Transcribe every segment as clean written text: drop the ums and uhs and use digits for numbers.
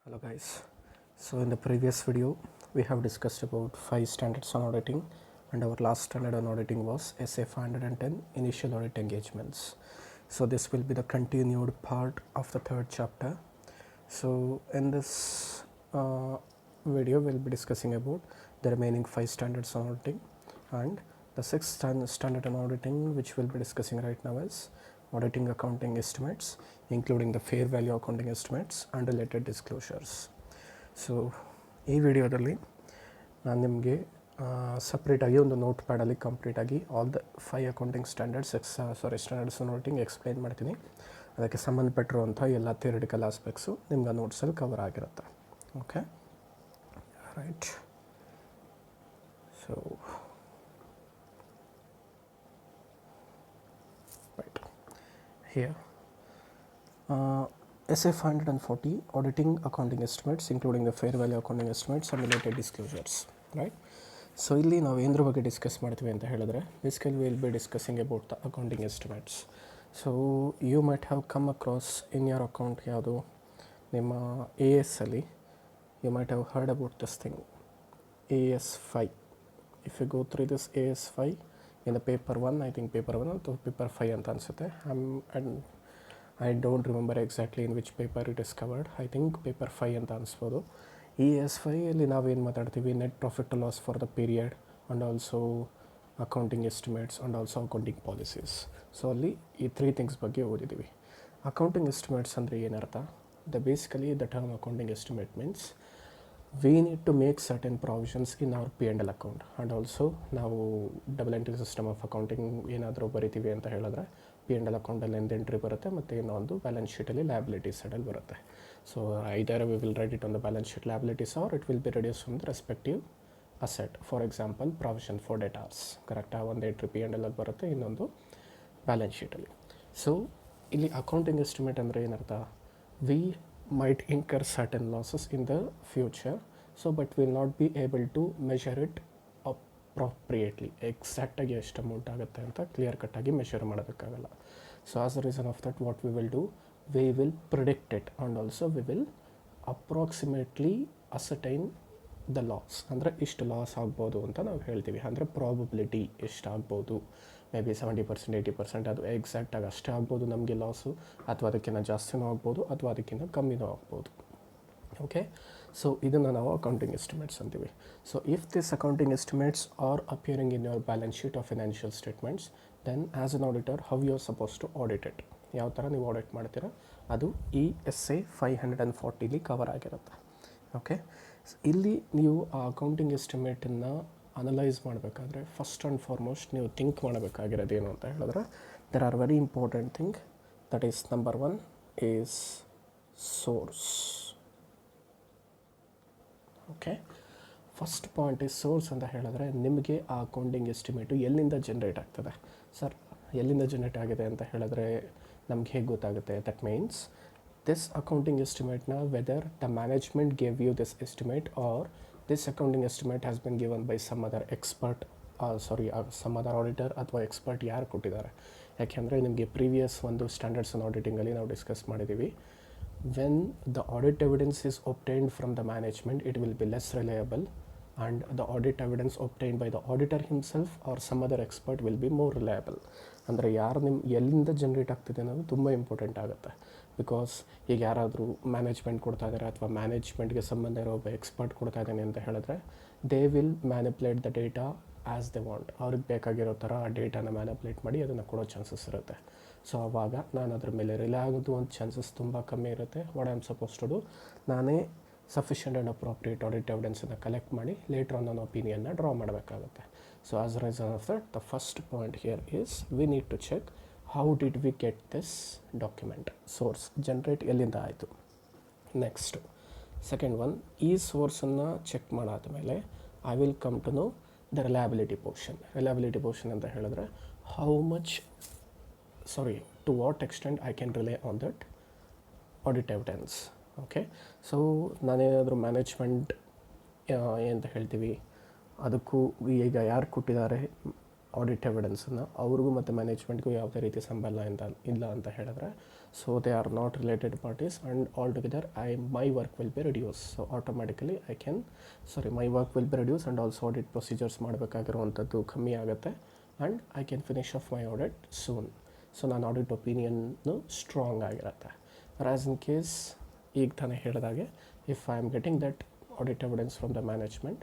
Hello guys. So in the previous video we have discussed about 5 standards on auditing, and our last standard on auditing was SA 510 initial audit engagements. So this will be the continued part of the third chapter. So in this video we'll be discussing about the remaining 5 standards on auditing, and the sixth standard on auditing which we'll be discussing right now is auditing accounting estimates, including the fair value accounting estimates and related disclosures. So ಈ ವಿಡಿಯೋದಲ್ಲಿ ನಾನು ನಿಮಗೆ ಸಪ್ರೇಟಾಗಿ ಒಂದು note ಪ್ಯಾಡಲ್ಲಿ ಕಂಪ್ಲೀಟಾಗಿ all the 5 accounting standards on auditing explain ಮಾಡ್ತೀನಿ. ಅದಕ್ಕೆ ಸಂಬಂಧಪಟ್ಟಿರುವಂಥ ಎಲ್ಲ ಥಿಯರಿಟಿಕಲ್ ಆಸ್ಪೆಕ್ಟ್ಸು ನಿಮ್ಗೆ ನೋಟ್ಸಲ್ಲಿ ಕವರ್ ಆಗಿರುತ್ತೆ. Okay, right. So right here SA 540 auditing accounting estimates, including the fair value accounting estimates and related disclosures, right? So ಇಲ್ಲಿ ನಾವು ಏನರ ಬಗ್ಗೆ ಡಿಸ್ಕಸ್ ಮಾಡ್ತೀವಿ ಅಂತ ಹೇಳಿದ್ರೆ, basically will be discussing about the accounting estimates. So you might have come across in your account ಯಾವುದು ನಿಮ್ಮ AS ಅಲ್ಲಿ, you might have heard about this thing AS5. If you go through this AS5 in the paper 1, I think paper 1 ಅಥವಾ paper 5 ಅಂತ ಅನಿಸುತ್ತೆ. I don't remember exactly in which paper it is covered. I think paper 5 ಅಂತ ಅನಿಸ್ಬೋದು. AS5 ಅಲ್ಲಿ ನಾವೇನು ಮಾತಾಡ್ತೀವಿ, net profit to loss for the period and also accounting estimates and also accounting policies. So ಅಲ್ಲಿ ಈ 3 things ಬಗ್ಗೆ ಓದಿದ್ದೀವಿ. Accounting estimates ಅಂದರೆ ಏನರ್ಥ? Basically the term accounting estimate means we need to make certain provisions in our P&L account, and also ನಾವು double entry system of accounting ಏನಾದರೂ ಬರಿತೀವಿ ಅಂತ ಹೇಳಿದ್ರೆ P&L ಅಕೌಂಟಲ್ಲಿ ಎಂದ ಎಂಟ್ರಿ ಬರುತ್ತೆ ಮತ್ತು ಇನ್ನೊಂದು ಬ್ಯಾಲೆನ್ಸ್ ಶೀಟಲ್ಲಿ ಲಯಬಿಲಿಟಿ ಸೈಡಲ್ಲಿ ಬರುತ್ತೆ. So either we will write it on the balance sheet liabilities are it will be reduce from the respective asset. For example provision for debtors ಕರೆಕ್ಟಾಗಿ ಒಂದು ಎಂಟ್ರಿ P&L ಅಲ್ಲಿ ಬರುತ್ತೆ, ಇನ್ನೊಂದು ಬ್ಯಾಲೆನ್ಸ್ ಶೀಟಲ್ಲಿ. ಸೊ ಇಲ್ಲಿ accounting estimate ಅಂದರೆ ಏನರ್ಥ? We might incur certain losses in the future, so but will not be able to measure it appropriately. ಎಕ್ಸಾಕ್ಟಾಗಿ ಎಷ್ಟು ಅಮೌಂಟ್ ಆಗುತ್ತೆ ಅಂತ ಕ್ಲಿಯರ್ ಕಟ್ಟಾಗಿ ಮೆಷರ್ ಮಾಡೋದಕ್ಕಾಗಲ್ಲ. So as a reason of that what we will do, we will predict it and also we will approximately ascertain the loss. ಅಂದರೆ ಇಷ್ಟು loss ಆಗ್ಬೋದು ಅಂತ ನಾವು ಹೇಳ್ತೀವಿ. ಅಂದರೆ ಪ್ರಾಬಬಿಲಿಟಿ ಎಷ್ಟಾಗ್ಬೋದು, ಮೇ ಬಿ 70%, 80%, ಅದು ಎಕ್ಸಾಕ್ಟಾಗಿ ಅಷ್ಟೇ ಆಗ್ಬೋದು ನಮಗೆ ಲಾಸು, ಅಥವಾ ಅದಕ್ಕಿಂತ ಜಾಸ್ತಿನೂ ಆಗ್ಬೋದು ಅಥವಾ ಅದಕ್ಕಿಂತ ಕಮ್ಮಿನೂ ಆಗ್ಬೋದು. ಓಕೆ, ಸೊ ಇದನ್ನು ನಾವು ಅಕೌಂಟಿಂಗ್ ಎಸ್ಟಿಮೇಟ್ಸ್ ಅಂತೀವಿ. So if this accounting estimates are appearing in your balance sheet of financial statements, then as an auditor how you are suppose to audit it. ಯಾವ ಥರ ನೀವು ಆಡಿಟ್ ಮಾಡ್ತೀರಾ ಅದು ಈ SA 540 ಕವರ್ ಆಗಿರುತ್ತೆ. ಓಕೆ, ಇಲ್ಲಿ ನೀವು ಆ ಅಕೌಂಟಿಂಗ್ ಎಸ್ಟಿಮೇಟನ್ನು ಅನಲೈಸ್ ಮಾಡಬೇಕಾದ್ರೆ ಫಸ್ಟ್ ಆ್ಯಂಡ್ ಫಾರ್ಮೋಸ್ಟ್ ನೀವು ಥಿಂಕ್ ಮಾಡಬೇಕಾಗಿರೋದೇನು ಅಂತ ಹೇಳಿದ್ರೆ, there are very important thing. That is number 1 is source. Okay, first point is source ಅಂತ ಹೇಳಿದ್ರೆ, ನಿಮಗೆ ಆ ಅಕೌಂಟಿಂಗ್ ಎಸ್ಟಿಮೇಟು ಎಲ್ಲಿಂದ ಜನ್ರೇಟ್ ಆಗ್ತದೆ. ಸರ್ ಎಲ್ಲಿಂದ ಜನ್ರೇಟ್ ಆಗಿದೆ ಅಂತ ಹೇಳಿದ್ರೆ ನಮ್ಗೆ ಹೇಗೆ ಗೊತ್ತಾಗುತ್ತೆ? That means this accounting estimate now, whether the management gave you this estimate or this accounting estimate has been given by some other expert, some other auditor ಅಥವಾ ಎಕ್ಸ್ಪರ್ಟ್ ಯಾರು ಕೊಟ್ಟಿದ್ದಾರೆ. ಯಾಕೆಂದರೆ ನಿಮಗೆ ಪ್ರೀವಿಯಸ್ ಒಂದು ಸ್ಟ್ಯಾಂಡರ್ಡ್ಸ್ ಆನ್ ಆಡಿಟಿಂಗಲ್ಲಿ ನಾವು discuss ಮಾಡಿದ್ದೀವಿ, when the audit evidence is obtained from the management it will be less reliable, and the audit evidence obtained by the auditor himself or some other expert will be more reliable. ಅಂದರೆ ಯಾರು ಎಲ್ಲಿಂದ generate ಆಗ್ತಿದೆ ಅನ್ನೋದು ತುಂಬ important ಆಗುತ್ತೆ. Because ಈಗ ಯಾರಾದರೂ management ಕೊಡ್ತಾ ಇದ್ದಾರೆ ಅಥವಾ ಮ್ಯಾನೇಜ್ಮೆಂಟ್ಗೆ ಸಂಬಂಧ ಇರೋ ಒಬ್ಬ ಎಕ್ಸ್ಪರ್ಟ್ ಕೊಡ್ತಾ ಇದ್ದಾನೆ ಅಂತ ಹೇಳಿದ್ರೆ, they will manipulate the data as they want. ಅವ್ರಿಗೆ ಬೇಕಾಗಿರೋ ಥರ ಆ ಡೇಟಾನ ಮ್ಯಾನಿಪ್ಯುಲೇಟ್ ಮಾಡಿ ಅದನ್ನು ಕೊಡೋ ಚಾನ್ಸಸ್ ಇರುತ್ತೆ. ಸೊ ಆವಾಗ ನಾನು ಅದ್ರ ಮೇಲೆ ರಿಲೇ ಆಗೋದು ಒಂದು ಚಾನ್ಸಸ್ ತುಂಬ ಕಮ್ಮಿ ಇರುತ್ತೆ. What I am suppose to do, ನಾನೇ ಸಫಿಷಿಯೆಂಟ್ ಆ್ಯಂಡ್ ಅಪ್ರೋಪ್ರಿಯೇಟ್ ಆಡಿಟ್ ಎವಿಡೆನ್ಸನ್ನು ಕಲೆಕ್ಟ್ ಮಾಡಿ ಲೇಟರ್ ಆನ್ ನನ್ನ ಒಪಿನಿಯನ್ನ ಡ್ರಾ ಮಾಡಬೇಕಾಗುತ್ತೆ. So as a reason of that the first point here is we need to check how did we get this document. Source generate ಎಲ್ಲಿಂದ ಆಯಿತು. Next second one, ಈ ಸೋರ್ಸನ್ನು check ಮಾಡಾದ ಮೇಲೆ I will come to know the reliability portion. Reliability portion ಅಂತ ಹೇಳಿದ್ರೆ to what extent I can rely on that audit evidence. Okay, so ನಾನೇನಾದರೂ management ಏನಂತ ಹೇಳ್ತೀವಿ ಅದಕ್ಕೂ ಈಗ ಯಾರು ಕೊಟ್ಟಿದ್ದಾರೆ ಆಡಿಟ್ ಎವಿಡೆನ್ಸನ್ನು ಅವ್ರಿಗೂ ಮತ್ತು ಮ್ಯಾನೇಜ್ಮೆಂಟ್ಗೂ ಯಾವುದೇ ರೀತಿ ಸಂಬಂಧ ಇಲ್ಲ ಅಂತ ಹೇಳಿದ್ರೆ, So they are not related parties, and altogether my work will be reduced. So automatically my work will be reduced, and also audit procedures ಮಾಡಬೇಕಾಗಿರುವಂಥದ್ದು ಕಮ್ಮಿ ಆಗುತ್ತೆ, and I can finish off my audit soon. So ನನ್ನ audit ಒಪಿನಿಯನ್ನು strong ಆಗಿರುತ್ತೆ. As in case ಈಗ ತಾನೇ ಹೇಳಿದಾಗೆ, if I am getting that audit evidence from the management,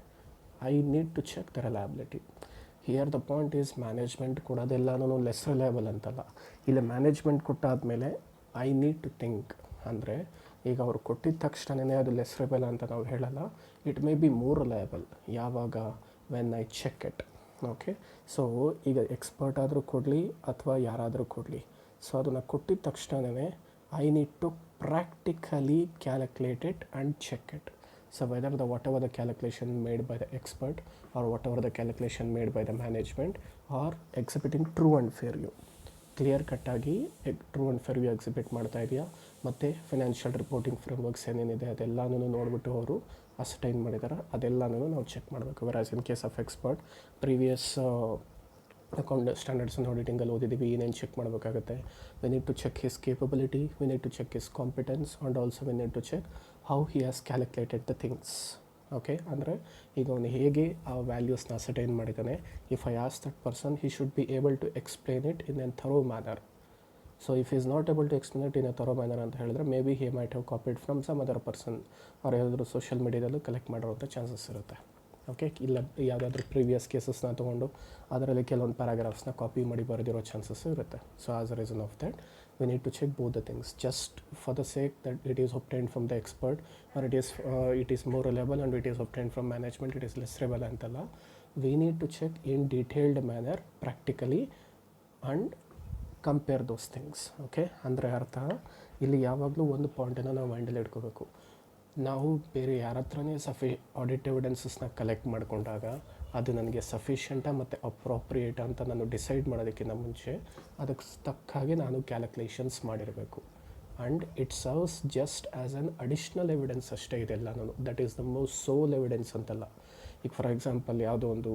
I need to check the reliability. Here the point is, management ಕೊಡೋದೆಲ್ಲನೂ less reliable ಅಂತಲ್ಲ. ಇಲ್ಲಿ management ಕೊಟ್ಟಾದಮೇಲೆ ಐ ನೀಡ್ ಟು ಥಿಂಕ್. ಅಂದರೆ ಈಗ ಅವ್ರು ಕೊಟ್ಟಿದ್ದ ತಕ್ಷಣವೇ ಅದು ಲೆಸ್ ರಿಲಯಬಲ್ ಅಂತ ನಾವು ಹೇಳಲ್ಲ. It may be more reliable ಯಾವಾಗ, when I check it. Okay, so ಈಗ ಎಕ್ಸ್ಪರ್ಟ್ ಆದರೂ ಕೊಡಲಿ ಅಥವಾ ಯಾರಾದರೂ ಕೊಡಲಿ, ಸೊ ಅದನ್ನು ಕೊಟ್ಟಿದ್ದ ತಕ್ಷಣವೇ I need to practically calculate it and check it. So whether whatever the calculation made by the expert or whatever the calculation made by the management are exhibiting true and fair view. Clear ಕಟ್ಟಾಗಿ true and fair view exhibit ಮಾಡ್ತಾ ಇದೆಯಾ, ಮತ್ತು financial reporting ಫ್ರೇಮ್ವರ್ಕ್ಸ್ ಏನೇನಿದೆ ಅದೆಲ್ಲನೂ ನೋಡಿಬಿಟ್ಟು ಅವರು ascertain ಮಾಡಿದ್ದಾರೆ, ಅದೆಲ್ಲನೂ ನಾವು check ಮಾಡಬೇಕು. Whereas in case of expert, previous account standards and ಆಡಿಟಿಂಗಲ್ಲಿ ಓದಿದ್ದೀವಿ, ಏನೇನು ಚೆಕ್ ಮಾಡಬೇಕಾಗುತ್ತೆ. We need to check his capability, we need to check his competence, and also we need to check how he has calculated the things. Okay, ಅಂದರೆ ಈಗ ಅವನು ಹೇಗೆ ಆ ವ್ಯಾಲ್ಯೂಸ್ನ ಅಸರ್ಟೈನ್ ಮಾಡಿದ್ದಾನೆ. If I ask that person, he should be able to explain it in an thorough manner. So if is not able to explain it in a thorough manner ಅಂತ ಹೇಳಿದ್ರೆ, maybe he might have copied from some other person, ಅವ್ರು ಯಾವುದಾದ್ರೂ social ಮೀಡಿಯಾದಲ್ಲೂ collect ಮಾಡಿರೋಂಥ chances ಇರುತ್ತೆ. Okay, ಇಲ್ಲ ಯಾವುದಾದ್ರೂ previous ಕೇಸಸ್ನ ತೊಗೊಂಡು ಅದರಲ್ಲಿ ಕೆಲವೊಂದು ಪ್ಯಾರಾಗ್ರಾಫ್ಸ್ನ ಕಾಪಿ ಮಾಡಿ ಬರೆದಿರೋ ಚಾನ್ಸಸ್ಸು ಇರುತ್ತೆ. So as a reason of that, we need to check both the things, just for the sake that it is obtained from the expert, or it is more reliable and it is obtained from management, it is less reliable antalla. We need to check in detailed manner, practically, and compare those things. Okay, ಅಂದರೆ ಅರ್ಥ ಇಲ್ಲಿ ಯಾವಾಗಲೂ ಒಂದು ಪಾಯಿಂಟನ್ನು ನಾವು ಮೈಂಡಲ್ಲಿ ಇಟ್ಕೋಬೇಕು. ನಾವು ಬೇರೆ ಯಾರ ಹತ್ರನೇ ಆಡಿಟ್ ಎವಿಡೆನ್ಸಸ್ನ ಕಲೆಕ್ಟ್ ಮಾಡಿಕೊಂಡಾಗ ಅದು ನನಗೆ ಸಫಿಷಿಯೆಂಟಾ ಮತ್ತು ಅಪ್ರೋಪ್ರಿಯೇಟಾ ಅಂತ ನಾನು ಡಿಸೈಡ್ ಮಾಡೋದಕ್ಕಿಂತ ಮುಂಚೆ ಅದಕ್ಕೆ ತಕ್ಕ ಹಾಗೆ ನಾನು ಕ್ಯಾಲ್ಕುಲೇಷನ್ಸ್ ಮಾಡಿರಬೇಕು. And it serves just as an additional evidence ಅಷ್ಟೇ ಇದೆಲ್ಲ. ನಾನು that is the most sole evidence ಅಂತಲ್ಲ. ಈಗ ಫಾರ್ ಎಕ್ಸಾಂಪಲ್ ಯಾವುದೋ ಒಂದು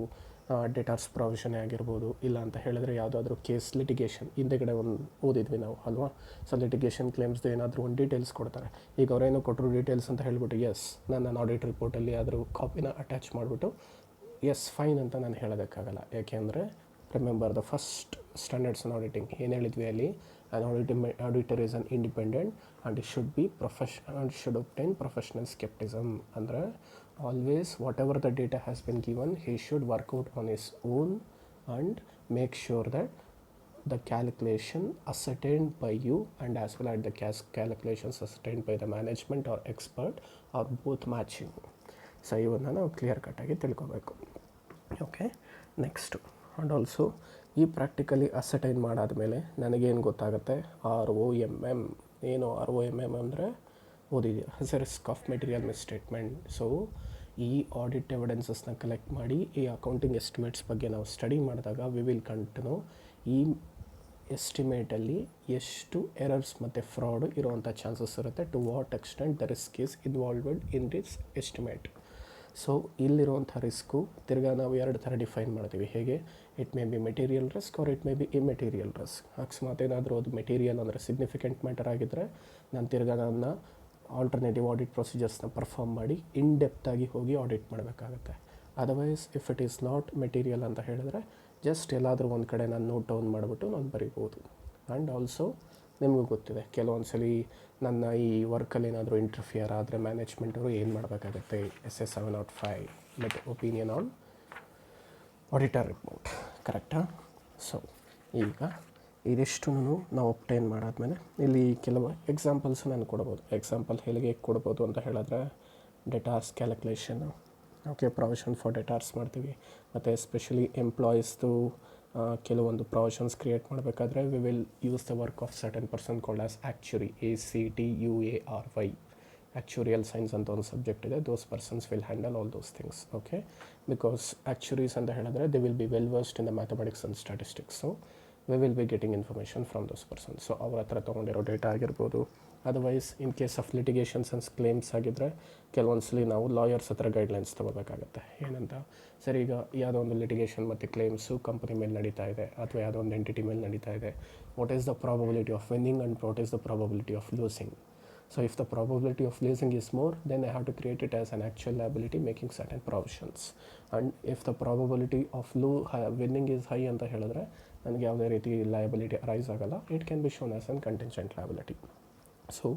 ಡೇಟಾಸ್ ಪ್ರಾವಿಷನೇ ಆಗಿರ್ಬೋದು, ಇಲ್ಲ ಅಂತ ಹೇಳಿದ್ರೆ ಯಾವುದಾದ್ರೂ ಕೇಸ್ ಲಿಟಿಗೇಷನ್ ಹಿಂದೆಗಡೆ ಒಂದು ಓದಿದ್ವಿ ನಾವು ಅಲ್ವಾ. ಸೊ ಲಿಟಿಗೇಷನ್ ಕ್ಲೇಮ್ಸ್ದು ಏನಾದರೂ ಒಂದು ಡೀಟೇಲ್ಸ್ ಕೊಡ್ತಾರೆ. ಈಗ ಅವರೇನೋ ಕೊಟ್ಟರು ಡೀಟೇಲ್ಸ್ ಅಂತ ಹೇಳಿಬಿಟ್ಟು, ಎಸ್ ನನ್ನ ಆಡಿಟ್ ರಿಪೋರ್ಟಲ್ಲಿ ಆದರೂ ಕಾಪಿನ ಅಟ್ಯಾಚ್ ಮಾಡಿಬಿಟ್ಟು ಎಸ್ ಫೈನ್ ಅಂತ ನಾನು ಹೇಳೋದಕ್ಕಾಗಲ್ಲ. ಯಾಕೆಂದರೆ remember the first standards in auditing ಏನು ಹೇಳಿದ್ವಿ ಅಲ್ಲಿ, an auditor is an independent and it should B should obtain professional skepticism. ಅಂದರೆ always whatever the data has been given, he should work out on his own and make sure that the calculation ascertained by you and as well as the calculations ascertained by the management or expert are both matching. So ಇವನ್ನ ನಾವು clear ಕಟ್ಟಾಗಿ ತಿಳ್ಕೊಬೇಕು. Okay, next and also ಈ practically ascertain ಮಾಡಾದಮೇಲೆ ನನಗೇನು ಗೊತ್ತಾಗುತ್ತೆ, ROMM. ಏನು ROMM ಅಂದರೆ ಓದಿದೆಯಾ, as a risk of material misstatement. So ಈ ಆಡಿಟ್ ಎವಿಡೆನ್ಸಸ್ನ ಕಲೆಕ್ಟ್ ಮಾಡಿ ಈ ಅಕೌಂಟಿಂಗ್ ಎಸ್ಟಿಮೇಟ್ಸ್ ಬಗ್ಗೆ ನಾವು ಸ್ಟಡಿ ಮಾಡಿದಾಗ we will come to know ಈ ಎಸ್ಟಿಮೇಟಲ್ಲಿ ಎಷ್ಟು ಎರರ್ಸ್ ಮತ್ತು ಫ್ರಾಡ್ ಇರೋವಂಥ ಚಾನ್ಸಸ್ ಇರುತ್ತೆ, to what extent the risk is involved in this estimate. So ಇಲ್ಲಿರುವಂಥ ರಿಸ್ಕು ತಿರ್ಗಾ ನಾವು ಎರಡು ಥರ ಡಿಫೈನ್ ಮಾಡ್ತೀವಿ. ಹೇಗೆ, it may be material risk or it may be immaterial risk. ಅಕಸ್ಮಾತ್ ಏನಾದರೂ ಅದು ಮೆಟೀರಿಯಲ್ ಅಂದರೆ ಸಿಗ್ನಿಫಿಕೆಂಟ್ ಮ್ಯಾಟರ್ ಆಗಿದ್ದರೆ ನಾನು ತಿರ್ಗಾ ನನ್ನ ಆಲ್ಟರ್ನೇಟಿವ್ ಆಡಿಟ್ ಪ್ರೊಸೀಜರ್ಸ್ನ ಪರ್ಫಾರ್ಮ್ ಮಾಡಿ ಇನ್ ಡೆಪ್ತಾಗಿ ಹೋಗಿ ಆಡಿಟ್ ಮಾಡಬೇಕಾಗತ್ತೆ. Otherwise if it is not material ಅಂತ ಹೇಳಿದ್ರೆ ಜಸ್ಟ್ ಎಲ್ಲಾದರೂ ಒಂದು ಕಡೆ ನಾನು ನೋಟ್ ಡೌನ್ ಮಾಡಿಬಿಟ್ಟು ನಾನು ಬರೀಬೋದು. ಆ್ಯಂಡ್ ಆಲ್ಸೋ ನಿಮಗೂ ಗೊತ್ತಿದೆ, ಕೆಲವೊಂದು ಸಲ ನನ್ನ ಈ ವರ್ಕಲ್ಲಿ ಏನಾದರೂ ಇಂಟರ್ಫಿಯರ್ ಆದರೆ ಮ್ಯಾನೇಜ್ಮೆಂಟವರು ಏನು ಮಾಡಬೇಕಾಗತ್ತೆ, SS 705 but opinion on auditor report, ಕರೆಕ್ಟಾ? ಸೊ ಈಗ ಇದಿಷ್ಟು ನಾವು ಒಬ್ಟೈನ್ ಮಾಡಾದ್ಮೇಲೆ ಇಲ್ಲಿ ಕೆಲವು ಎಕ್ಸಾಂಪಲ್ಸ್ ನಾನು ಕೊಡ್ಬೋದು. ಎಕ್ಸಾಂಪಲ್ ಹೇಗೆ ಕೊಡ್ಬೋದು ಅಂತ ಹೇಳಿದ್ರೆ, debtors calculation, okay, provision for debtors ಮಾಡ್ತೀವಿ. ಮತ್ತು ಎಸ್ಪೆಷಲಿ ಎಂಪ್ಲಾಯೀಸ್ದು ಕೆಲವೊಂದು ಪ್ರಾವಿಷನ್ಸ್ ಕ್ರಿಯೇಟ್ ಮಾಡಬೇಕಾದ್ರೆ we will use the work of certain person called as actuary, ACTUARY. Actuarial science ಅಂತ ಒಂದು ಸಬ್ಜೆಕ್ಟ್ ಇದೆ. Those persons will handle all those things. Okay, because actuaries ಅಂತ ಹೇಳಿದ್ರೆ they will be well versed in the mathematics and statistics. So we will be getting information from those persons. So ಅವ್ರ ಹತ್ರ ತೊಗೊಂಡಿರೋ data ಆಗಿರ್ಬೋದು, otherwise in case of litigations and claims ಆಗಿದ್ದರೆ ಕೆಲವೊಂದ್ಸಲಿ ನಾವು lawyers ಹತ್ರ guidelines ತೊಗೋಬೇಕಾಗತ್ತೆ. ಏನಂತ, ಸರಿ ಈಗ ಯಾವುದೋ ಒಂದು ಲಿಟಿಗೇಷನ್ ಮತ್ತು ಕ್ಲೇಮ್ಸು ಕಂಪನಿ ಮೇಲೆ ನಡೀತಾ ಇದೆ ಅಥವಾ ಯಾವುದೋ ಒಂದು ಎಂಟಿಟಿ ಮೇಲೆ ನಡೀತಾ ಇದೆ. What is the probability of winning and what is the probability of losing? So if the probability of losing is more, then I have to create it as an actual liability making certain provisions. And if the probability of winning is high ಅಂತ ಹೇಳಿದ್ರೆ ನನಗೆ ಯಾವುದೇ ರೀತಿ liability arise ಆಗಲ್ಲ. It can B shown as an contingent liability. So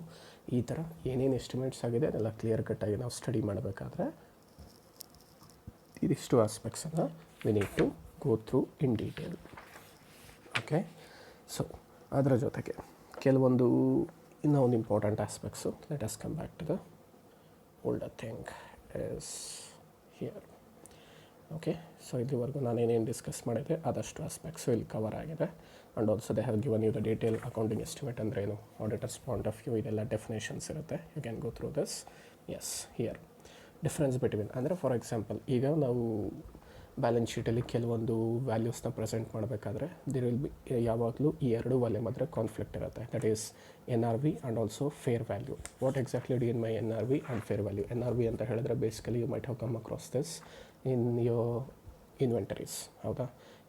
ಈ ಥರ ಏನೇನು estimates ಆಗಿದೆ ಅದೆಲ್ಲ ಕ್ಲಿಯರ್ ಕಟ್ಟಾಗಿ ನಾವು ಸ್ಟಡಿ ಮಾಡಬೇಕಾದ್ರೆ ಇದಿಷ್ಟು ಆಸ್ಪೆಕ್ಟ್ಸನ್ನು we need to go through in detail. Okay, so ಅದರ ಜೊತೆಗೆ ಕೆಲವೊಂದು ಇನ್ನೂ ಒಂದು important aspects. Let us come back to the older thing is here. Okay, so ಇಲ್ಲಿವರೆಗೂ ನಾನು ಏನೇನು ಡಿಸ್ಕಸ್ ಮಾಡಿದೆ ಅದಷ್ಟು ಆಸ್ಪೆಕ್ಟ್ಸು ಇಲ್ಲಿ ಕವರ್ ಆಗಿದೆ. And also they have given you the detail accounting estimate ಅಂದರೆ ಏನು, ಆಡಿಟರ್ಸ್ ಪಾಯಿಂಟ್ ಆಫ್ ವ್ಯೂ, ಇದೆಲ್ಲ ಡೆಫಿನೇಷನ್ಸ್ ಇರುತ್ತೆ. You can go through this. Yes, here difference between ಅಂದರೆ ಫಾರ್ ಎಕ್ಸಾಂಪಲ್ ಈಗ ನಾವು ಬ್ಯಾಲೆನ್ಸ್ ಶೀಟಲ್ಲಿ ಕೆಲವೊಂದು ವ್ಯಾಲ್ಯೂಸ್ನ ಪ್ರೆಸೆಂಟ್ ಮಾಡಬೇಕಾದ್ರೆ ದಿರ್ ವಿಲ್ ಬಿ ಯಾವಾಗಲೂ ಈ ಎರಡು ವ್ಯಾಲ್ಯೂ ಮಾತ್ರ ಕಾನ್ಫ್ಲಿಕ್ಟ್ ಇರುತ್ತೆ. That is NRV and also fair value. What exactly do in my NRV and fair value? NRV ಅಂತ ಹೇಳಿದ್ರೆ basically you might have come across this in your inventories. ಹೌದಾ?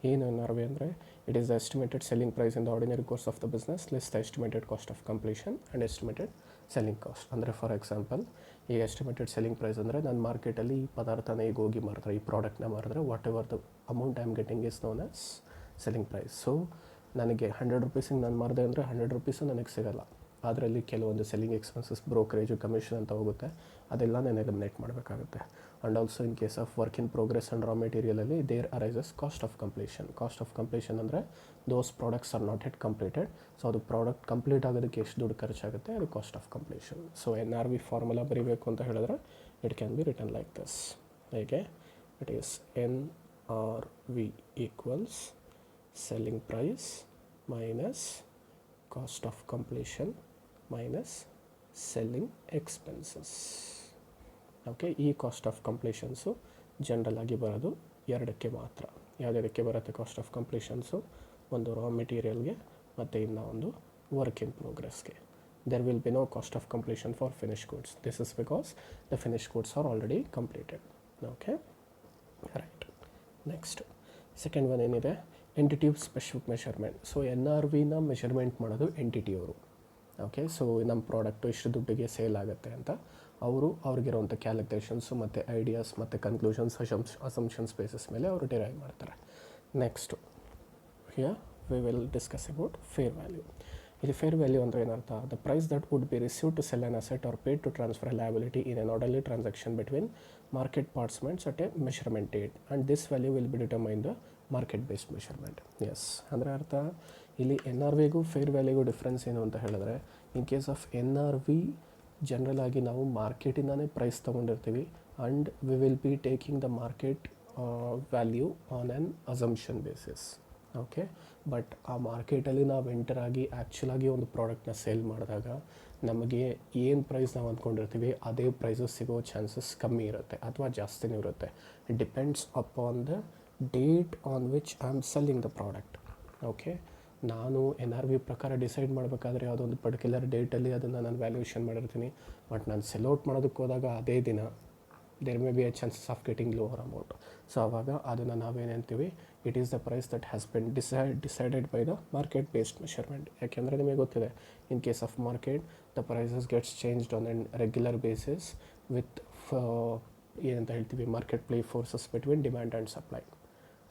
ಏನು NRV ಅಂದರೆ it is the estimated selling price in the ordinary course of the business less the estimated cost of completion and estimated selling cost. ಅಂದರೆ for example ಈಗ estimated selling price ಅಂದರೆ ನಾನು ಮಾರ್ಕೆಟಲ್ಲಿ ಈ ಪದಾರ್ಥನ ಈಗ ಹೋಗಿ ಮಾರಿದ್ರೆ, ಈ ಪ್ರಾಡಕ್ಟ್ನ ಮಾರಿದ್ರೆ, whatever the amount I am getting is known as selling price. So ನನಗೆ 100 ರೂಪೀಸಿಗೆ ನಾನು ಮಾರಿದೆ ಅಂದರೆ 100 ರೂಪೀಸು ನನಗೆ ಸಿಗೋಲ್ಲ. ಅದರಲ್ಲಿ ಕೆಲವೊಂದು ಸೆಲ್ಲಿಂಗ್ ಎಕ್ಸ್ಪೆನ್ಸಸ್, ಬ್ರೋಕರೇಜು, ಕಮಿಷನ್ ಅಂತ ಹೋಗುತ್ತೆ. ಅದೆಲ್ಲ ನಾನು ಎಲಿಮಿನೇಟ್ ಮಾಡಬೇಕಾಗುತ್ತೆ. And also in case of work in progress and raw ಮೆಟೀರಿಯಲಲ್ಲಿ there arises cost of completion. Cost of completion ಅಂದರೆ those products are not yet completed. So ಅದು ಪ್ರಾಡಕ್ಟ್ ಕಂಪ್ಲೀಟ್ ಆಗೋದಕ್ಕೆ ಎಷ್ಟು ದುಡ್ಡು ಖರ್ಚಾಗುತ್ತೆ, ಅದು cost of completion. So NRV formula ಬರೀಬೇಕು ಅಂತ ಹೇಳಿದ್ರೆ it can be written like this. ಹೇಗೆ? It is NRV equals selling price minus cost of completion minus selling expenses. Okay, ಈ ಕಾಸ್ಟ್ ಆಫ್ ಕಂಪ್ಲೀಷನ್ಸು ಜನರಲ್ ಆಗಿ ಬರೋದು ಎರಡಕ್ಕೆ ಮಾತ್ರ. ಯಾವುದಕ್ಕೆ ಬರುತ್ತೆ ಕಾಸ್ಟ್ ಆಫ್ ಕಂಪ್ಲೀಷನ್ಸು? ಒಂದು ರಾ ಮೆಟೀರಿಯಲ್ಗೆ ಮತ್ತು ಇನ್ನೂ ಒಂದು ವರ್ಕ್ ಇನ್ ಪ್ರೋಗ್ರೆಸ್ಗೆ. there will be no cost of completion for finished goods. This is because the finished goods are already completed. Okay, right. Next, second one ಏನಿದೆ, ಎಂಟಿಟಿ ಸ್ಪೆಸಿಫಿಕ್ ಮೆಷರ್ಮೆಂಟ್. ಸೊ NRVನ measurement ಮಾಡೋದು entity ಅವರು. ಓಕೆ, ಸೊ ನಮ್ಮ product ಇಷ್ಟು ದುಡ್ಡಿಗೆ sale ಆಗುತ್ತೆ ಅಂತ ಅವ್ರಿಗಿರೋಂಥ ಕ್ಯಾಲ್ಕುಲೇಷನ್ಸು ಮತ್ತು ಐಡಿಯಾಸ್ ಮತ್ತು ಕನ್ಕ್ಲೂಷನ್ಸ್, ಅಸಂಪ್ಷನ್ಸ್ ಬೇಸಿಸ್ ಮೇಲೆ ಅವರು ಡಿರೈವ್ ಮಾಡ್ತಾರೆ. Next here we will discuss about fair value. ಇಲ್ಲಿ ಫೇರ್ ವ್ಯಾಲ್ಯೂ ಅಂದರೆ ಏನರ್ಥ? The price that would be received to sell an asset or paid to transfer liability in an orderly transaction between market participants at A measurement date and this value will be determine the market based measurement. Yes, ಅಂದರೆ ಅರ್ಥ ಇಲ್ಲಿ NRVಗೂ fair ವ್ಯಾಲ್ಯೂಗೂ difference ಏನು ಅಂತ ಹೇಳಿದ್ರೆ, in case of NRV general ಆಗಿ ನಾವು ಮಾರ್ಕೆಟಿಂದಾನೇ price ತೊಗೊಂಡಿರ್ತೀವಿ and we will be taking the market value on an assumption basis. Okay, but ಆ ಮಾರ್ಕೆಟಲ್ಲಿ ನಾವು ಎಂಟರ್ ಆಗಿ ಆ್ಯಕ್ಚುಲಾಗಿ ಒಂದು ಪ್ರಾಡಕ್ಟ್ನ ಸೇಲ್ ಮಾಡಿದಾಗ ನಮಗೆ ಏನು ಪ್ರೈಸ್ ನಾವು ಅಂದ್ಕೊಂಡಿರ್ತೀವಿ ಅದೇ ಪ್ರೈಸು ಸಿಗೋ ಚಾನ್ಸಸ್ ಕಮ್ಮಿ ಇರುತ್ತೆ ಅಥವಾ ಜಾಸ್ತಿನೂ ಇರುತ್ತೆ. It depends upon the date on which I am selling the product. Okay, ನಾನು NRV ಪ್ರಕಾರ ಡಿಸೈಡ್ ಮಾಡಬೇಕಾದ್ರೆ ಯಾವುದೊಂದು ಪರ್ಟಿಕ್ಯುಲರ್ ಡೇಟಲ್ಲಿ ಅದನ್ನು ನಾನು ವ್ಯಾಲ್ಯೂಯೇಷನ್ ಮಾಡಿರ್ತೀನಿ. ಬಟ್ ನಾನು ಸೆಲ್ ಔಟ್ ಮಾಡೋದಕ್ಕೆ ಹೋದಾಗ ಅದೇ ದಿನ there may be a chances of getting lower amount. So ಆವಾಗ ಅದನ್ನು ನಾವೇನಂತೀವಿ, it is the price that has been decided by the market based measurement. ಯಾಕೆಂದರೆ ನಿಮಗೆ ಗೊತ್ತಿದೆ, in case of market the prices gets changed on an regular basis with ಏನಂತ ಹೇಳ್ತೀವಿ, market play forces between demand and supply.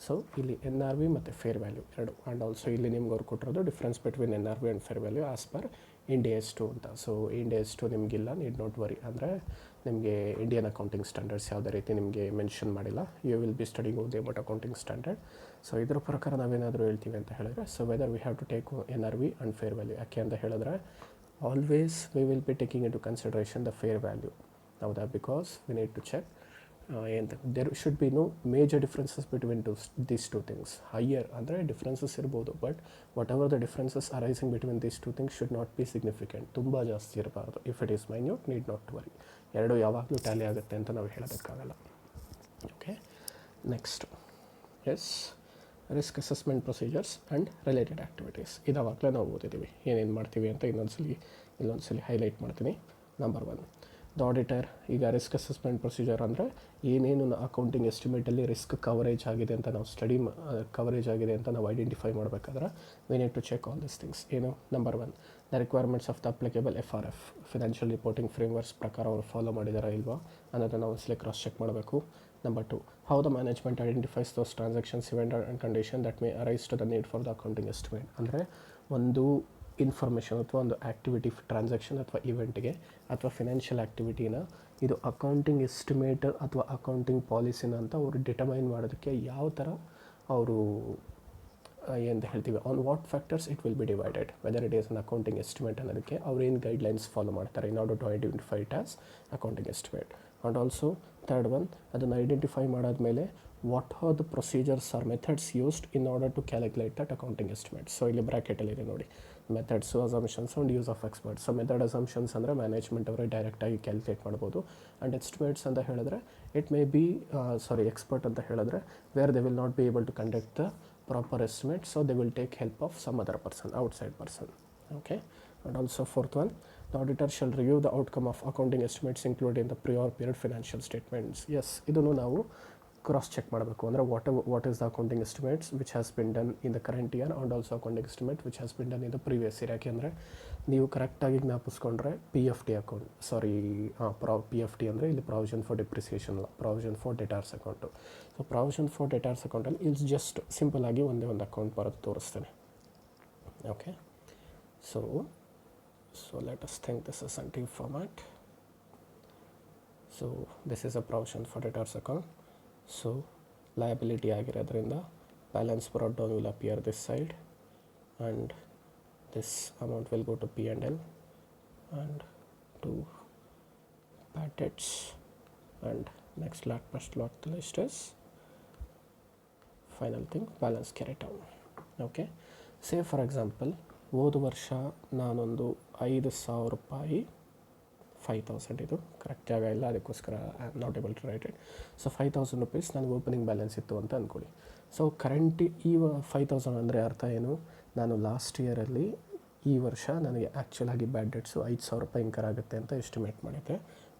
So ಇಲ್ಲಿ NRV ಮತ್ತು fair value ಎರಡು. And also ಇಲ್ಲಿ ನಿಮ್ಗೆ ಅವ್ರು ಕೊಟ್ಟಿರೋದು difference between NRV and fair value as per Ind AS 2 ಅಂತ. ಸೊ Ind AS 2 ನಿಮಗಿಲ್ಲ, ನೀಡ್ ನಾಟ್ ವರಿ. ಅಂದರೆ ನಿಮಗೆ ಇಂಡಿಯನ್ ಅಕೌಂಟಿಂಗ್ ಸ್ಟ್ಯಾಂಡರ್ಡ್ಸ್ ಯಾವುದೇ ರೀತಿ ನಿಮಗೆ ಮೆನ್ಷನ್ ಮಾಡಿಲ್ಲ. You will be studying only about accounting standard. So ಇದ್ರ ಪ್ರಕಾರ ನಾವೇನಾದರೂ ಹೇಳ್ತೀವಿ ಅಂತ ಹೇಳಿದ್ರೆ, so whether we have to take NRV and fair value. ಯಾಕೆ ಅಂತ ಹೇಳಿದ್ರೆ always we will be taking into consideration the fair value. ಹೌದಾ? Because we need to check there should be no major differences between these two things. Higher ಅಂದರೆ differences ಇರ್ಬೋದು, but whatever the differences arising between these two things should not be significant. ತುಂಬ ಜಾಸ್ತಿ ಇರಬಾರ್ದು. If it is minute, need not worry. ಎರಡು ಯಾವಾಗಲೂ tally ಆಗುತ್ತೆ ಅಂತ ನಾವು ಹೇಳೋದಕ್ಕಾಗಲ್ಲ. Okay, next is, risk assessment procedures and related activities. ಇದಾವಾಗಲೇ ನಾವು ಓದಿದ್ದೀವಿ ಏನೇನು ಮಾಡ್ತೀವಿ ಅಂತ. ಇನ್ನೊಂದ್ಸಲಿ ಇಲ್ಲೊಂದ್ಸಲಿ ಹೈಲೈಟ್ ಮಾಡ್ತೀನಿ. Number 1, the auditor. ಈಗ ರಿಸ್ಕ್ ಅಸೆಸ್ಮೆಂಟ್ ಪ್ರೊಸೀಜರ್ ಅಂದರೆ ಏನೇನು ಅಕೌಂಟಿಂಗ್ ಎಸ್ಟಿಮೇಟಲ್ಲಿ ರಿಸ್ಕ್ ಕವರೇಜ್ ಆಗಿದೆ ಅಂತ ನಾವು ಕವರೇಜ್ ಆಗಿದೆ ಅಂತ ನಾವು ಐಡೆಂಟಿಫೈ ಮಾಡಬೇಕಾದ್ರೆ we need to check all this things. ಏನು? Number 1, the requirements of the applicable FRF, financial reporting frameworks ಪ್ರಕಾರ ಅವರು ಫಾಲೋ ಮಾಡಿದಾರಾ ಇಲ್ವಾ ಅನ್ನೋದನ್ನು ನಾವು ಒಂದ್ಸಲಿ ಕ್ರಾಸ್ ಚೆಕ್ ಮಾಡಬೇಕು. Number 2, how the management identifies those transactions, event and condition that may arise to the need for the accounting estimate. ಅಂದರೆ ಒಂದು ಇನ್ಫಾರ್ಮೇಷನ್ ಅಥವಾ ಒಂದು ಆ್ಯಕ್ಟಿವಿಟಿ, ಟ್ರಾನ್ಸಾಕ್ಷನ್ ಅಥವಾ ಇವೆಂಟ್ಗೆ ಅಥವಾ ಫಿನಾನ್ಷಿಯಲ್ ಆ್ಯಕ್ಟಿವಿಟಿನ ಇದು ಅಕೌಂಟಿಂಗ್ ಎಸ್ಟಿಮೇಟ್ ಅಥವಾ ಅಕೌಂಟಿಂಗ್ ಪಾಲಿಸಿನ ಅಂತ ಅವರು ಡಿಟರ್ಮೈನ್ ಮಾಡೋದಕ್ಕೆ ಯಾವ ಥರ ಅವರು ಏನು ಹೇಳ್ತೀವಿ, on what factors it will be divided, whether it is an accounting estimate ಅನ್ನೋದಕ್ಕೆ ಅವ್ರು ಏನು ಗೈಡ್ಲೈನ್ಸ್ ಫಾಲೋ ಮಾಡ್ತಾರೆ in order to identify it as accounting estimate. And also third one, ಅದನ್ನು ಐಡೆಂಟಿಫೈ ಮಾಡಾದಮೇಲೆ what are the procedures or methods used in order to calculate that accounting estimate. So ಇಲ್ಲಿ ಬ್ರ್ಯಾಕೆಟಲ್ಲಿದೆ ನೋಡಿ, methods, assumptions and use of experts. So method assumptions ಅಂದರೆ management ಅವರೇ ಡೈರೆಕ್ಟಾಗಿ calculate ಮಾಡ್ಬೋದು. And estimates ಅಂತ ಹೇಳಿದ್ರೆ ಇಟ್ ಮೇ ಬಿ ಎಕ್ಸ್ಪರ್ಟ್ ಅಂತ ಹೇಳಿದ್ರೆ where they will not be able to conduct the proper estimate, so they will take help of some other person, outside person. Okay. And also fourth one, the auditor shall review the outcome of accounting estimates included in the prior period financial statements. Yes, ಇದನ್ನು ನಾವು cross check ಮಾಡಬೇಕು. ಅಂದರೆ what is the accounting estimates which has been done in the current year and also accounting estimate which has been done in the previous year. ಯಾಕೆಂದರೆ ನೀವು ಕರೆಕ್ಟಾಗಿ ಜ್ಞಾಪಿಸ್ಕೊಂಡ್ರೆ PFD account, PFD ಅಂದರೆ ಇಲ್ಲಿ ಪ್ರಾವಿಷನ್ ಫಾರ್ ಡಿಪ್ರಿಸಿಯೇಷನ್ ಅಲ್ಲ, provision for debtors account. So provision for debtors ಅಕೌಂಟಲ್ಲಿ it's just simple ಆಗಿ ಒಂದೇ ಒಂದು ಅಕೌಂಟ್ ಬರೋದು ತೋರಿಸ್ತೇನೆ. Okay. So let us think this is a deep format. So this is a provision for debtors account. So liability ಆಗಿರೋದ್ರಿಂದ balance brought down will appear this side and this amount will go to P&L and to bad debts, and next lot the list is final thing, balance carried down. Okay. Say for example ಹೋದ ವರ್ಷ ನಾನೊಂದು 5,000 ರೂಪಾಯಿ, 5,000 ಇದು correct ಜಾಗ ಇಲ್ಲ, ಅದಕ್ಕೋಸ್ಕರ I am not able to write it. So 5,000 rupees ನನಗೆ opening balance ಇತ್ತು ಅಂತ ಅಂದ್ಕೊಳ್ಳಿ. ಸೊ ಕರೆಂಟ್ ಈ 5,000 ಅಂದರೆ ಅರ್ಥ ಏನು, ನಾನು ಲಾಸ್ಟ್ ಇಯರಲ್ಲಿ ಈ ವರ್ಷ ನನಗೆ ಆ್ಯಕ್ಚುಲಾಗಿ ಬ್ಯಾಡ್ ಡೆಟ್ಸು 5,000 ರೂಪಾಯಿ ಇನ್ಕರ್ ಆಗುತ್ತೆ ಅಂತ ಎಸ್ಟಿಮೇಟ್ ಮಾಡಿದ್ದೆ.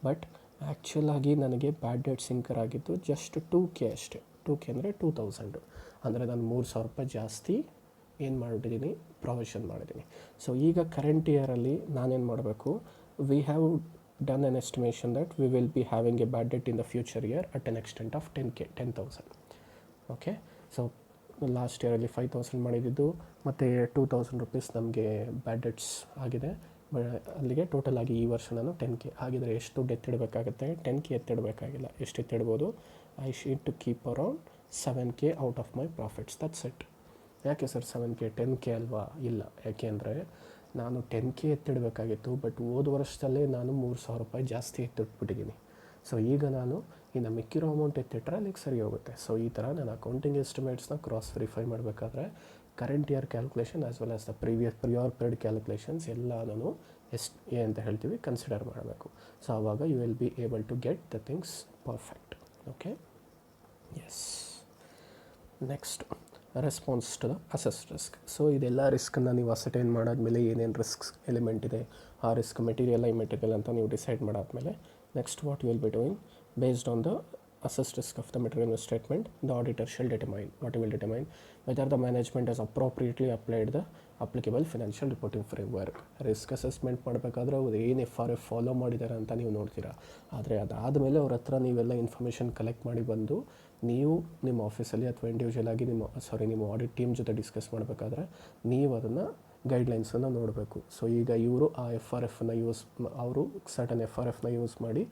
ಬಟ್ ಆ್ಯಕ್ಚುಲಾಗಿ ನನಗೆ ಬ್ಯಾಡ್ ಡೆಟ್ಸ್ ಇನ್ಕರ್ ಆಗಿದ್ದು ಜಸ್ಟ್ 2K ಅಷ್ಟೇ. 2K ಅಂದರೆ 2,000. ಅಂದರೆ ನಾನು 3,000 ರೂಪಾಯಿ ಜಾಸ್ತಿ ಏನು ಮಾಡಿಬಿಟ್ಟಿದ್ದೀನಿ, ಪ್ರಾವಿಷನ್ ಮಾಡಿದ್ದೀನಿ. ಸೊ ಈಗ ಕರೆಂಟ್ ಇಯರಲ್ಲಿ ನಾನೇನು ಮಾಡಬೇಕು, we have done an estimation that we will be having a bad debt in the future year at an extent of 10,000. Okay. So last ಇಯರಲ್ಲಿ 5,000 ಮಾಡಿದ್ದು ಮತ್ತು 2,000 ರುಪೀಸ್ ನಮಗೆ ಬ್ಯಾಡ್ ಡೆಟ್ಸ್ ಆಗಿದೆ. ಅಲ್ಲಿಗೆ ಟೋಟಲ್ ಆಗಿ ಈ ವರ್ಷ ನಾನು 10K ಹಾಗಿದ್ರೆ ಎಷ್ಟು ದುಡ್ಡು ಎತ್ತಿಡಬೇಕಾಗುತ್ತೆ, 10K ಎತ್ತಿಡಬೇಕಾಗಿಲ್ಲ. ಎಷ್ಟು ಎತ್ತಿಡ್ಬೋದು, I need to keep around 7K out of my profits, that's it. ಯಾಕೆ ಸರ್ 7K, 10K ಅಲ್ವಾ? ಇಲ್ಲ, ಯಾಕೆಂದರೆ ನಾನು 10K ಎತ್ತಿಡಬೇಕಾಗಿತ್ತು, ಬಟ್ ಹೋದ ವರ್ಷದಲ್ಲೇ ನಾನು 3,000 ರೂಪಾಯಿ ಜಾಸ್ತಿ ಎತ್ತಿಟ್ಬಿಟ್ಟಿದ್ದೀನಿ. ಸೊ ಈಗ ನಾನು ಇನ್ನು ಮಿಕ್ಕಿರೋ ಅಮೌಂಟ್ ಎತ್ತಿಟ್ರೆ ಅಲ್ಲಿಗೆ ಸರಿ ಹೋಗುತ್ತೆ. ಸೊ ಈ ಥರ ನಾನು ಅಕೌಂಟಿಂಗ್ ಎಸ್ಟಿಮೇಟ್ಸ್ನ ಕ್ರಾಸ್ ವೆರಿಫೈ ಮಾಡಬೇಕಾದ್ರೆ current year calculation as well as the prior period calculations ಎಲ್ಲ ನಾನು ಅಂತ ಹೇಳ್ತೀವಿ ಕನ್ಸಿಡರ್ ಮಾಡಬೇಕು. ಸೊ ಆವಾಗ you will be able to get the things perfect. Okay. Yes. Next, response to the assessed risk. So ಇದೆಲ್ಲ ರಿಸ್ಕನ್ನು ನೀವು ಅಸರ್ಟೈನ್ ಮಾಡಾದಮೇಲೆ ಏನೇನು ರಿಸ್ಕ್ ಎಲಿಮೆಂಟ್ ಇದೆ, ಆ ರಿಸ್ಕ್ ಮೆಟೀರಿಯಲ್ ಇಮ್ಮೆಟೀರಿಯಲ್ ಅಂತ ನೀವು ಡಿಸೈಡ್ ಮಾಡಾದಮೇಲೆ next what you will be doing based on the assessed risk of the material statement, the auditor shall determine whether the management has appropriately applied the applicable financial reporting framework. Risk assessment ಮಾಡಬೇಕಾದ್ರೆ ಅವ್ರು ಏನು FRF follow ಮಾಡಿದ್ದಾರೆ ಅಂತ ನೀವು ನೋಡ್ತೀರಾ. ಆದರೆ ಅದಾದಮೇಲೆ ಅವ್ರ ಹತ್ರ ನೀವೆಲ್ಲ ಇನ್ಫಾರ್ಮೇಷನ್ ಕಲೆಕ್ಟ್ ಮಾಡಿ ಬಂದು ನೀವು ನಿಮ್ಮ ಆಫೀಸಲ್ಲಿ ಅಥವಾ ಇಂಡಿವಿಜುವಲ್ ಆಗಿ ನಿಮ್ಮ ಆಡಿಟ್ ಟೀಮ್ ಜೊತೆ ಡಿಸ್ಕಸ್ ಮಾಡಬೇಕಾದ್ರೆ ನೀವು ಅದನ್ನು ಗೈಡ್ಲೈನ್ಸನ್ನು ನೋಡಬೇಕು. ಸೊ ಈಗ ಇವರು ಆ ಅವರು ಸರ್ಟನ್ FRFನ ಯೂಸ್ ಮಾಡಿ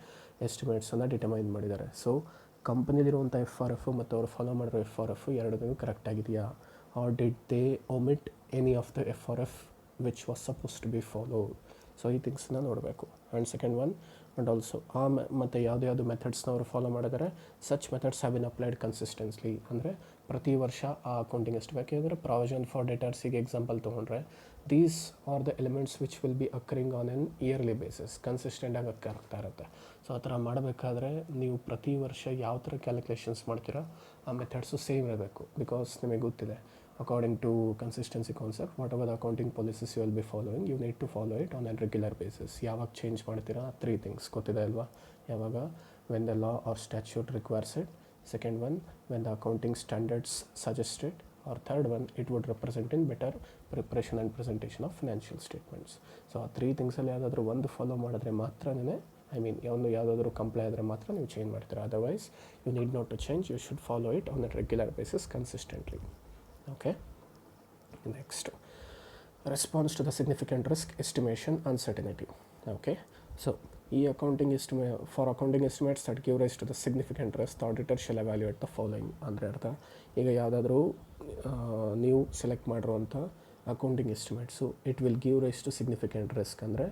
ಎಸ್ಟಿಮೇಟ್ಸನ್ನು ಡಿಟರ್ಮೈನ್ ಮಾಡಿದ್ದಾರೆ. ಸೊ ಕಂಪನಿಲಿರುವಂಥ FRF ಮತ್ತು ಅವರು ಫಾಲೋ ಮಾಡಿರೋ FRF ಎರಡೂ ಕರೆಕ್ಟ್ ಆಗಿದೆಯಾ, or did they omit any of the FRF which was suppose to be followed. So ಈ ಥಿಂಗ್ಸನ್ನ ನೋಡಬೇಕು. And second one, and also ಮತ್ತು ಯಾವುದು ಮೆಥಡ್ಸ್ನ ಅವರು ಫಾಲೋ ಮಾಡಿದರೆ such methods have been applied consistently. ಅಂದರೆ ಪ್ರತಿ ವರ್ಷ ಆ ಅಕೌಂಟಿಂಗ್ ಎಷ್ಟು ಬೇಕೆಂದರೆ ಪ್ರಾವಿಷನ್ ಫಾರ್ ಡೆಟಾರ್ಸಿಗೆ ಎಕ್ಸಾಂಪಲ್ ತೊಗೊಂಡ್ರೆ these are the elements which will be occurring on an yearly basis, ಕನ್ಸಿಸ್ಟೆಂಟಾಗಿ ಆಗ್ತಾ ಇರುತ್ತೆ. ಸೊ ಆ ಥರ ಮಾಡಬೇಕಾದ್ರೆ ನೀವು ಪ್ರತಿ ವರ್ಷ ಯಾವ ಥರ ಕ್ಯಾಲ್ಕುಲೇಷನ್ಸ್ ಮಾಡ್ತೀರಾ ಆ ಮೆಥಡ್ಸು ಸೇಮ್ ಇರಬೇಕು. ಬಿಕಾಸ್ ನಿಮಗೆ ಗೊತ್ತಿದೆ according to consistency concept, whatever the accounting policies you will be following, you need to follow it on a regular basis. ಯಾವಾಗ ಚೇಂಜ್ ಮಾಡ್ತೀರಾ, 3 things ಗೊತ್ತಿದೆ ಅಲ್ವಾ? ಯಾವಾಗ when the law or statute requires it, second one when the accounting standards suggest it, or third one it would represent in better preparation and presentation of financial statements. So ಆ 3 ಥಿಂಗ್ಸಲ್ಲಿ ಯಾವುದಾದ್ರೂ ಒಂದು follow ಮಾಡಿದ್ರೆ ಮಾತ್ರನೇ, ಯಾವುದಾದ್ರೂ comply ಆದರೆ ಮಾತ್ರ ನೀವು change ಮಾಡ್ತೀರಾ. Otherwise you need not to change, you should follow it on a regular basis consistently. Okay, next, response to the significant risk estimation uncertainty. Okay, so ಈ accounting for accounting estimates that give rise to the significant risk the auditor shall evaluate the following. ಅಂದರೆ ಅರ್ಥ, ಈಗ ಯಾವುದಾದ್ರೂ ನೀವು select ಮಾಡಿರುವಂಥ accounting estimates it will give rise to significant risk, ಅಂದರೆ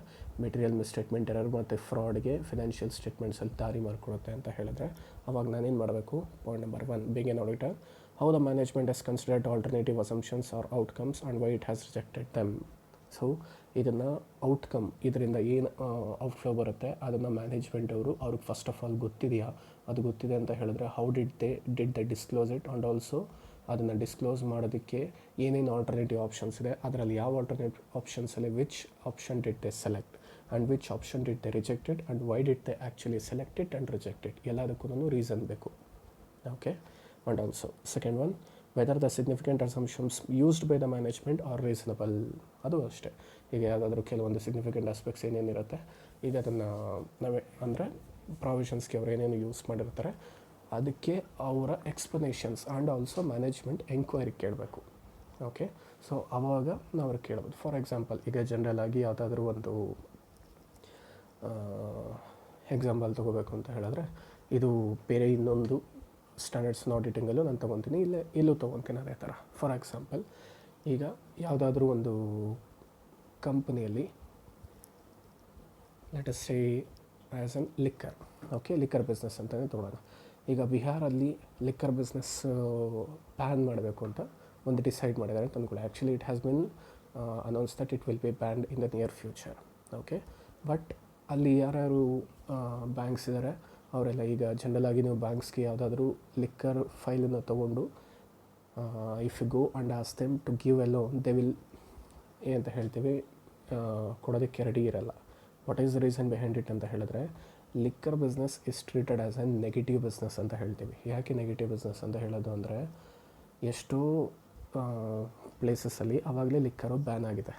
material misstatement error ಮತ್ತು ಫ್ರಾಡ್ಗೆ financial ಸ್ಟೇಟ್ಮೆಂಟ್ಸಲ್ಲಿ ದಾರಿ ಮಾಡಿಕೊಡುತ್ತೆ ಅಂತ ಹೇಳಿದ್ರೆ, ಅವಾಗ ನಾನೇನು ಮಾಡಬೇಕು? Point number 1, being N auditor, how the management has considered alternative assumptions or outcomes and why it has rejected them. So ಇದನ್ನು ಔಟ್ಕಮ್, ಇದರಿಂದ ಏನು ಔಟ್ಫ್ಲೋ ಬರುತ್ತೆ ಅದನ್ನು ಮ್ಯಾನೇಜ್ಮೆಂಟ್ ಅವ್ರಿಗೆ ಫಸ್ಟ್ ಆಫ್ ಆಲ್ ಗೊತ್ತಿದೆಯಾ? ಅದು ಗೊತ್ತಿದೆ ಅಂತ ಹೇಳಿದ್ರೆ how did they disclose it, and also ಅದನ್ನು ಡಿಸ್ಕ್ಲೋಸ್ ಮಾಡೋದಕ್ಕೆ ಏನೇನು ಆಲ್ಟರ್ನೇಟಿವ್ ಆಪ್ಷನ್ಸ್ ಇದೆ, ಅದರಲ್ಲಿ ಯಾವ ಆಲ್ಟರ್ನೇಟಿವ್ ಆಪ್ಷನ್ಸಲ್ಲಿ which option did they select and which option did they rejected and why did they actually select it and reject it. ಎಲ್ಲದಕ್ಕೂ reason ಬೇಕು. Okay, and also second one, whether the significant assumptions used by the management are reasonable. ಅದು ಅಷ್ಟೇ. ಈಗ ಯಾವುದಾದ್ರೂ ಕೆಲವೊಂದು significant aspects ಏನೇನಿರುತ್ತೆ, ಈಗ ಅದನ್ನು ನಾವೇ ಅಂದರೆ ಪ್ರಾವಿಷನ್ಸ್ಗೆ ಅವ್ರು ಏನೇನು ಯೂಸ್ ಮಾಡಿರ್ತಾರೆ ಅದಕ್ಕೆ ಅವರ explanations and also management enquiry ಕೇಳಬೇಕು. ಓಕೆ, ಸೊ ಆವಾಗ ನಾವು ಅವ್ರಿಗೆ ಕೇಳ್ಬೋದು. ಫಾರ್ ಎಕ್ಸಾಂಪಲ್, ಈಗ ಜನರಲ್ ಆಗಿ ಯಾವುದಾದ್ರೂ ಒಂದು ಎಕ್ಸಾಂಪಲ್ ತೊಗೋಬೇಕು ಅಂತ ಹೇಳಿದ್ರೆ, ಇದು ಬೇರೆ ಇನ್ನೊಂದು ಸ್ಟ್ಯಾಂಡರ್ಡ್ಸ್ ಆಡಿಟಿಂಗಲ್ಲೂ ನಾನು ತೊಗೊತೀನಿ, ಇಲ್ಲೂ ತೊಗೊತೀನಿ ಅದೇ ಥರ. ಫಾರ್ ಎಕ್ಸಾಂಪಲ್, ಈಗ ಯಾವುದಾದ್ರೂ ಒಂದು ಕಂಪನಿಯಲ್ಲಿ let us say as an liquor, okay, liquor business ಅಂತಲೇ ತೊಗೊಳ್ಳೋಣ. ಈಗ ಬಿಹಾರಲ್ಲಿ ಲಿಕ್ಕರ್ ಬಿಸ್ನೆಸ್ ಬ್ಯಾನ್ ಮಾಡಬೇಕು ಅಂತ ಒಂದು ಡಿಸೈಡ್ ಮಾಡಿದ್ದಾರೆ ಅಂತ ಅಂದ್ಕೊಳ್ಳಿ. Actually it has been announce that it will B banned in the near future. Okay, but ಅಲ್ಲಿ ಯಾರ್ಯಾರು ಬ್ಯಾಂಕ್ಸ್ ಇದ್ದಾರೆ ಅವರೆಲ್ಲ, ಈಗ ಜನರಲಾಗಿ ನೀವು ಬ್ಯಾಂಕ್ಸ್ಗೆ ಯಾವುದಾದ್ರೂ ಲಿಕ್ಕರ್ ಫೈಲನ್ನು ತೊಗೊಂಡು if you go and ask them to give a loan, they will ಏನಂತ ಹೇಳ್ತೀವಿ, ಕೊಡೋದಕ್ಕೆ ರೆಡಿ ಇರಲ್ಲ. What is the reason behind it ಅಂತ ಹೇಳಿದ್ರೆ, liquor business is treated as a negative business ಅಂತ ಹೇಳ್ತೀವಿ. ಯಾಕೆ ನೆಗೆಟಿವ್ ಬಿಸ್ನೆಸ್ ಅಂತ ಹೇಳೋದು ಅಂದರೆ, ಎಷ್ಟೋ ಪ್ಲೇಸಸಲ್ಲಿ ಆವಾಗಲೇ ಲಿಕ್ಕರು ಬ್ಯಾನ್ ಆಗಿದೆ.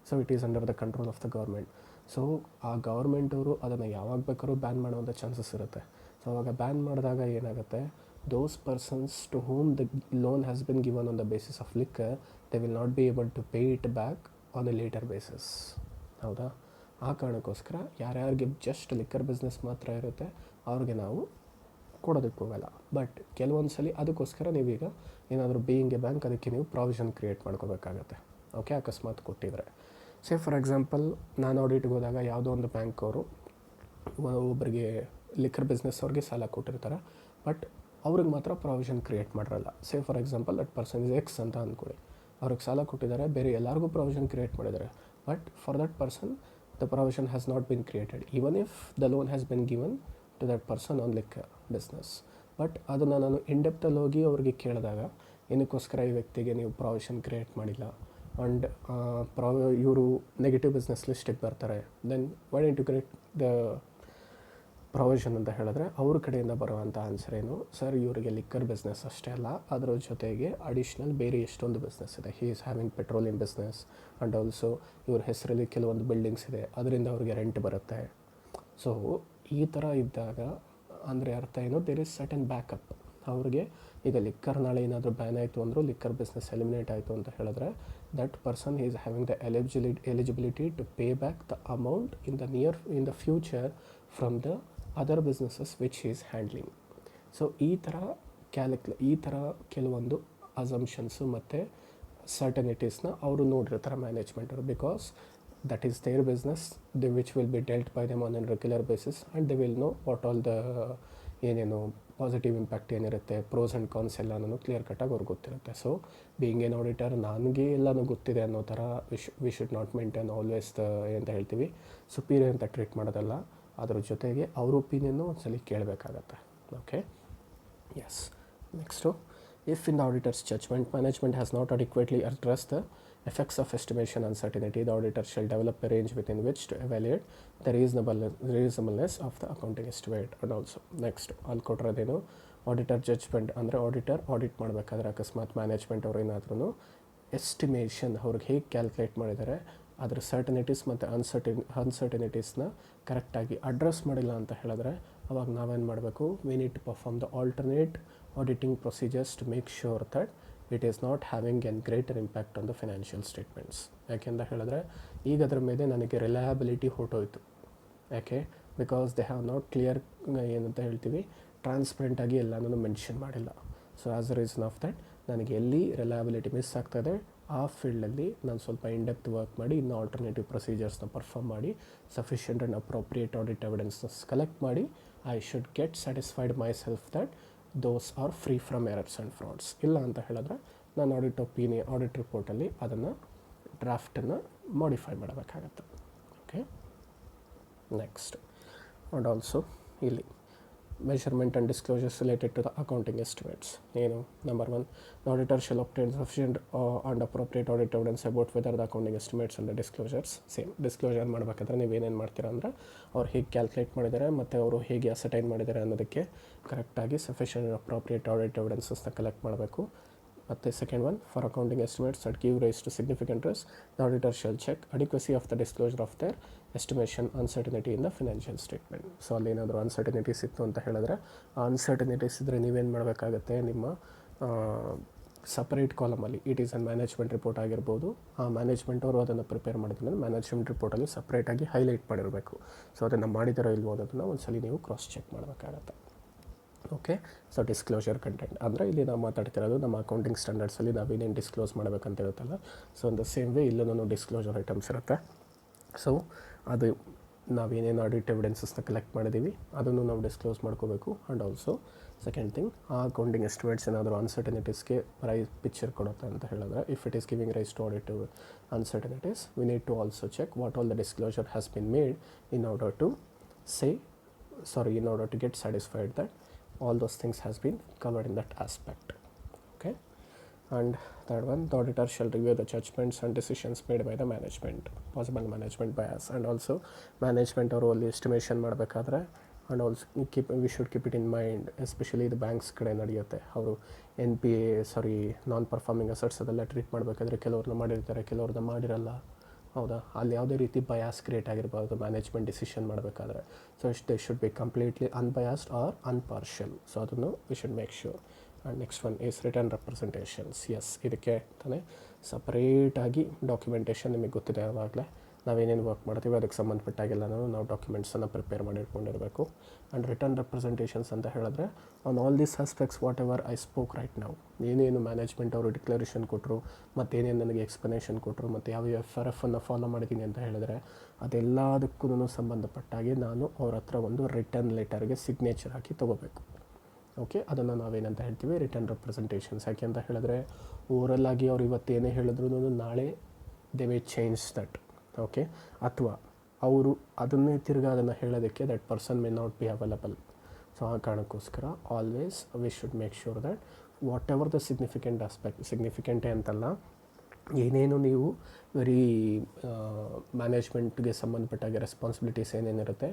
So it is under the control of the government. So ಆ ಗೌರ್ಮೆಂಟವರು ಅದನ್ನು ಯಾವಾಗ ಬೇಕಾದ್ರೂ ಬ್ಯಾನ್ ಮಾಡೋವಂಥ ಚಾನ್ಸಸ್ ಇರುತ್ತೆ. ಸೊ ಅವಾಗ ಬ್ಯಾನ್ ಮಾಡಿದಾಗ ಏನಾಗುತ್ತೆ, those persons to whom the loan has been given on the basis of liquor, they will not be able to pay it back on a later basis. ಹೌದಾ? ಆ ಕಾರಣಕ್ಕೋಸ್ಕರ ಯಾರ್ಯಾರಿಗೆ just liquor business ಮಾತ್ರ ಇರುತ್ತೆ ಅವ್ರಿಗೆ ನಾವು ಕೊಡೋದಕ್ಕೆ ಹೋಗಲ್ಲ. ಬಟ್ ಕೆಲವೊಂದು ಸಲ ಅದಕ್ಕೋಸ್ಕರ ನೀವೀಗ ಏನಾದರೂ ಬೀಯಿಂಗ್ ಎ ಬ್ಯಾಂಕ್ ಅದಕ್ಕೆ ನೀವು ಪ್ರಾವಿಷನ್ ಕ್ರಿಯೇಟ್ ಮಾಡ್ಕೋಬೇಕಾಗತ್ತೆ. ಓಕೆ, ಅಕಸ್ಮಾತ್ ಕೊಟ್ಟಿದ್ರೆ. ಸೇ ಫಾರ್ ಎಕ್ಸಾಂಪಲ್, ನಾನು ಆಡಿಟ್ಗೆ ಹೋದಾಗ ಯಾವುದೋ ಒಂದು ಬ್ಯಾಂಕ್ ಅವರು ಒಬ್ಬರಿಗೆ ಲಿಕ್ಕರ್ ಬಿಸ್ನೆಸ್ ಅವ್ರಿಗೆ ಸಾಲ ಕೊಟ್ಟಿರ್ತಾರೆ, ಬಟ್ ಅವ್ರಿಗೆ ಮಾತ್ರ ಪ್ರಾವಿಷನ್ ಕ್ರಿಯೇಟ್ ಮಾಡಿರಲ್ಲ. Say for example that person is X ಅಂತ ಅಂದ್ಕೊಳ್ಳಿ. ಅವ್ರಿಗೆ ಸಾಲ ಕೊಟ್ಟಿದ್ದಾರೆ, ಬೇರೆ ಎಲ್ಲರಿಗೂ ಪ್ರಾವಿಷನ್ ಕ್ರಿಯೇಟ್ ಮಾಡಿದ್ದಾರೆ, but for that person the provision has not been created even if the loan has been given to that person on liquor business. But ಅದನ್ನು ನಾನು ಇನ್ಡೆಪ್ತಲ್ಲಿ ಹೋಗಿ ಅವ್ರಿಗೆ ಕೇಳಿದಾಗ, ಏನಕ್ಕೋಸ್ಕರ ಈ ವ್ಯಕ್ತಿಗೆ ನೀವು ಪ್ರಾವಿಷನ್ ಕ್ರಿಯೇಟ್ ಮಾಡಿಲ್ಲ ಆ್ಯಂಡ್ ಇವರು ನೆಗೆಟಿವ್ ಬಿಸ್ನೆಸ್ ಲಿಸ್ಟಿಗೆ ಬರ್ತಾರೆ, then why didn't you create the provision ಅಂತ ಹೇಳಿದ್ರೆ, ಅವ್ರ ಕಡೆಯಿಂದ ಬರುವಂಥ ಆನ್ಸರ್ ಏನು, ಸರ್ ಇವರಿಗೆ ಲಿಕ್ಕರ್ ಬಿಸ್ನೆಸ್ ಅಷ್ಟೇ ಅಲ್ಲ, ಅದರ ಜೊತೆಗೆ ಅಡಿಷ್ನಲ್ ಬೇರೆ ಎಷ್ಟೊಂದು ಬಿಸ್ನೆಸ್ ಇದೆ. He is having petroleum business and also ಇವ್ರ ಹೆಸರಲ್ಲಿ ಕೆಲವೊಂದು ಬಿಲ್ಡಿಂಗ್ಸ್ ಇದೆ, ಅದರಿಂದ ಅವ್ರಿಗೆ ರೆಂಟ್ ಬರುತ್ತೆ. ಸೊ ಈ ಥರ ಇದ್ದಾಗ ಅಂದರೆ ಅರ್ಥ ಏನು, ದೇರ್ ಇಸ್ ಸರ್ಟನ್ ಬ್ಯಾಕಪ್. ಅವ್ರಿಗೆ ಈಗ ಲಿಕ್ಕರ್ ನಾಳೆ ಏನಾದರೂ ಬ್ಯಾನ್ ಆಯಿತು ಅಂದರೂ, ಲಿಕ್ಕರ್ ಬಿಸ್ನೆಸ್ ಎಲಿಮಿನೇಟ್ ಆಯಿತು ಅಂತ ಹೇಳಿದ್ರೆ, that person is having the eligibility to pay back the amount in the future from the other businesses which is handling. So ಈ ಥರ ಕೆಲವೊಂದು ಅಸಂಪ್ಷನ್ಸು ಮತ್ತು ಸರ್ಟನಿಟೀಸ್ನ ಅವರು ನೋಡಿರ್ತಾರೆ ಮ್ಯಾನೇಜ್ಮೆಂಟವರು, because that is their business which will be dealt by them on an regular basis and they will know what all the ಏನೇನು positive impact ಏನಿರುತ್ತೆ, ಪ್ರೋಸ್ ಆ್ಯಂಡ್ ಕಾನ್ಸ್ ಎಲ್ಲನೂ ಕ್ಲಿಯರ್ ಕಟ್ಟಾಗಿ ಅವ್ರಿಗೆ ಗೊತ್ತಿರುತ್ತೆ. ಸೊ ಬೀಯಿಂಗ್ ಎನ್ ಆಡಿಟರ್ ನನಗೆ ಎಲ್ಲನೂ ಗೊತ್ತಿದೆ ಅನ್ನೋ ಥರ we should not maintain always ಅಂತ ಹೇಳ್ತೀವಿ ಸುಪೀರಿಯರ್ ಅಂತ ಟ್ರೀಟ್ ಮಾಡೋದಲ್ಲ, ಅದ್ರ ಜೊತೆಗೆ ಅವ್ರ ಒಪಿನಿಯನ್ನು ಒಂದ್ಸಲ ಕೇಳಬೇಕಾಗತ್ತೆ. Okay, yes. Next, If in the auditor's judgment, management has not adequately addressed the effects of estimation uncertainty, the auditor shall develop a range within which to evaluate the reasonableness of the accounting estimate. And also next ಅಲ್ಲಿ ಕೊಟ್ಟಿರೋದೇನು auditor judgment ಅಂದರೆ auditor audit ಮಾಡಬೇಕಾದ್ರೆ ಅಕಸ್ಮಾತ್ management ಅವ್ರು ಏನಾದ್ರೂ estimation ಅವ್ರಿಗೆ ಹೇಗೆ calculate ಮಾಡಿದ್ದಾರೆ ಅದರ ಸರ್ಟನಿಟೀಸ್ ಮತ್ತು ಅನ್ಸರ್ಟನಿಟೀಸ್ನ ಕರೆಕ್ಟಾಗಿ ಅಡ್ರೆಸ್ ಮಾಡಿಲ್ಲ ಅಂತ ಹೇಳಿದ್ರೆ ಅವಾಗ ನಾವೇನು ಮಾಡಬೇಕು, we need to perform the alternate auditing procedures to make sure that it is not having an greater impact on the financial statements. ಯಾಕೆಂತ ಹೇಳಿದ್ರೆ ಈಗ ಅದರ ಮೇಲೆ ನನಗೆ ರಿಲಯಬಿಲಿಟಿ ಹೊರಟೋಯ್ತು. ಯಾಕೆ? Because they have not clear ಏನಂತ ಹೇಳ್ತೀವಿ ಟ್ರಾನ್ಸ್ಪರೆಂಟಾಗಿ ಎಲ್ಲನೂ ಮೆನ್ಷನ್ ಮಾಡಿಲ್ಲ. So as a reason of that ನನಗೆ ಎಲ್ಲಿ ರಿಲಯಬಿಲಿಟಿ ಮಿಸ್ ಆಗ್ತದೆ ಆ ಫೀಲ್ಡಲ್ಲಿ ನಾನು ಸ್ವಲ್ಪ ಇನ್ಡೆಪ್ತ್ ವರ್ಕ್ ಮಾಡಿ ಇನ್ನು ಆಲ್ಟರ್ನೇಟಿವ್ ಪ್ರೊಸೀಜರ್ಸ್ನ ಪರ್ಫಾರ್ಮ್ ಮಾಡಿ ಸಫಿಷಿಯೆಂಟ್ ಆ್ಯಂಡ್ ಅಪ್ರೋಪ್ರಿಯೇಟ್ ಆಡಿಟ್ ಎವಿಡೆನ್ಸ್ನ ಕಲೆಕ್ಟ್ ಮಾಡಿ I should get satisfied myself that those are free from errors and frauds. ಇಲ್ಲ ಅಂತ ಹೇಳಿದ್ರೆ ನಾನು ಆಡಿಟ್ ರಿಪೋರ್ಟಲ್ಲಿ ಅದನ್ನು ಡ್ರಾಫ್ಟನ್ನು ಮಾಡಿಫೈ ಮಾಡಬೇಕಾಗತ್ತೆ. ಓಕೆ, ನೆಕ್ಸ್ಟ್ ಆ್ಯಂಡ್ ಆಲ್ಸೋ ಇಲ್ಲಿ measurement and disclosures related to the accounting estimates. Number 1, the auditor shall obtain sufficient and appropriate audit evidence about whether the accounting estimates and the disclosures same. disclosure ಮಾಡಬೇಕಾದ್ರೆ ನೀವೇನೇನು ಮಾಡ್ತೀರಾ ಅಂದರೆ ಅವ್ರು ಹೇಗೆ calculate ಮಾಡಿದ್ದಾರೆ ಮತ್ತು ಅವರು ಹೇಗೆ ಅಸಟೈನ್ ಮಾಡಿದ್ದಾರೆ ಅನ್ನೋದಕ್ಕೆ ಕರೆಕ್ಟಾಗಿ ಸಫಿಷಿಯಂಟ್ ಆ್ಯಂಡ್ ಅಪ್ರೋಪ್ರಿಯೇಟ್ ಆಡಿಟ್ ಎವಿಡೆನ್ಸಸ್ನ ಕಲೆಕ್ಟ್ ಮಾಡಬೇಕು. ಮತ್ತು second one, for accounting estimates that give rise to significant risk, the auditor shall check adequacy of the disclosure of their estimation uncertainty in the financial statement. So ಅಲ್ಲಿ ಏನಾದರೂ uncertainties ಇತ್ತು ಅಂತ ಹೇಳಿದ್ರೆ ಆ uncertainties ಇದ್ದರೆ ನೀವೇನು ಮಾಡಬೇಕಾಗತ್ತೆ, ನಿಮ್ಮ ಸಪ್ರೇಟ್ ಕಾಲಮಲ್ಲಿ it is an management report ಆಗಿರ್ಬೋದು, ಆ ಮ್ಯಾನೇಜ್ಮೆಂಟ್ ಅವರು ಅದನ್ನು ಪ್ರಿಪೇರ್ ಮಾಡಿದ್ರೆ ಮ್ಯಾನೇಜ್ಮೆಂಟ್ ರಿಪೋರ್ಟಲ್ಲಿ ಸಪ್ರೇಟಾಗಿ ಹೈಲೈಟ್ ಮಾಡಿರಬೇಕು. ಸೊ ಅದನ್ನು ಮಾಡಿದಾರೋ ಇಲ್ವೋ ಅನ್ನೋದನ್ನು ಒಂದ್ಸಲಿ ನೀವು ಕ್ರಾಸ್ ಚೆಕ್ ಮಾಡಬೇಕಾಗತ್ತೆ. ಓಕೆ, ಸೊ ಡಿಸ್ಕ್ಲೋಜರ್ ಕಂಟೆಂಟ್ ಅಂದರೆ ಇಲ್ಲಿ ನಾವು ಮಾತಾಡ್ತಿರೋದು ನಮ್ಮ ಅಕೌಂಟಿಂಗ್ ಸ್ಟ್ಯಾಂಡರ್ಡ್ಸಲ್ಲಿ ನಾವೇನೇನು ಡಿಸ್ಕ್ಲೋಸ್ ಮಾಡಬೇಕಂತ ಇರುತ್ತಲ್ಲ, so in the same way ಇಲ್ಲೂ ಡಿಸ್ಕ್ಲೋಜರ್ ಐಟಮ್ಸ್ ಇರುತ್ತೆ. ಸೊ ಅದು ನಾವೇನೇನು ಆಡಿಟ್ ಎವಿಡೆನ್ಸಸ್ನ ಕಲೆಕ್ಟ್ ಮಾಡಿದ್ದೀವಿ ಅದನ್ನು ನಾವು ಡಿಸ್ಕ್ಲೋಸ್ ಮಾಡ್ಕೋಬೇಕು. ಆ್ಯಂಡ್ ಆಲ್ಸೋ ಸೆಕೆಂಡ್ ಥಿಂಗ್, ಆ ಅಕೌಂಟಿಂಗ್ ಎಸ್ಟಿಮೇಟ್ಸ್ ಏನಾದರೂ ಅನ್ಸರ್ಟನಿಟೀಸ್ಗೆ ಪಿಕ್ಚರ್ ಕೊಡುತ್ತೆ ಅಂತ ಹೇಳಿದ್ರೆ, if it is giving rise to audit uncertainties, we need to also check what all the disclosure has been made in order to get satisfied that all those things has been covered in that aspect. Okay, and third one, the auditor shall review the judgments and decisions made by the management, possible management bias, and also management ಅವರು ಅಲ್ಲಿ estimation ಮಾಡಬೇಕಾದ್ರೆ and also we should keep it in mind, especially ಇದು banks ಕಡೆ ನಡೆಯುತ್ತೆ. ಅವರು non performing assets ಅದೆಲ್ಲ treat ಮಾಡಬೇಕಾದ್ರೆ ಕೆಲವ್ರನ್ನ ಮಾಡಿರ್ತಾರೆ, ಕೆಲವ್ರನ್ನ ಮಾಡಿರಲ್ಲ. ಹೌದಾ, ಅಲ್ಲಿ ಯಾವುದೇ ರೀತಿ ಬಯಾಸ್ ಕ್ರಿಯೇಟ್ ಆಗಿರ್ಬಾರ್ದು ಮ್ಯಾನೇಜ್ಮೆಂಟ್ ಡಿಸಿಷನ್ ಮಾಡಬೇಕಾದ್ರೆ. So they should be completely unbiased or unpartial. So ಅದನ್ನು we should make sure. And next one is written representations. Yes, ಇದಕ್ಕೆ ತಾನೇ ಸಪ್ರೇಟಾಗಿ ಡಾಕ್ಯುಮೆಂಟೇಷನ್ ನಿಮಗೆ ಗೊತ್ತಿದೆ. ಆವಾಗಲೇ ನಾವೇನೇನು ವರ್ಕ್ ಮಾಡ್ತೀವಿ ಅದಕ್ಕೆ ಸಂಬಂಧಪಟ್ಟಾಗೆಲ್ಲನೂ ನಾವು ಡಾಕ್ಯುಮೆಂಟ್ಸನ್ನು ಪ್ರಿಪೇರ್ ಮಾಡಿಟ್ಕೊಂಡಿರಬೇಕು. ಆ್ಯಂಡ್ ರಿಟರ್ನ್ ರೆಪ್ರೆಸೆಂಟೇಷನ್ಸ್ ಅಂತ ಹೇಳಿದ್ರೆ on all these aspects what ever I spoke right ನಾವು, ಏನೇನು ಮ್ಯಾನೇಜ್ಮೆಂಟ್ ಅವರು ಡಿಕ್ಲರೇಷನ್ ಕೊಟ್ಟರು ಮತ್ತು ಏನೇನು ನನಗೆ ಎಕ್ಸ್ಪ್ಲನೇಷನ್ ಕೊಟ್ಟರು ಮತ್ತು ಯಾವ FRF ಅನ್ನು ಫಾಲೋ ಮಾಡಿದ್ದೀನಿ ಅಂತ ಹೇಳಿದ್ರೆ ಅದೆಲ್ಲದಕ್ಕೂ ಸಂಬಂಧಪಟ್ಟಾಗೆ ನಾನು ಅವ್ರ ಹತ್ರ ಒಂದು ರಿಟರ್ನ್ ಲೆಟರ್ಗೆ ಸಿಗ್ನೇಚರ್ ಹಾಕಿ ತೊಗೋಬೇಕು. ಓಕೆ, ಅದನ್ನು ನಾವೇನಂತ ಹೇಳ್ತೀವಿ, ರಿಟರ್ನ್ ರೆಪ್ರೆಸೆಂಟೇಷನ್ಸ್. ಯಾಕೆ ಅಂತ ಹೇಳಿದ್ರೆ ಓರಲ್ಲಾಗಿ ಅವ್ರು ಇವತ್ತೇನೇ ಹೇಳಿದ್ರು ನಾಳೆ they may change that. Okay, ಅಥವಾ ಅವರು ಅದನ್ನೇ ತಿರ್ಗಾ ಅದನ್ನು ಹೇಳೋದಕ್ಕೆ that person may not be available. So ಆ ಕಾರಣಕ್ಕೋಸ್ಕರ always we should make sure that whatever the ಸಿಗ್ನಿಫಿಕೆಂಟೇ ಅಂತಲ್ಲ, ಏನೇನು ನೀವು ವೆರಿ ಮ್ಯಾನೇಜ್ಮೆಂಟ್ಗೆ ಸಂಬಂಧಪಟ್ಟಾಗ ರೆಸ್ಪಾನ್ಸಿಬಿಲಿಟೀಸ್ ಏನೇನಿರುತ್ತೆ,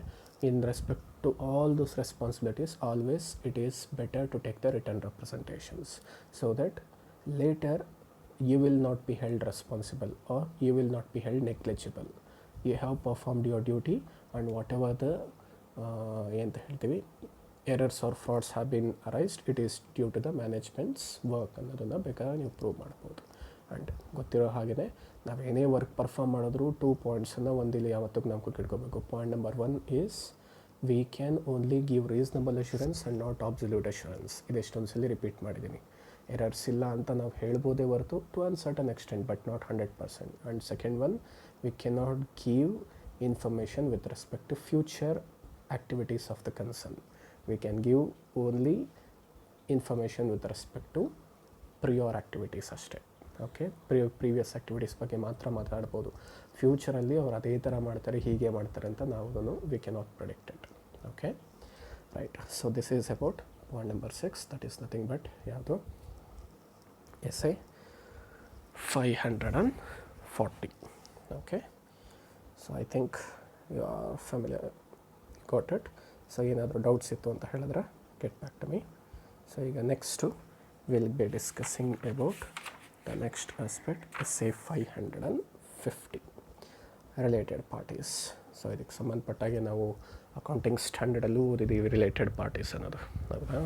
in respect to all those responsibilities always it is better to take the return representations so that later you will not be held responsible or you will not be held negligible. You have performed your duty and whatever the errors or frauds have been arised, it is due to the management's work ಅನ್ನೋದನ್ನು ಬೇಕಾದ್ರೆ ನೀವು prove ಮಾಡ್ಬೋದು. And ಗೊತ್ತಿರೋ ಹಾಗೆಯೇ ನಾವೇನೇ work perform ಮಾಡಿದ್ರು 2 ಪಾಯಿಂಟ್ಸನ್ನು ಒಂದಿಲ್ಲಿ ಯಾವತ್ತಿಗೂ ನಾವು ಇಟ್ಕೋಬೇಕು. Point number 1 is we can only give reasonable assurance and not absolute assurance. ಇದೆಷ್ಟೊಂದು ಸಲ ರಿಪೀಟ್ ಮಾಡಿದ್ದೀನಿ. ಎರರ್ಸ್ ಇಲ್ಲ ಅಂತ ನಾವು ಹೇಳ್ಬೋದೇ ಹೊರತು to an certain extent but not 100%. And second one, we cannot give information with respect to future activities of the concern. We can give only information with respect to prior activities ಅಷ್ಟೇ. Okay, previous activities ಬಗ್ಗೆ ಮಾತ್ರ ಮಾತಾಡ್ಬೋದು. ಫ್ಯೂಚರಲ್ಲಿ ಅವ್ರು ಅದೇ ಥರ ಮಾಡ್ತಾರೆ ಹೀಗೆ ಮಾಡ್ತಾರೆ ಅಂತ ನಾವು we cannot predict it. Okay, right. So this is about point number 6, that is nothing but ಯಾವುದು SA 540. Okay, so I think you are familiar, got it. So ಏನಾದರೂ ಡೌಟ್ಸ್ ಇತ್ತು ಅಂತ ಹೇಳಿದ್ರೆ get back to me. So ಈಗ next will be discussing about the next aspect SA 550 related parties. So ಇದಕ್ಕೆ ಸಂಬಂಧಪಟ್ಟಾಗೆ ನಾವು accounting ಸ್ಟ್ಯಾಂಡರ್ಡಲ್ಲೂ ಓದಿದ್ದೀವಿ ರಿಲೇಟೆಡ್ ಪಾರ್ಟೀಸ್ ಅನ್ನೋದು, ಹೌದಾ?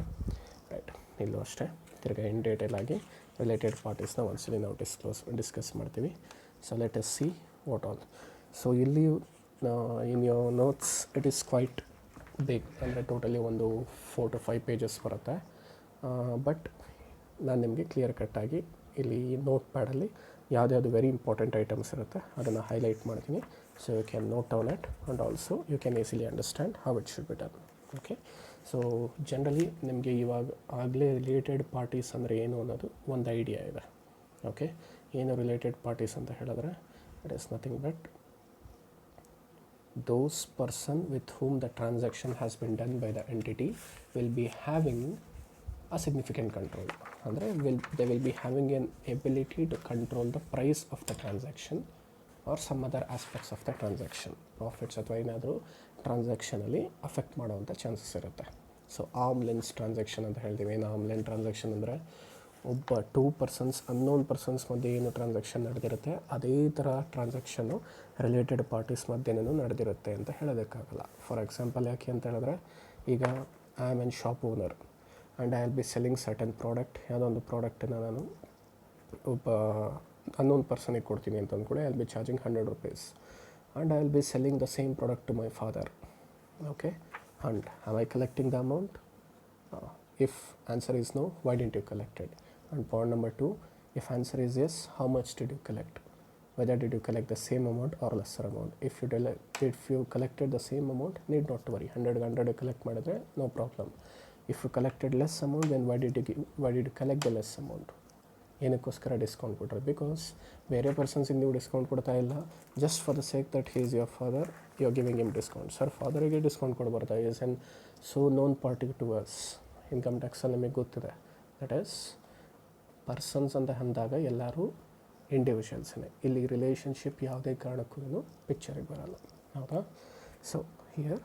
ರೈಟ್, ಇಲ್ಲೂ ಅಷ್ಟೇ ತಿರ್ಗಿ ಇನ್ ಡೀಟೇಲ್ ಆಗಿ ರಿಲೇಟೆಡ್ ಪಾರ್ಟೀಸ್ನ ಒಂದ್ಸಲಿ ನಾವು ಡಿಸ್ಕಸ್ ಮಾಡ್ತೀವಿ. So let us see what all. So ಇಲ್ಲಿ in your notes it is quite big, ಅಂದರೆ ಟೋಟಲಿ ಒಂದು 4 to 5 pages ಬರುತ್ತೆ. ಬಟ್ ನಾನು ನಿಮಗೆ ಕ್ಲಿಯರ್ ಕಟ್ಟಾಗಿ ಇಲ್ಲಿ ನೋಟ್ ಪ್ಯಾಡಲ್ಲಿ ಯಾವುದ್ಯಾವುದು ವೆರಿ ಇಂಪಾರ್ಟೆಂಟ್ ಐಟಮ್ಸ್ ಇರುತ್ತೆ ಅದನ್ನು ಹೈಲೈಟ್ ಮಾಡ್ತೀನಿ. So you can note down it and also you can easily understand how it should be done. Okay, so generally ನಿಮಗೆ ಇವಾಗ ಆಗಲೇ ರಿಲೇಟೆಡ್ ಪಾರ್ಟೀಸ್ ಅಂದರೆ ಏನು ಅನ್ನೋದು ಒಂದು ಐಡಿಯಾ ಇದೆ. ಓಕೆ, ಏನು ರಿಲೇಟೆಡ್ ಪಾರ್ಟೀಸ್ ಅಂತ ಹೇಳಿದ್ರೆ it is nothing but those person with whom the transaction has been done by the entity will be having a significant control. ಅಂದರೆ they will be having an ability to control the price of the transaction or some other aspects of the transaction. Profits ಅಥವಾ ಏನಾದರೂ ಟ್ರಾನ್ಸಾಕ್ಷನಲ್ಲಿ affect ಮಾಡೋವಂಥ chances ಇರುತ್ತೆ. So arm lens transaction ಅಂತ ಹೇಳ್ತೀವಿ. ಏನು arm lens transaction ಅಂದರೆ ಒಬ್ಬ 2 persons ಅನ್ನೋನ್ ಪರ್ಸನ್ಸ್ ಮಧ್ಯೆ ಏನು ಟ್ರಾನ್ಸಾಕ್ಷನ್ ನಡೆದಿರುತ್ತೆ ಅದೇ ಥರ ಟ್ರಾನ್ಸಾಕ್ಷನ್ನು ರಿಲೇಟೆಡ್ ಪಾರ್ಟೀಸ್ ಮಧ್ಯೆನೂ ನಡೆದಿರುತ್ತೆ ಅಂತ ಹೇಳೋದಕ್ಕಾಗಲ್ಲ. ಫಾರ್ ಎಕ್ಸಾಂಪಲ್ ಯಾಕೆ ಅಂತ ಹೇಳಿದ್ರೆ, ಈಗ I am an shop owner and I will be selling certain product. ಯಾವುದೋ ಒಂದು ಪ್ರಾಡಕ್ಟನ್ನು ನಾನು ಒಬ್ಬ ಅನ್ನೋನ್ ಪರ್ಸನಿಗೆ ಕೊಡ್ತೀನಿ ಅಂತ ಅಂದ್ಕೂಡೆ I will be charging 100 rupees and I will be selling the same product to my father. Okay, and am I collecting the amount? If answer is no, why didn't you collect it? And point number 2, if answer is yes, how much did you collect? Whether did you collect the same amount or lesser amount? If you collected the same amount, need not to worry. 100 collect ಮಾಡಿದ್ರೆ no problem. If you collected less amount, then why did you collect the less amount? ಏನಕ್ಕೋಸ್ಕರ discount ಕೊಟ್ಟರೆ? Because ಬೇರೆ ಪರ್ಸನ್ಸಿಗೆ ನೀವು discount ಕೊಡ್ತಾ ಇಲ್ಲ, just for the sake that he is your father you are giving him discount. Sir ಫಾದರಿಗೆ discount ಕೊಡಬಾರ್ದು, is an so known party to us. Income ಟ್ಯಾಕ್ಸಲ್ಲಿ ನಿಮಗೆ ಗೊತ್ತಿದೆ, ದಟ್ ಈಸ್ ಪರ್ಸನ್ಸ್ ಅಂತ ಅಂದಾಗ ಎಲ್ಲರೂ ಇಂಡಿವಿಜುವಲ್ಸೇ. ಇಲ್ಲಿ ರಿಲೇಷನ್ಶಿಪ್ ಯಾವುದೇ ಕಾರಣಕ್ಕೂ ಪಿಕ್ಚರಿಗೆ ಬರಲ್ಲ, ಹೌದಾ? ಸೊ ಹಿಯರ್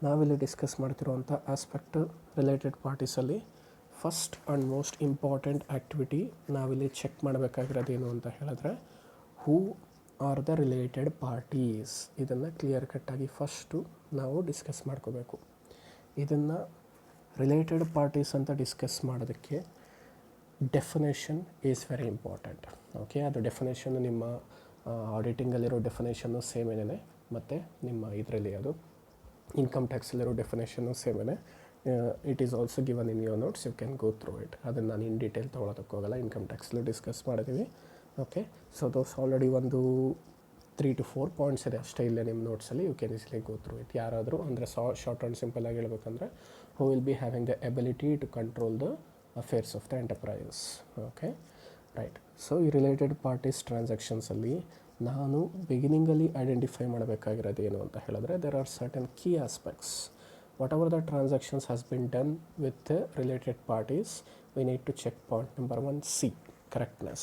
ನಾವಿಲ್ಲಿ ಡಿಸ್ಕಸ್ ಮಾಡ್ತಿರೋವಂಥ ಆಸ್ಪೆಕ್ಟ್ ರಿಲೇಟೆಡ್ ಪಾರ್ಟೀಸಲ್ಲಿ first and most important activity ನಾವಿಲ್ಲಿ ಚೆಕ್ ಮಾಡಬೇಕಾಗಿರೋದೇನು ಅಂತ ಹೇಳಿದ್ರೆ, who are the related parties. ಇದನ್ನು ಕ್ಲಿಯರ್ ಕಟ್ಟಾಗಿ ಫಸ್ಟು ನಾವು ಡಿಸ್ಕಸ್ ಮಾಡ್ಕೋಬೇಕು. ಇದನ್ನು ರಿಲೇಟೆಡ್ ಪಾರ್ಟೀಸ್ ಅಂತ ಡಿಸ್ಕಸ್ ಮಾಡೋದಕ್ಕೆ definition is very important. Okay, ಅದು ಡೆಫಿನೇಷನ್ನು ನಿಮ್ಮ ಆಡಿಟಿಂಗಲ್ಲಿರೋ ಡೆಫಿನೇಷನ್ನು ಸೇಮೇನೆ, ಮತ್ತು ನಿಮ್ಮ ಇದರಲ್ಲಿ ಅದು ಇನ್ಕಮ್ ಟ್ಯಾಕ್ಸಲ್ಲಿರೋ ಡೆಫಿನೇಷನ್ನು ಸೇಮೇನೆ. It is also given in your notes, you can go through it. ಅದನ್ನು ನಾನು ಇನ್ ಡೀಟೇಲ್ ತೊಗೊಳೋದಕ್ಕೋಗಲ್ಲ, ಇನ್ಕಮ್ ಟ್ಯಾಕ್ಸಲ್ಲಿ ಡಿಸ್ಕಸ್ ಮಾಡಿದ್ದೀವಿ. ಓಕೆ, ಸೊ ದೋಸ್ ಆಲ್ರೆಡಿ ಒಂದು 3 to 4 ಪಾಯಿಂಟ್ಸ್ ಇದೆ ಅಷ್ಟೇ ಇಲ್ಲೇ ನಿಮ್ಮ ನೋಟ್ಸಲ್ಲಿ. You can easily go through it. ಯಾರಾದರೂ ಅಂದರೆ ಶಾರ್ಟ್ ಆ್ಯಂಡ್ ಸಿಂಪಲ್ ಆಗಿ ಹೇಳ್ಬೇಕಂದ್ರೆ, who will be having the ability to control the affairs of the enterprise. Okay, right. So ಈ ರಿಲೇಟೆಡ್ ಪಾರ್ಟೀಸ್ ಟ್ರಾನ್ಸಾಕ್ಷನ್ಸಲ್ಲಿ ನಾನು ಬಿಗಿನಿಂಗಲ್ಲಿ ಐಡೆಂಟಿಫೈ ಮಾಡಬೇಕಾಗಿರೋದು ಏನು ಅಂತ ಹೇಳಿದ್ರೆ, there are certain key aspects. Whatever the transactions has been done with the related parties, we need to check point number 1, C, correctness.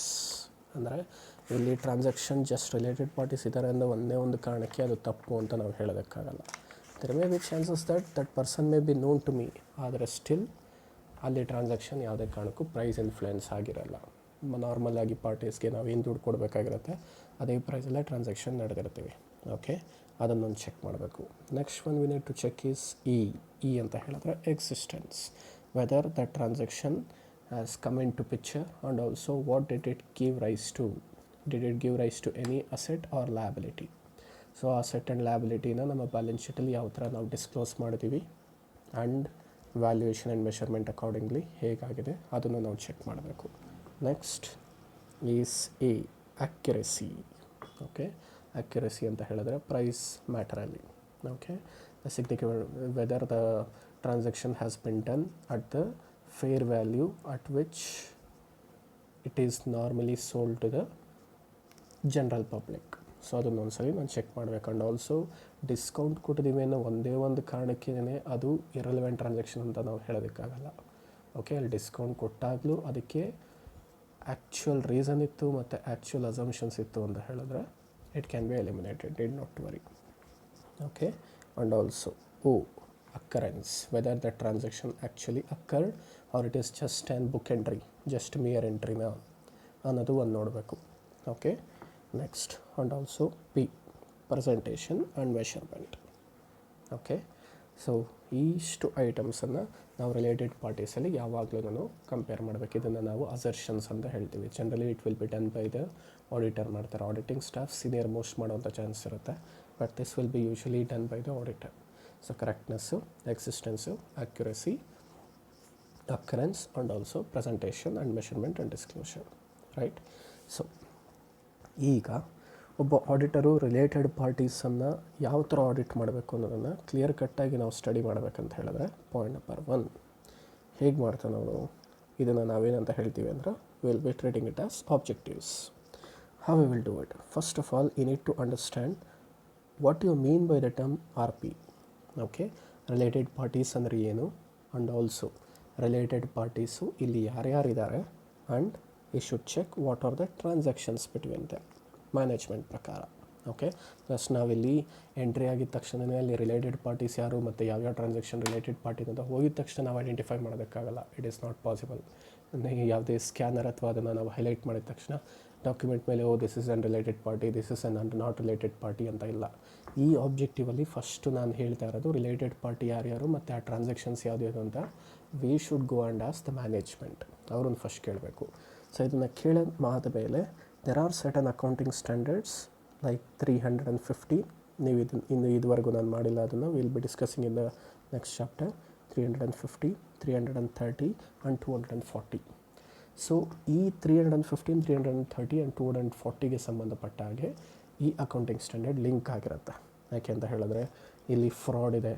ಅಂದರೆ ಇಲ್ಲಿ ಟ್ರಾನ್ಸಾಕ್ಷನ್ ಜಸ್ಟ್ ರಿಲೇಟೆಡ್ ಪಾರ್ಟೀಸ್ ಇದ್ದಾರೆ ಅಂದರೆ ಒಂದೇ ಒಂದು ಕಾರಣಕ್ಕೆ ಅದು ತಪ್ಪು ಅಂತ ನಾವು ಹೇಳೋದಕ್ಕಾಗಲ್ಲ. There may be chances that person may be known to me, ಆದರೆ ಸ್ಟಿಲ್ ಅಲ್ಲಿ ಟ್ರಾನ್ಸಾಕ್ಷನ್ ಯಾವುದೇ ಕಾರಣಕ್ಕೂ ಪ್ರೈಸ್ ಇನ್ಫ್ಲುಯೆನ್ಸ್ ಆಗಿರಲ್ಲ. ನಾರ್ಮಲ್ ಆಗಿ ಪಾರ್ಟೀಸ್ಗೆ ನಾವು ಏನು ದುಡ್ಡು ಕೊಡಬೇಕಾಗಿರುತ್ತೆ ಅದೇ ಪ್ರೈಸಲ್ಲೇ ಟ್ರಾನ್ಸಾಕ್ಷನ್ ನಡೆದಿರ್ತೀವಿ. ಓಕೆ, ಅದನ್ನೊಂದು ಚೆಕ್ ಮಾಡಬೇಕು. Next one we need to check is ಇ ಅಂತ ಹೇಳಿದ್ರೆ existence, whether the transaction has come into picture and also what did it give rise to. Did it give rise to any asset or liability? So asset and ಲಯಬಿಲಿಟಿನ ನಮ್ಮ balance ಶೀಟಲ್ಲಿ ಯಾವ ಥರ ನಾವು disclose ಮಾಡಿದ್ದೀವಿ and valuation and measurement accordingly ಹೇಗಾಗಿದೆ ಅದನ್ನು ನಾವು ಚೆಕ್ ಮಾಡಬೇಕು. Next is accuracy. Okay, accuracy ಅಂತ ಹೇಳಿದ್ರೆ ಪ್ರೈಸ್ ಮ್ಯಾಟರಲ್ಲಿ. Okay, whether the transaction has been done at the fair value at which it is normally sold to the general public. So ಅದನ್ನು ಒಂದ್ಸಲಿ ನಾನು ಚೆಕ್ ಮಾಡಬೇಕು. ಆ್ಯಂಡ್ ಆಲ್ಸೋ ಡಿಸ್ಕೌಂಟ್ ಕೊಟ್ಟಿದ್ದೀವಿ ಅನ್ನೋ ಒಂದೇ ಒಂದು ಕಾರಣಕ್ಕೇ ಅದು ಇರಲೆವೆಂಟ್ ಟ್ರಾನ್ಸಾಕ್ಷನ್ ಅಂತ ನಾವು ಹೇಳೋದಕ್ಕಾಗಲ್ಲ. ಓಕೆ, ಅಲ್ಲಿ ಡಿಸ್ಕೌಂಟ್ ಕೊಟ್ಟಾಗಲೂ ಅದಕ್ಕೆ ಆ್ಯಕ್ಚುಯಲ್ ರೀಸನ್ ಇತ್ತು ಮತ್ತು ಆ್ಯಕ್ಚುಯಲ್ ಅಸಂಪ್ಷನ್ಸ್ ಇತ್ತು ಅಂತ ಹೇಳಿದ್ರೆ it can B eliminated, did not worry. Okay, and also occurrence, whether the transaction actually occurred or it is just an book entry, just mere entryನ ಅನ್ನೋದು ಒಂದು ನೋಡಬೇಕು. Okay, next and also P presentation and measurement. Okay, so ಇಷ್ಟು ಐಟಮ್ಸನ್ನು ನಾವು related ಪಾರ್ಟೀಸಲ್ಲಿ ಯಾವಾಗಲೂ compare ಮಾಡಬೇಕು. ಇದನ್ನು ನಾವು assertions ಅಂತ ಹೇಳ್ತೀವಿ. Generally it will be done by the auditor ಮಾಡ್ತಾರೆ. ಆಡಿಟಿಂಗ್ ಸ್ಟಾಫ್ ಸೀನಿಯರ್ ಮೋಸ್ಟ್ ಮಾಡೋವಂಥ ಚಾನ್ಸ್ ಇರುತ್ತೆ, but this will be usually done by the auditor. So correctness, existence, accuracy, occurrence and also presentation and measurement and disclosure, right. So ಈಗ ಒಬ್ಬ auditor related ಪಾರ್ಟೀಸನ್ನು ಯಾವ ಥರ audit ಮಾಡಬೇಕು ಅನ್ನೋದನ್ನು clear ಕಟ್ಟಾಗಿ ನಾವು ಸ್ಟಡಿ ಮಾಡಬೇಕಂತ ಹೇಳಿದ್ರೆ ಪಾಯಿಂಟ್ ನಂಬರ್ 1 ಹೇಗೆ ಮಾಡ್ತಾನೆ ಅವನು, ಇದನ್ನು ನಾವೇನಂತ ಹೇಳ್ತೀವಿ ಅಂದ್ರೆ will be treating it as objectives. How we will do it? First of all you need to understand what you mean by the term RP. Okay, related parties ಅಂದರೆ ಏನು, ಆ್ಯಂಡ್ ಆಲ್ಸೋ ರಿಲೇಟೆಡ್ ಪಾರ್ಟೀಸು ಇಲ್ಲಿ ಯಾರ್ಯಾರಿದ್ದಾರೆ, and you should check what are the transactions between the management ಪ್ರಕಾರ. Okay, plus ನಾವಿಲ್ಲಿ entry ಆಗಿದ ತಕ್ಷಣವೇ ಅಲ್ಲಿ related parties ಯಾರು ಮತ್ತು ಯಾವ್ಯಾವ ಟ್ರಾನ್ಸಾಕ್ಷನ್ ರಿಲೇಟೆಡ್ ಪಾರ್ಟಿ ಅಂತ ಹೋಗಿದ ತಕ್ಷಣ ನಾವು ಐಡೆಂಟಿಫೈ ಮಾಡೋದಕ್ಕಾಗಲ್ಲ. It is not possible. ಯಾವುದೇ ಸ್ಕ್ಯಾನರ್ ಅಥವಾ ಅದನ್ನು ನಾವು ಹೈಲೈಟ್ ಮಾಡಿದ ತಕ್ಷಣ ಡಾಕ್ಯುಮೆಂಟ್ ಮೇಲೆ this is an related party, this is an not related party ಅಂತ ಇಲ್ಲ. ಈ ಆಬ್ಜೆಕ್ಟಿವಲ್ಲಿ ಫಸ್ಟು ನಾನು ಹೇಳ್ತಾ ಇರೋದು ರಿಲೇಟೆಡ್ ಪಾರ್ಟಿ ಯಾರ್ಯಾರು ಮತ್ತು ಆ ಟ್ರಾನ್ಸಾಕ್ಷನ್ಸ್ ಯಾವ್ದು ಅಂತ V should go and as the management. ಅವ್ರನ್ನ ಫಸ್ಟ್ ಕೇಳಬೇಕು. ಸೊ ಇದನ್ನು ಕೇಳಿದ ಮೇಲೆ there are certain accounting standards like 350. ನೀವು ಇದುವರೆಗೂ ನಾನು ಮಾಡಿಲ್ಲ, ಅದನ್ನು will be discussing in the next chapter. 350, 330 and 240. So ಈ 315, 330 ಆ್ಯಂಡ್ 240ಗೆ ಸಂಬಂಧಪಟ್ಟ ಹಾಗೆ ಈ ಅಕೌಂಟಿಂಗ್ ಸ್ಟ್ಯಾಂಡರ್ಡ್ ಲಿಂಕ್ ಆಗಿರುತ್ತೆ. ಯಾಕೆ ಅಂತ ಹೇಳಿದ್ರೆ ಇಲ್ಲಿ ಫ್ರಾಡ್ ಇದೆ,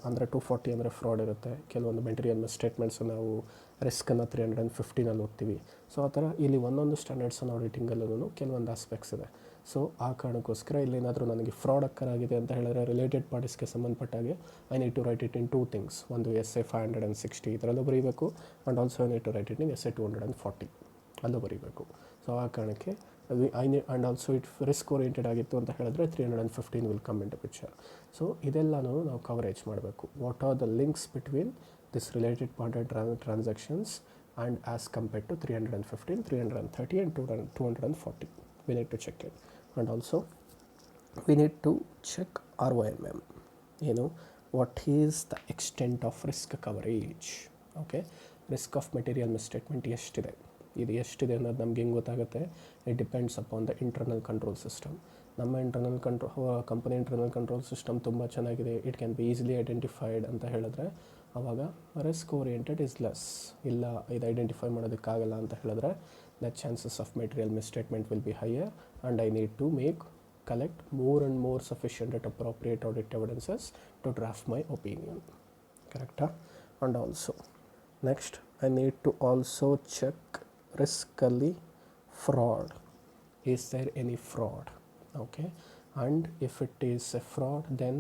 ಅಂದರೆ 240 ಅಂದರೆ ಫ್ರಾಡ್ ಇರುತ್ತೆ. ಕೆಲವೊಂದು ಮೆಟೀರಿಯಲ್ ಸ್ಟೇಟ್ಮೆಂಟ್ಸು ನಾವು ರಿಸ್ಕನ್ನು 315ನಲ್ಲಿ ಓದ್ತೀವಿ. ಸೊ ಆ ಥರ ಇಲ್ಲಿ ಒಂದೊಂದು ಸ್ಟ್ಯಾಂಡರ್ಡ್ಸನ್ನು ಆಡಿಟಿಂಗಲ್ಲೂ ಕೆಲವೊಂದು ಆಸ್ಪೆಕ್ಟ್ಸ್ ಇದೆ. ಸೊ ಆ ಕಾರಣಕ್ಕೋಸ್ಕರ ಇಲ್ಲೇನಾದರೂ ನನಗೆ ಫ್ರಾಡ್ ಅಕ್ಕರಾಗಿದೆ ಅಂತ ಹೇಳಿದ್ರೆ ರಿಲೇಟೆಡ್ ಪಾರ್ಟೀಸ್ಗೆ ಸಂಬಂಧಪಟ್ಟಾಗೆ I need to write it in 2 things. ಒಂದು SA 560 ಇದರಲ್ಲೂ ಬರೀಬೇಕು, and also I need to write it in SA 240 ಅಲ್ಲೂ ಬರೀಬೇಕು. ಸೊ ಆ ಕಾರಣಕ್ಕೆ and also it risk oriented ಆಗಿತ್ತು ಅಂತ ಹೇಳಿದ್ರೆ 315 will come into picture. So ಇದೆಲ್ಲನೂ ನಾವು ಕವರೇಜ್ ಮಾಡಬೇಕು. What are the links between this related party transactions and as compared to 315, 330 and 240. We need to check it. And also we need to check ROMM. What is the extent of risk coverage? Okay, risk of material misstatement ಎಷ್ಟಿದೆ, ಇದು ಎಷ್ಟಿದೆ ಅನ್ನೋದು ನಮ್ಗೆ ಹೆಂಗೆ ಗೊತ್ತಾಗುತ್ತೆ? It depends upon the internal control system. ನಮ್ಮ company internal control system ತುಂಬ ಚೆನ್ನಾಗಿದೆ, it can be easily identified ಅಂತ ಹೇಳಿದ್ರೆ ಆವಾಗ ರಿಸ್ಕ್ ಓರಿಯೆಂಟೆಡ್ ಇಸ್ ಲೆಸ್. ಇಲ್ಲ, ಇದು ಐಡೆಂಟಿಫೈ ಮಾಡೋದಕ್ಕಾಗಲ್ಲ ಅಂತ ಹೇಳಿದ್ರೆ the chances of material misstatement will be higher, and I need to collect more and more sufficient and appropriate audit evidences to draft my opinion. Correct? And also next I need to also check riskally fraud. Is there any fraud? Okay, and if it is a fraud, then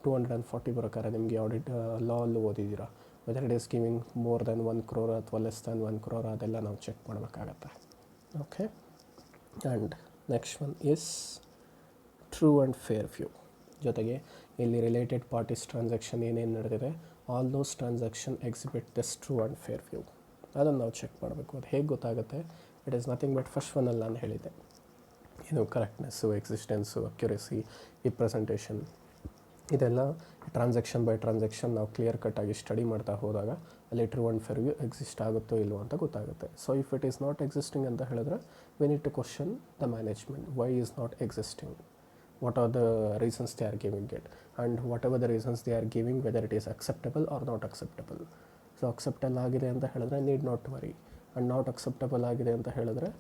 240 ಪ್ರಕಾರ ನಿಮಗೆ audit law ಅಲ್ಲೂ ಓದಿದ್ದೀರಾ, whether it is giving more than 1 crore ಅಥವಾ less than 1 crore ಅದೆಲ್ಲ ನಾವು check ಮಾಡಬೇಕಾಗತ್ತೆ. Okay, and next one is true and fair view. ಜೊತೆಗೆ ಇಲ್ಲಿ ರಿಲೇಟೆಡ್ ಪಾರ್ಟೀಸ್ ಟ್ರಾನ್ಸಾಕ್ಷನ್ ಏನೇನು ನಡೆದಿದೆ, all those transaction exhibit this true and fair view. ಅದನ್ನು ನಾವು ಚೆಕ್ ಮಾಡಬೇಕು. ಅದು ಹೇಗೆ ಗೊತ್ತಾಗುತ್ತೆ? It is nothing but first ಒನ್ನಲ್ಲಿ ನಾನು ಹೇಳಿದ್ದೆ, ಕರೆಕ್ಟ್ನೆಸ್ಸು, ಎಕ್ಸಿಸ್ಟೆನ್ಸು, ಅಕ್ಯುರಸಿ, ಈ ಪ್ರೆಸೆಂಟೇಷನ್, ಇದೆಲ್ಲ ಟ್ರಾನ್ಸಾಕ್ಷನ್ ಬೈ ಟ್ರಾನ್ಸಾಕ್ಷನ್ ನಾವು ಕ್ಲಿಯರ್ ಕಟ್ಟಾಗಿ ಸ್ಟಡಿ ಮಾಡ್ತಾ ಹೋದಾಗ ಅಲ್ಲಿ true and fair view exist ಆಗುತ್ತೋ ಇಲ್ವೋ ಅಂತ ಗೊತ್ತಾಗುತ್ತೆ. So if it is not existing ಅಂತ ಹೇಳಿದ್ರೆ we need to question the management, why is not existing, what are the reasons they are giving it, and whatever the reasons they are giving, whether it is acceptable or not acceptable. So acceptable ಆಗಿದೆ ಅಂತ ಹೇಳಿದ್ರೆ need not worry, and not acceptable ಆಗಿದೆ ಅಂತ ಹೇಳಿದ್ರೆ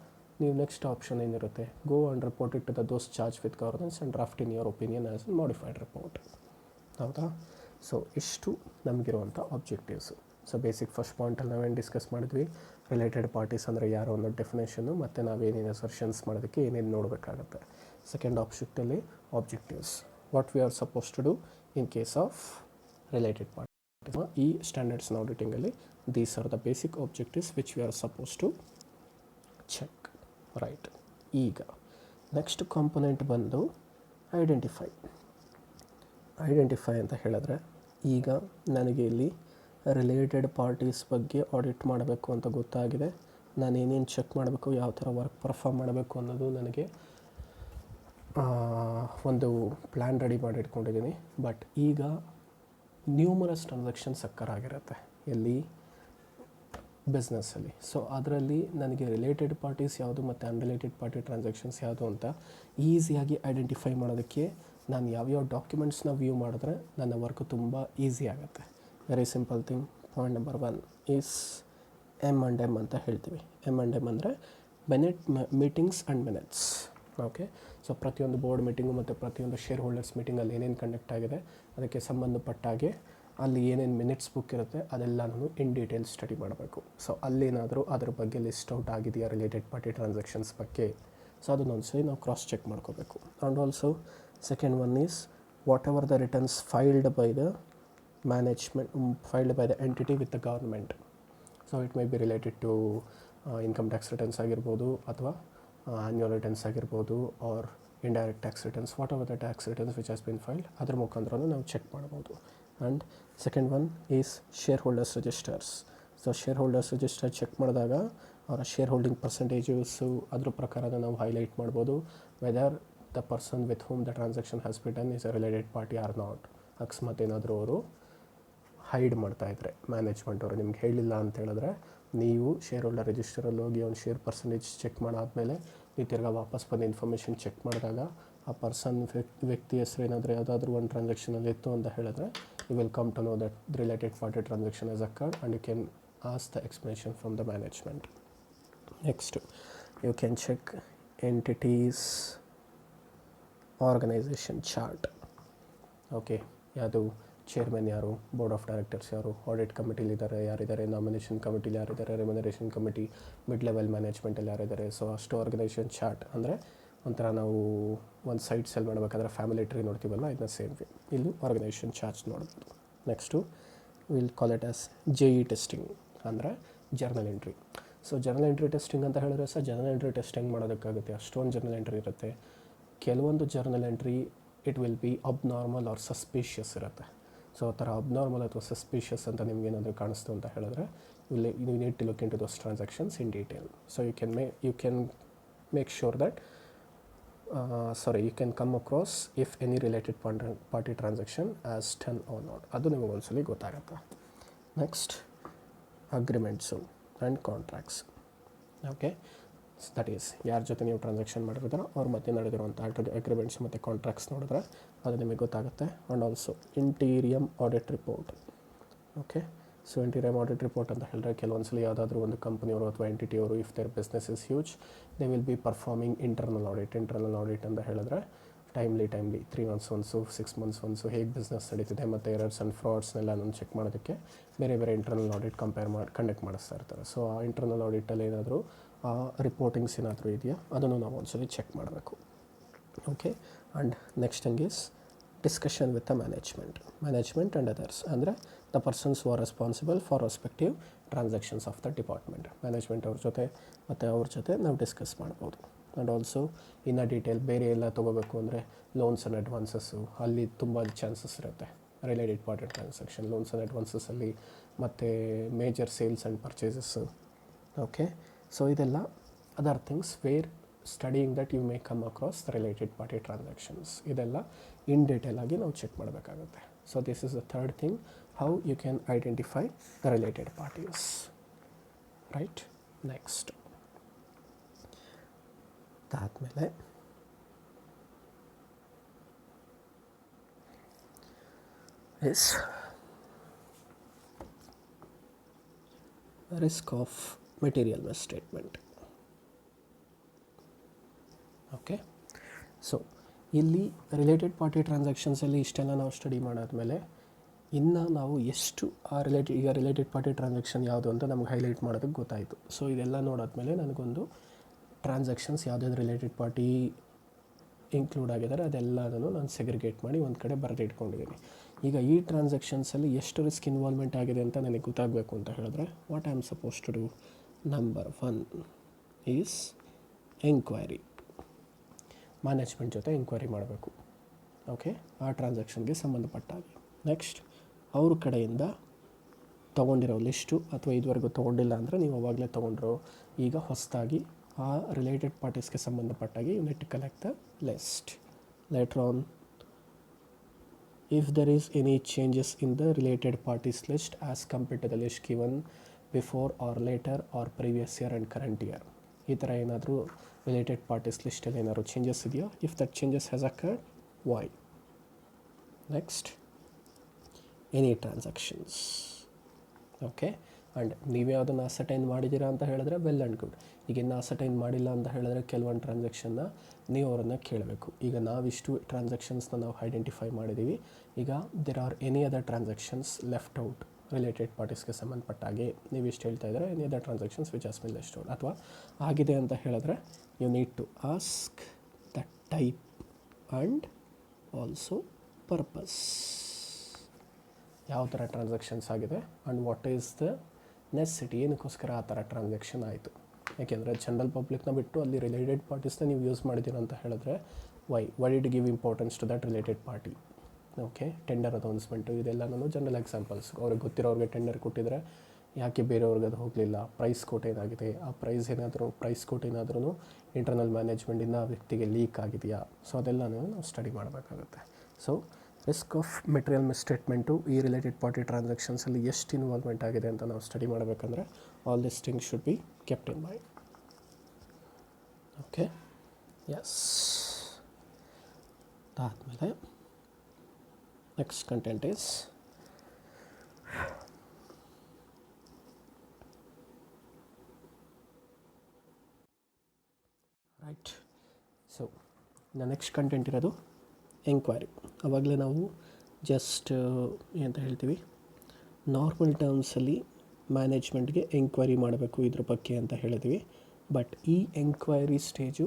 ನೀವು next option ಏನಿರುತ್ತೆ, go and report it to the those charge with governance and draft in your opinion as a modified report. ಹೌದಾ? ಸೊ ಇಷ್ಟು ನಮಗಿರುವಂಥ ಆಬ್ಜೆಕ್ಟಿವ್ಸು. ಸೊ ಬೇಸಿಕ್ ಫಸ್ಟ್ ಪಾಯಿಂಟಲ್ಲಿ ನಾವೇನು ಡಿಸ್ಕಸ್ ಮಾಡಿದ್ವಿ, ರಿಲೇಟೆಡ್ ಪಾರ್ಟೀಸ್ ಅಂದರೆ ಯಾರೋ ಅನ್ನೋ ಡೆಫಿನೇಷನ್ನು, ಮತ್ತು ನಾವೇನೇನು ಅಸರ್ಷನ್ಸ್ ಮಾಡೋದಕ್ಕೆ ಏನೇನು ನೋಡಬೇಕಾಗತ್ತೆ. ಸೆಕೆಂಡ್ ಆಬ್ಜೆಕ್ಟಲ್ಲಿ objectives, what we are suppose to do in case of related parties. ಈ ಸ್ಟ್ಯಾಂಡರ್ಡ್ಸ್ ಆಡಿಟಿಂಗಲ್ಲಿ these are the basic objectives which we are suppose to check. Right. ಈಗ ನೆಕ್ಸ್ಟ್ ಕಾಂಪೊನೆಂಟ್ ಬಂದು ಐಡೆಂಟಿಫೈ ಅಂತ ಹೇಳಿದ್ರೆ, ಈಗ ನನಗೆ ಇಲ್ಲಿ ರಿಲೇಟೆಡ್ ಪಾರ್ಟೀಸ್ ಬಗ್ಗೆ ಆಡಿಟ್ ಮಾಡಬೇಕು ಅಂತ ಗೊತ್ತಾಗಿದೆ. ನಾನು ಏನೇನು ಚೆಕ್ ಮಾಡಬೇಕು, ಯಾವ ಥರ ವರ್ಕ್ ಪರ್ಫಾರ್ಮ್ ಮಾಡಬೇಕು ಅನ್ನೋದು ನನಗೆ ಒಂದು ಪ್ಲ್ಯಾನ್ ರೆಡಿ ಮಾಡಿ ಇಟ್ಕೊಂಡಿದ್ದೀನಿ. ಬಟ್ ಈಗ ನ್ಯೂಮರಸ್ ಟ್ರಾನ್ಸಾಕ್ಷನ್ಸ್ ಸಕ್ಕರಾಗಿರುತ್ತೆ ಎಲ್ಲಿ, ಬಿಸ್ನೆಸ್ಸಲ್ಲಿ. ಸೊ ಅದರಲ್ಲಿ ನನಗೆ ರಿಲೇಟೆಡ್ ಪಾರ್ಟೀಸ್ ಯಾವುದು ಮತ್ತು ಅನ್ರಿಲೇಟೆಡ್ ಪಾರ್ಟಿ ಟ್ರಾನ್ಸಾಕ್ಷನ್ಸ್ ಯಾವುದು ಅಂತ ಈಸಿಯಾಗಿ ಐಡೆಂಟಿಫೈ ಮಾಡೋದಕ್ಕೆ ನಾನು ಯಾವ್ಯಾವ ಡಾಕ್ಯುಮೆಂಟ್ಸ್ನ ವ್ಯೂ ಮಾಡಿದ್ರೆ ನನ್ನ ವರ್ಕು ತುಂಬ ಈಸಿ ಆಗುತ್ತೆ. Very simple thing. Point number 1 is M&M ಅಂತ ಹೇಳ್ತೀವಿ. M&M ಅಂದರೆ meetings and minutes. Okay. So ಪ್ರತಿಯೊಂದು ಬೋರ್ಡ್ ಮೀಟಿಂಗು ಮತ್ತು ಪ್ರತಿಯೊಂದು ಶೇರ್ ಹೋಲ್ಡರ್ಸ್ ಮೀಟಿಂಗಲ್ಲಿ ಏನೇನು ಕಂಡಕ್ಟ್ ಆಗಿದೆ ಅದಕ್ಕೆ ಸಂಬಂಧಪಟ್ಟಾಗೆ ಅಲ್ಲಿ ಏನೇನು ಮಿನಿಟ್ಸ್ ಬುಕ್ ಇರುತ್ತೆ ಅದೆಲ್ಲನೂ ಇನ್ ಡೀಟೇಲ್ ಸ್ಟಡಿ ಮಾಡಬೇಕು. ಸೊ ಅಲ್ಲೇನಾದರೂ ಅದ್ರ ಬಗ್ಗೆ ಲಿಸ್ಟ್ ಔಟ್ ಆಗಿದೆಯಾ ರಿಲೇಟೆಡ್ ಪಾರ್ಟಿ ಟ್ರಾನ್ಸಾಕ್ಷನ್ಸ್ ಬಗ್ಗೆ, ಸೊ ಅದನ್ನೊಂದ್ಸರಿ ನಾವು ಕ್ರಾಸ್ ಚೆಕ್ ಮಾಡ್ಕೋಬೇಕು. And also second one is whatever the returns filed by the management, filed by the entity with the government. So it may be related to income tax returns ಆಗಿರ್ಬೋದು, ಅಥವಾ annual returns ಆಗಿರ್ಬೋದು, or indirect tax returns, whatever the tax returns which has been filed, ಅದ್ರ ಮುಖಾಂತರ ನಾವು check ಮಾಡ್ಬೋದು. And second one is shareholders registers. So shareholders register check ಮಾಡಿದಾಗ ಅವರ share holding ಪರ್ಸೆಂಟೇಜಸ್ಸು ಅದ್ರ ಪ್ರಕಾರ ನಾವು ಹೈಲೈಟ್ ಮಾಡ್ಬೋದು whether the person with whom the transaction has been done is a related party or not. ಅಕಸ್ಮಾತ್ ಏನಾದರೂ ಅವರು hide ಮಾಡ್ತಾಯಿದ್ರೆ ಮ್ಯಾನೇಜ್ಮೆಂಟ್ ಅವರು ನಿಮ್ಗೆ ಹೇಳಿಲ್ಲ ಅಂತ ಹೇಳಿದ್ರೆ, ನೀವು ಶೇರ್ ಹೋಲ್ಡರ್ ರಿಜಿಸ್ಟರಲ್ಲಿ ಹೋಗಿ ಒಂದು ಶೇರ್ ಪರ್ಸೆಂಟೇಜ್ ಚೆಕ್ ಮಾಡಾದಮೇಲೆ ನೀವು ತಿರ್ಗಾ ವಾಪಸ್ ಬಂದು ಇನ್ಫಾರ್ಮೇಷನ್ ಚೆಕ್ ಮಾಡಿದಾಗ ಆ ಪರ್ಸನ್ ವ್ಯಕ್ತಿ ಹೆಸರು ಏನಾದರೂ ಯಾವುದಾದ್ರೂ ಒಂದು ಟ್ರಾನ್ಸಾಕ್ಷನಲ್ಲಿ ಇತ್ತು ಅಂತ ಹೇಳಿದ್ರೆ, you will come to know that related party transaction has occurred and you can ask the explanation from the management. Next you can check entities organisation chart. Okay. ಯಾವುದು ಚೇರ್ಮನ್ ಯಾರು, ಬೋರ್ಡ್ ಆಫ್ ಡೈರೆಕ್ಟರ್ಸ್ ಯಾರು, audit ಕಮಿಟಿಲಿದ್ದಾರೆ ಯಾರಿದ್ದಾರೆ, nomination ಕಮಿಟಿಲಿ ಯಾರಿದ್ದಾರೆ, remuneration committee, mid level ಮ್ಯಾನೇಜ್ಮೆಂಟಲ್ಲಿ ಯಾರಿದ್ದಾರೆ. ಸೊ ಅಷ್ಟು ಆರ್ಗನೈಸೇಷನ್ ಚಾರ್ಟ್ ಅಂದರೆ ಒಂಥರ ನಾವು ಒಂದು ಸೈಟ್ ಸೆಲ್ ಮಾಡಬೇಕಾದ್ರೆ ಫ್ಯಾಮಿಲಿ ಟ್ರೀ ನೋಡ್ತೀವಲ್ಲ, ಇದನ್ನ ಸೇಮ್ ವೇ ಇಲ್ಲಿ ಆರ್ಗನೈಸೇಷನ್ ಚಾರ್ಟ್ಸ್ ನೋಡ್ಬೋದು. Next will call it as JE testing ಅಂದರೆ journal entry. So journal entry testing ಅಂತ ಹೇಳಿದ್ರೆ ಸರ್, ಜರ್ನಲ್ ಎಂಟ್ರಿ ಟೆಸ್ಟ್ ಹೆಂಗೆ ಮಾಡೋದಕ್ಕಾಗುತ್ತೆ, ಅಷ್ಟೊಂದು ಜರ್ನಲ್ ಎಂಟ್ರಿ ಇರುತ್ತೆ. ಕೆಲವೊಂದು journal entry it will be abnormal or suspicious ಇರುತ್ತೆ. ಸೊ ಆ ಥರ ಅಬ್ನಾರ್ಮಲ್ ಅಥವಾ ಸಸ್ಪಿಷಿಯಸ್ ಅಂತ ನಿಮ್ಗೆ ಏನಾದರೂ ಕಾಣಿಸ್ತು ಅಂತ ಹೇಳಿದ್ರೆ, you need to look into those transactions in detail. So you can make sure that you can come across if any related party transaction as done or not. ಅದು ನಿಮಗೆ ಒಂದ್ಸಲಿ ಗೊತ್ತಾಗುತ್ತೆ. Next agreements and contracts. Okay. That is ಯಾರ ಜೊತೆ ನೀವು transaction ಮಾಡಿರ್ತಾರೋ ಅವ್ರ ಮಧ್ಯೆ ನಡೆದಿರುವಂಥ agreements ಮತ್ತು ಕಾಂಟ್ರಾಕ್ಟ್ಸ್ ನೋಡಿದ್ರೆ ಅದು ನಿಮಗೆ ಗೊತ್ತಾಗುತ್ತೆ. And also interim audit report. Okay. So interim audit report ಅಂತ ಹೇಳಿದ್ರೆ, ಕೆಲವೊಂದ್ಸಲ ಯಾವುದಾದ್ರೂ ಒಂದು ಕಂಪ್ನಿಯವರು ಅಥವಾ ಎಂಟಿಟಿಯವರು if their business is huge they will be performing internal audit ಅಂತ ಹೇಳಿದ್ರೆ timely 3 months once 6 months once ಹೇಗೆ ಬಿಸ್ನೆಸ್ ನಡೀತಿದೆ ಮತ್ತು ಎರರ್ಸ್ ಆ್ಯಂಡ್ ಫ್ರಾಡ್ಸ್ನೆಲ್ಲ ನಾನು ಚೆಕ್ ಮಾಡೋದಕ್ಕೆ ಬೇರೆ ಇಂಟರ್ನಲ್ ಆಡಿಟ್ ಕಂಡಕ್ಟ್ ಮಾಡಿಸ್ತಾ ಇರ್ತಾರೆ. ಸೊ ಆ ಇಂಟರ್ನಲ್ ಆಡಿಟಲ್ಲಿ ಏನಾದರೂ ರಿಪೋರ್ಟಿಂಗ್ಸ್ ಏನಾದರೂ ಇದೆಯಾ ಅದನ್ನು ನಾವು ಒಂದ್ಸಲಿ ಚೆಕ್ ಮಾಡಬೇಕು. Okay. And next thing is discussion with the management and others. ಅಂದರೆ the persons who are responsible for respective transactions of the department. Management ಅವ್ರ ಜೊತೆ ನಾವು ಡಿಸ್ಕಸ್ ಮಾಡ್ಬೋದು. ಆ್ಯಂಡ್ ಆಲ್ಸೋ ಇನ್ನು ಡೀಟೇಲ್ ಬೇರೆ ಎಲ್ಲ ತೊಗೋಬೇಕು ಅಂದರೆ ಲೋನ್ಸ್ ಆ್ಯಂಡ್ ಅಡ್ವಾನ್ಸಸ್ಸು ಅಲ್ಲಿ ತುಂಬ ಚಾನ್ಸಸ್ ಇರುತ್ತೆ. Related party transaction, loans and ಅಡ್ವಾನ್ಸಸ್ಸಲ್ಲಿ ಮತ್ತು major sales and purchases. Okay. So ಇದೆಲ್ಲ other things where studying that you may come across the related party transactions. ಇದೆಲ್ಲ ಇನ್ ಡೀಟೇಲ್ ಆಗಿ ನಾವು ಚೆಕ್ ಮಾಡಬೇಕಾಗುತ್ತೆ. So this is the third thing, how you can identify the related parties. Right. Next ಅದಾದಮೇಲೆ is risk of material misstatement. Okay. So ಇಲ್ಲಿ related party ಟ್ರಾನ್ಸಾಕ್ಷನ್ಸಲ್ಲಿ ಇಷ್ಟೆಲ್ಲ ನಾವು study ಮಾಡಾದಮೇಲೆ ಇನ್ನು ನಾವು ಎಷ್ಟು ರಿಲೇಟೆಡ್ ಪಾರ್ಟಿ ಟ್ರಾನ್ಸಾಕ್ಷನ್ ಯಾವುದು ಅಂತ ನಮ್ಗೆ ಹೈಲೈಟ್ ಮಾಡೋದಕ್ಕೆ ಗೊತ್ತಾಯಿತು. ಸೊ ಇದೆಲ್ಲ ನೋಡಾದ್ಮೇಲೆ ನನಗೊಂದು ಟ್ರಾನ್ಸಾಕ್ಷನ್ಸ್ ಯಾವುದಾದ್ರು ರಿಲೇಟೆಡ್ ಪಾರ್ಟಿ ಇನ್ಕ್ಲೂಡ್ ಆಗಿದ್ದಾರೆ ಅದೆಲ್ಲದನ್ನು ನಾನು ಸೆಗ್ರಿಗೇಟ್ ಮಾಡಿ ಒಂದು ಕಡೆ ಬರೆದಿಟ್ಕೊಂಡಿದ್ದೀನಿ. ಈಗ ಈ ಟ್ರಾನ್ಸಾಕ್ಷನ್ಸಲ್ಲಿ ಎಷ್ಟು ರಿಸ್ಕ್ ಇನ್ವಾಲ್ವ್ಮೆಂಟ್ ಆಗಿದೆ ಅಂತ ನನಗೆ ಗೊತ್ತಾಗಬೇಕು ಅಂತ ಹೇಳಿದ್ರೆ what I am suppose to do, number 1 is enquiry. Management ಜೊತೆ ಎಂಕ್ವೈರಿ ಮಾಡಬೇಕು. ಓಕೆ, ಆ ಟ್ರಾನ್ಸಾಕ್ಷನ್ಗೆ ಸಂಬಂಧಪಟ್ಟಾಗಿ. ನೆಕ್ಸ್ಟ್, ಅವ್ರ ಕಡೆಯಿಂದ ತೊಗೊಂಡಿರೋ ಲಿಸ್ಟು, ಅಥವಾ ಇದುವರೆಗೂ ತೊಗೊಂಡಿಲ್ಲ ಅಂದರೆ ನೀವು ಅವಾಗಲೇ ತೊಗೊಂಡ್ರು, ಈಗ ಹೊಸದಾಗಿ ಆ ರಿಲೇಟೆಡ್ ಪಾರ್ಟೀಸ್ಗೆ ಸಂಬಂಧಪಟ್ಟಾಗಿ you need to collect the list. Later on, if there is any changes in the related parties list as compared to the list given before or later or previous year and current year, ಈ ಥರ ಏನಾದರೂ related parties ಲಿಸ್ಟಲ್ಲಿ ಏನಾದರೂ changes ಇದೆಯಾ? If that changes has occurred, why? Next, any transactions. Okay, and ನೀವೇ ಅದನ್ನು ಅಸಟೈನ್ ಮಾಡಿದ್ದೀರಾ ಅಂತ ಹೇಳಿದ್ರೆ ವೆಲ್ ಆ್ಯಂಡ್ ಗುಡ್. ಈಗ ಇನ್ನು ಅಸಟೈನ್ ಮಾಡಿಲ್ಲ ಅಂತ ಹೇಳಿದ್ರೆ ಕೆಲವೊಂದು ಟ್ರಾನ್ಸಾಕ್ಷನ್ನ ನೀವು ಅವರನ್ನು ಕೇಳಬೇಕು. ಈಗ ನಾವಿಷ್ಟು ಟ್ರಾನ್ಸಾಕ್ಷನ್ಸ್ನ ನಾವು ಐಡೆಂಟಿಫೈ ಮಾಡಿದ್ದೀವಿ. ಈಗ there are any other transactions left out related ಪಾರ್ಟೀಸ್ಗೆ ಸಂಬಂಧಪಟ್ಟಾಗೆ ನೀವು ಇಷ್ಟು ಹೇಳ್ತಾ ಇದ್ದರೆ any other transactions which has been left out, ಅಥವಾ ಆಗಿದೆ ಅಂತ ಹೇಳಿದ್ರೆ you need to ask the type and also purpose. ಯಾವ ಥರ ಟ್ರಾನ್ಸಾಕ್ಷನ್ಸ್ ಆಗಿದೆ and what is the necessity, ಏನಕ್ಕೋಸ್ಕರ ಆ ಥರ ಟ್ರಾನ್ಸಾಕ್ಷನ್ ಆಯಿತು. ಯಾಕೆಂದರೆ ಜನರಲ್ ಪಬ್ಲಿಕ್ನ ಬಿಟ್ಟು ಅಲ್ಲಿ ರಿಲೇಟೆಡ್ ಪಾರ್ಟೀಸ್ನ ನೀವು ಯೂಸ್ ಮಾಡಿದ್ದೀರ ಅಂತ ಹೇಳಿದ್ರೆ why did give importance to that related party. Okay, tender announcement, ಇದೆಲ್ಲನೂ ಜನರಲ್ ಎಕ್ಸಾಂಪಲ್ಸ್. ಅವ್ರಿಗೆ ಗೊತ್ತಿರೋರಿಗೆ ಟೆಂಡರ್ ಕೊಟ್ಟಿದ್ರೆ ಯಾಕೆ ಬೇರೆಯವ್ರಿಗೆ ಅದು ಹೋಗಲಿಲ್ಲ, ಪ್ರೈಸ್ ಕೋಟ್ ಏನಾಗಿದೆ, ಆ ಪ್ರೈಸ್ ಕೋಟ್ ಏನಾದ್ರೂ ಇಂಟರ್ನಲ್ ಮ್ಯಾನೇಜ್ಮೆಂಟಿಂದ ಆ ವ್ಯಕ್ತಿಗೆ ಲೀಕ್ ಆಗಿದೆಯಾ, ಸೊ ಅದೆಲ್ಲನೂ ನಾವು ಸ್ಟಡಿ ಮಾಡಬೇಕಾಗುತ್ತೆ. ಸೊ ರಿಸ್ಕ್ ಆಫ್ ಮೆಟೀರಿಯಲ್ ಮಿಸ್ಸ್ಟೇಟ್ಮೆಂಟು ಈ ರಿಲೇಟೆಡ್ ಪಾರ್ಟಿ ಟ್ರಾನ್ಸಾಕ್ಷನ್ಸಲ್ಲಿ ಎಷ್ಟು ಇನ್ವಾಲ್ವ್ಮೆಂಟ್ ಆಗಿದೆ ಅಂತ ನಾವು ಸ್ಟಡಿ ಮಾಡಬೇಕಂದ್ರೆ all this things should be kept in mind. Okay, yes. ಅದಾದಮೇಲೆ next content is right. So next content ಇರೋದು ಎಂಕ್ವೈರಿ. ಆವಾಗಲೇ ನಾವು ಜಸ್ಟ್ ಏನಂತ ಹೇಳ್ತೀವಿ, ನಾರ್ಮಲ್ ಟರ್ಮ್ಸಲ್ಲಿ ಮ್ಯಾನೇಜ್ಮೆಂಟ್ಗೆ ಎಂಕ್ವೈರಿ ಮಾಡಬೇಕು ಇದ್ರ ಬಗ್ಗೆ ಅಂತ ಹೇಳಿದ್ವಿ. ಬಟ್ ಈ ಎಂಕ್ವೈರಿ ಸ್ಟೇಜು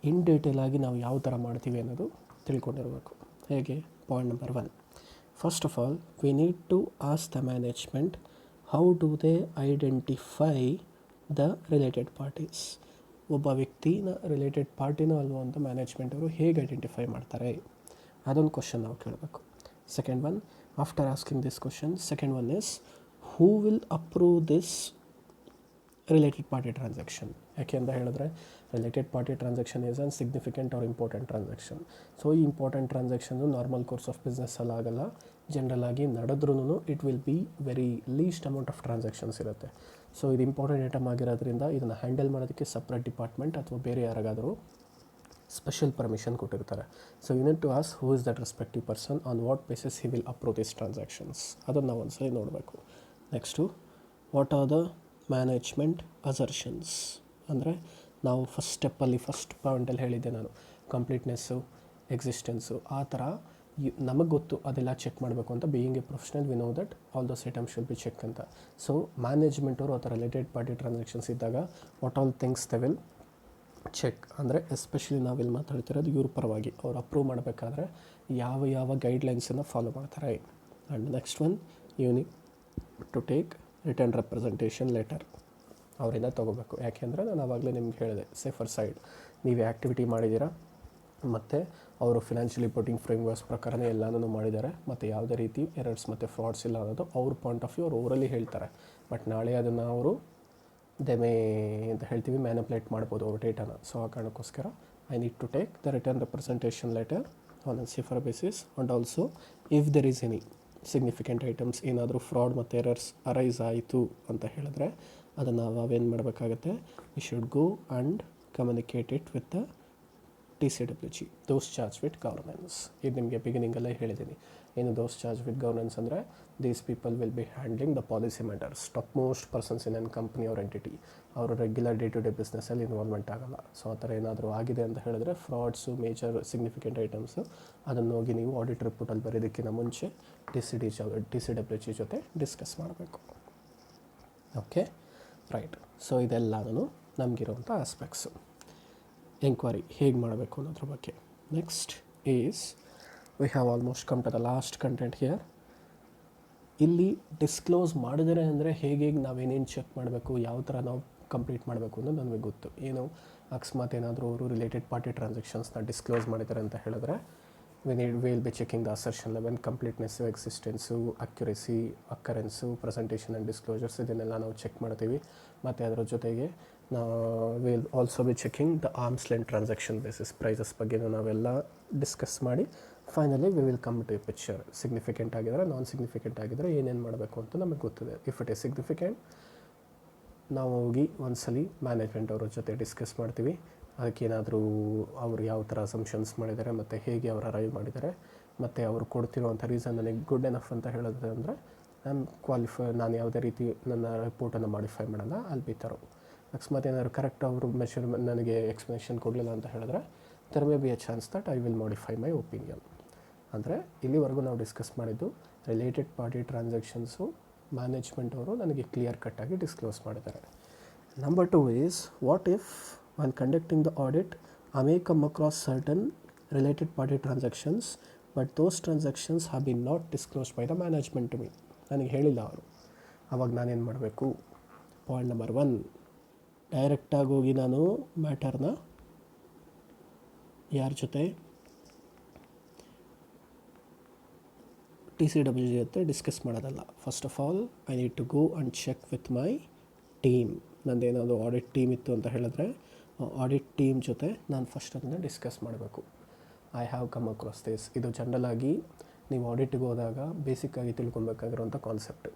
ಇನ್ ಡೀಟೇಲಾಗಿ ನಾವು ಯಾವ ಥರ ಮಾಡ್ತೀವಿ ಅನ್ನೋದು ತಿಳ್ಕೊಂಡಿರಬೇಕು. ಹೇಗೆ? Point number 1, first of all we need to ask the management how do they identify the related parties. ಒಬ್ಬ ವ್ಯಕ್ತಿನ ರಿಲೇಟೆಡ್ ಪಾರ್ಟಿನೋ ಅಲ್ವೋ ಅಂತ ಮ್ಯಾನೇಜ್ಮೆಂಟ್ ಅವರು ಹೇಗೆ ಐಡೆಂಟಿಫೈ ಮಾಡ್ತಾರೆ, ಅದೊಂದು ಕ್ವಶನ್ ನಾವು ಕೇಳಬೇಕು. Second one, after asking this question, second one is who will approve this related party transaction. ಯಾಕೆ ಅಂತ ಹೇಳಿದ್ರೆ related party transaction is an significant or important transaction. So ಈ ಇಂಪಾರ್ಟೆಂಟ್ ಟ್ರಾನ್ಸಾಕ್ಷನ್ನು ನಾರ್ಮಲ್ ಕೋರ್ಸ್ ಆಫ್ ಬಿಸ್ನೆಸ್ಸಲ್ಲಿ ಆಗಲ್ಲ. General ಆಗಿ ನಡೆದ್ರೂ it will be very least amount of transactions ಇರುತ್ತೆ. ಸೊ ಇದು ಇಂಪಾರ್ಟೆಂಟ್ ಐಟಮ್ ಆಗಿರೋದ್ರಿಂದ ಇದನ್ನು ಹ್ಯಾಂಡಲ್ ಮಾಡೋದಕ್ಕೆ ಸಪ್ರೇಟ್ ಡಿಪಾರ್ಟ್ಮೆಂಟ್ ಅಥವಾ ಬೇರೆ ಯಾರಿಗಾದರೂ ಸ್ಪೆಷಲ್ ಪರ್ಮಿಷನ್ ಕೊಟ್ಟಿರ್ತಾರೆ. So you need to ask who is that respective person, on what basis he will approve this transactions. ಅದನ್ನು ನಾವು ಒಂದ್ಸರಿ ನೋಡಬೇಕು. Next, what are the management assertions. ಅಂದರೆ ನಾವು ಫಸ್ಟ್ ಪಾಯಿಂಟಲ್ಲಿ ಹೇಳಿದ್ದೆ ನಾನು, ಕಂಪ್ಲೀಟ್ನೆಸ್ಸು, ಎಕ್ಸಿಸ್ಟೆನ್ಸು, ಆ ಥರ ನಮಗೆ ಗೊತ್ತು ಅದೆಲ್ಲ ಚೆಕ್ ಮಾಡಬೇಕು ಅಂತ. Being a professional we know that all those items should be check ಅಂತ. ಸೊ ಮ್ಯಾನೇಜ್ಮೆಂಟವರು ಆ ಥರ ರಿಲೇಟೆಡ್ ಪಾರ್ಟಿ ಟ್ರಾನ್ಸಾಕ್ಷನ್ಸ್ ಇದ್ದಾಗ what all things they will check. ಅಂದರೆ ಎಸ್ಪೆಷಲಿ ನಾವಿಲ್ಲಿ ಮಾತಾಡ್ತಿರೋದು ಇವ್ರ ಪರವಾಗಿ. ಅವ್ರು ಅಪ್ರೂವ್ ಮಾಡಬೇಕಾದ್ರೆ ಯಾವ ಗೈಡ್ಲೈನ್ಸನ್ನು ಫಾಲೋ ಮಾಡ್ತಾರೆ. And next one, you need to take return representation letter ಅವರಿಂದ ತೊಗೋಬೇಕು. ಯಾಕೆಂದರೆ ನಾನು ಆವಾಗಲೇ ನಿಮ್ಗೆ ಹೇಳಿದೆ, ಸೇಫರ್ ಸೈಡ್ ನೀವು ಆ್ಯಕ್ಟಿವಿಟಿ ಮಾಡಿದ್ದೀರಾ ಮತ್ತು ಅವರು ಫಿನಾನ್ಷಿಯಲ್ ರಿಪೋರ್ಟಿಂಗ್ ಫ್ರೇಮ್ವರ್ಕ್ಸ್ ಪ್ರಕಾರನೇ ಎಲ್ಲನೂ ಮಾಡಿದ್ದಾರೆ ಮತ್ತು ಯಾವುದೇ ರೀತಿ ಎರರ್ಸ್ ಮತ್ತು ಫ್ರಾಡ್ಸ್ ಇಲ್ಲ ಅನ್ನೋದು ಅವ್ರ ಪಾಯಿಂಟ್ ಆಫ್ ವ್ಯೂ ಅವ್ರು ಓವರಲ್ಲಿ ಹೇಳ್ತಾರೆ. ಬಟ್ ನಾಳೆ ಅದನ್ನು ಅವರು ದೆಮೇ ಅಂತ ಹೇಳ್ತೀವಿ, ಮ್ಯಾನಿಪುಲೇಟ್ ಮಾಡ್ಬೋದು ಅವ್ರ ಡೇಟಾನ. ಸೊ ಆ ಕಾರಣಕ್ಕೋಸ್ಕರ I need to take the return representation letter on a safer basis. And also if there is any significant items, ಏನಾದರೂ ಫ್ರಾಡ್ ಮತ್ತು ಎರರ್ಸ್ ಅರೈಸ್ ಆಯಿತು ಅಂತ ಹೇಳಿದ್ರೆ ಅದನ್ನು ನಾವೇನು ಮಾಡಬೇಕಾಗತ್ತೆ, we should go and communicate it with the TCWG, those charge with governance. ಇದು ನಿಮಗೆ ಬಿಗಿನಿಂಗಲ್ಲೇ ಹೇಳಿದ್ದೀನಿ. ಏನು ದೋಸ್ ಚಾರ್ಜ್ ವಿತ್ ಗವರ್ನೆನ್ಸ್ ಅಂದರೆ these people will be handling the policy matters, top most persons in on company or entity. ಅವರು regular day to day ಬಿಸ್ನೆಸ್ಸಲ್ಲಿ involvement ಆಗಲ್ಲ. So ಆ ಥರ ಏನಾದರೂ ಆಗಿದೆ ಅಂತ ಹೇಳಿದ್ರೆ ಫ್ರಾಡ್ಸು, ಮೇಜರ್ ಸಿಗ್ನಿಫಿಕೆಂಟ್ ಐಟಮ್ಸು, ಅದನ್ನು ಹೋಗಿ ನೀವು ಆಡಿಟ್ ರಿಪೋರ್ಟಲ್ಲಿ ಬರೋದಕ್ಕಿಂತ ಮುಂಚೆ TCWG ಜೊತೆ ಡಿಸ್ಕಸ್ ಮಾಡಬೇಕು. Okay, right. ಸೊ ಇದೆಲ್ಲನೂ ನಮಗಿರುವಂಥ ಆಸ್ಪೆಕ್ಟ್ಸು ಎಂಕ್ವೈರಿ ಹೇಗೆ ಮಾಡಬೇಕು ಅನ್ನೋದ್ರ ಬಗ್ಗೆ. Next is, we have almost come to the last content here. ಇಲ್ಲಿ ಡಿಸ್ಕ್ಲೋಸ್ ಮಾಡಿದರೆ ಅಂದರೆ ಹೇಗೆ ನಾವೇನೇನು ಚೆಕ್ ಮಾಡಬೇಕು, ಯಾವ ಥರ ನಾವು ಕಂಪ್ಲೀಟ್ ಮಾಡಬೇಕು ಅನ್ನೋದು ನನಗೆ ಗೊತ್ತು. ಏನು ಅಕಸ್ಮಾತ್ ಏನಾದರೂ ಅವರು ರಿಲೇಟೆಡ್ ಪಾರ್ಟಿ ಟ್ರಾನ್ಸಾಕ್ಷನ್ಸ್ನ ಡಿಸ್ಕ್ಲೋಸ್ ಮಾಡಿದ್ದಾರೆ ಅಂತ ಹೇಳಿದ್ರೆ will be checking the assertion level, completeness, existence, accuracy, occurrence, presentation and disclosures ಇದನ್ನೆಲ್ಲ ನಾವು ಚೆಕ್ ಮಾಡ್ತೀವಿ. ಮತ್ತು ಅದರ ಜೊತೆಗೆ ನಾವು will also be checking the arms length transaction basis, prices ಬಗ್ಗೆನೂ ನಾವೆಲ್ಲ ಡಿಸ್ಕಸ್ ಮಾಡಿ finally we will come to a picture. Significant ಆಗಿದ್ರೆ, ನಾನ್ ಸಿಗ್ನಿಫಿಕೆಂಟ್ ಆಗಿದ್ರೆ ಏನೇನು ಮಾಡಬೇಕು ಅಂತ ನಮಗೆ ಗೊತ್ತಿದೆ. ಇಫ್ ಇಟ್ ಈಸ್ ಸಿಗ್ನಿಫಿಕೆಂಟ್ ನಾವು ಹೋಗಿ ಒಂದ್ಸಲಿ ಮ್ಯಾನೇಜ್ಮೆಂಟ್ ಅವ್ರ ಜೊತೆ ಡಿಸ್ಕಸ್ ಮಾಡ್ತೀವಿ. ಅದಕ್ಕೇನಾದರೂ ಅವರು ಯಾವ ಥರ ಅಸಂಪ್ಷನ್ಸ್ ಮಾಡಿದ್ದಾರೆ ಮತ್ತು ಹೇಗೆ ಅವರು ಅರೈವ್ ಮಾಡಿದ್ದಾರೆ ಮತ್ತು ಅವರು ಕೊಡ್ತಿರೋವಂಥ ರೀಸನ್ ನನಗೆ ಗುಡ್ ಎನಫ್ ಅಂತ ಹೇಳಿದ್ರೆ ಅಂದರೆ ನಾನು ಯಾವುದೇ ರೀತಿ ನನ್ನ ರಿಪೋರ್ಟನ್ನು ಮಾಡಿಫೈ ಮಾಡೋಲ್ಲ, ಅಲ್ಲಿ ಬಿ ಥರೋ. ಅಕಸ್ಮಾತ್ ಏನಾದ್ರು ಕರೆಕ್ಟ್ ಅವರು ಮೆಷರ್ಮೆಂಟ್ ನನಗೆ ಎಕ್ಸ್ಪ್ಲನೇಷನ್ ಕೊಡಲಿಲ್ಲ ಅಂತ ಹೇಳಿದ್ರೆ there may be a chance that I will modify my opinion. ಅಂದರೆ ಇಲ್ಲಿವರೆಗೂ ನಾವು ಡಿಸ್ಕಸ್ ಮಾಡಿದ್ದು ರಿಲೇಟೆಡ್ ಪಾರ್ಟಿ ಟ್ರಾನ್ಸಾಕ್ಷನ್ಸು ಮ್ಯಾನೇಜ್ಮೆಂಟ್ ಅವರು ನನಗೆ ಕ್ಲಿಯರ್ ಕಟ್ಟಾಗಿ ಡಿಸ್ಕ್ಲೋಸ್ ಮಾಡಿದ್ದಾರೆ. Number 2 is what if when conducting the audit I may come across certain related party transactions but those transactions have been not disclosed by the management to me. ನನಗೆ ಹೇಳಿಲ್ಲ ಅವರು. ಆವಾಗ ನಾನೇನು ಮಾಡಬೇಕು? ಪಾಯಿಂಟ್ ನಂಬರ್ 1, ಡೈರೆಕ್ಟಾಗಿ ಹೋಗಿ ನಾನು ಮ್ಯಾಟರ್ನ ಯಾರ ಜೊತೆ TCWG ಜೊತೆ ಡಿಸ್ಕಸ್ ಮಾಡೋದಲ್ಲ. First of all I need to go and check with my team. ನಂದೇನಾದರೂ ಆಡಿಟ್ ಟೀಮ್ ಇತ್ತು ಅಂತ ಹೇಳಿದ್ರೆ ಆಡಿಟ್ ಟೀಮ್ ಜೊತೆ ನಾನು ಫಸ್ಟ್ ಅದನ್ನು ಡಿಸ್ಕಸ್ ಮಾಡಬೇಕು. I have come across this. ಇದು ಜನರಲಾಗಿ ನೀವು ಆಡಿಟ್ಗೆ ಹೋದಾಗ ಬೇಸಿಕ್ಕಾಗಿ ತಿಳ್ಕೊಬೇಕಾಗಿರೋಂಥ ಕಾನ್ಸೆಪ್ಟ್.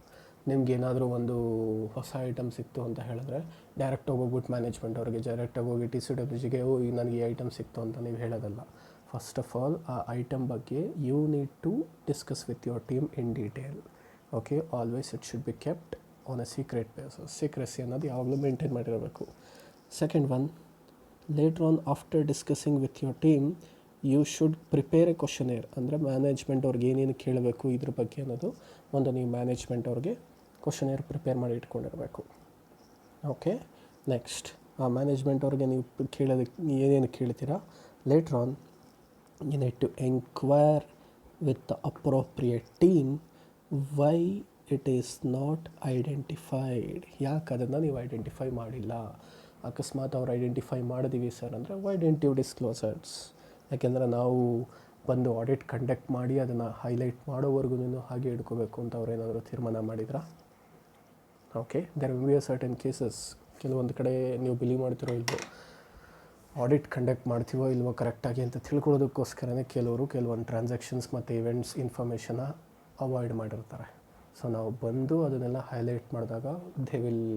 ನಿಮ್ಗೇನಾದರೂ ಒಂದು ಹೊಸ ಐಟಮ್ ಸಿಕ್ತು ಅಂತ ಹೇಳಿದ್ರೆ ಡೈರೆಕ್ಟಾಗಿ ಹೋಗ್ಬಿಟ್ಟು ಮ್ಯಾನೇಜ್ಮೆಂಟ್ ಅವ್ರಿಗೆ ಡೈರೆಕ್ಟಾಗಿ ಹೋಗಿ TCWGಗೆ ಈಗ ನನಗೆ ಈ ಐಟಮ್ ಸಿಕ್ತು ಅಂತ ನೀವು ಹೇಳೋದಲ್ಲ. ಫಸ್ಟ್ ಆಫ್ ಆಲ್ ಆ ಐಟಮ್ ಬಗ್ಗೆ you need to discuss with your team in detail. Okay, always it should be kept on a secret basis. Secrecy ಅನ್ನೋದು ಯಾವಾಗಲೂ ಮೇಂಟೈನ್ ಮಾಡಿರಬೇಕು. Second one, later on after discussing with your team you should prepare a questionnaire. ಅಂದರೆ management ಅವ್ರಿಗೆ ಏನೇನು ಕೇಳಬೇಕು ಇದ್ರ ಬಗ್ಗೆ ಅನ್ನೋದು ಒಂದು ನೀವು ಮ್ಯಾನೇಜ್ಮೆಂಟ್ ಅವ್ರಿಗೆ ಕ್ವಶನೇರ್ ಪ್ರಿಪೇರ್ ಮಾಡಿ ಇಟ್ಕೊಂಡಿರಬೇಕು. ಓಕೆ, ನೆಕ್ಸ್ಟ್ ಆ ಮ್ಯಾನೇಜ್ಮೆಂಟ್ ಅವ್ರಿಗೆ ನೀವು ಕೇಳೋದಕ್ಕೆ ಏನೇನು ಕೇಳ್ತೀರಾ, later on you need to enquire with the appropriate team why it is not identified. ಯಾಕೆ ಅದನ್ನು ನೀವು ಐಡೆಂಟಿಫೈ ಮಾಡಿಲ್ಲ? ಅಕಸ್ಮಾತ್ ಅವ್ರು ಐಡೆಂಟಿಫೈ ಮಾಡಿದೀವಿ ಸರ್ ಅಂದರೆ why didn't you disclose its? ಯಾಕೆಂದರೆ ನಾವು ಬಂದು ಆಡಿಟ್ ಕಂಡಕ್ಟ್ ಮಾಡಿ ಅದನ್ನು ಹೈಲೈಟ್ ಮಾಡೋವರೆಗೂ ಹಾಗೆ ಇಟ್ಕೋಬೇಕು ಅಂತ ಅವ್ರೇನಾದರೂ ತೀರ್ಮಾನ ಮಾಡಿದ್ರಾ? Okay, there will be a certain cases. ಕೆಲವೊಂದು ಕಡೆ ನೀವು ಬಿಲೀವ್ ಮಾಡ್ತಿರೋ ಇಲ್ವೋ, ಆಡಿಟ್ ಕಂಡಕ್ಟ್ ಮಾಡ್ತೀವೋ ಇಲ್ವೋ ಕರೆಕ್ಟಾಗಿ ಅಂತ ತಿಳ್ಕೊಳ್ಳೋದಕ್ಕೋಸ್ಕರನೇ ಕೆಲವೊಂದು ಟ್ರಾನ್ಸಾಕ್ಷನ್ಸ್ ಮತ್ತು ಇವೆಂಟ್ಸ್ ಇನ್ಫಾರ್ಮೇಷನ್ನ ಅವಾಯ್ಡ್ ಮಾಡಿರ್ತಾರೆ. ಸೊ ನಾವು ಬಂದು ಅದನ್ನೆಲ್ಲ ಹೈಲೈಟ್ ಮಾಡಿದಾಗ they will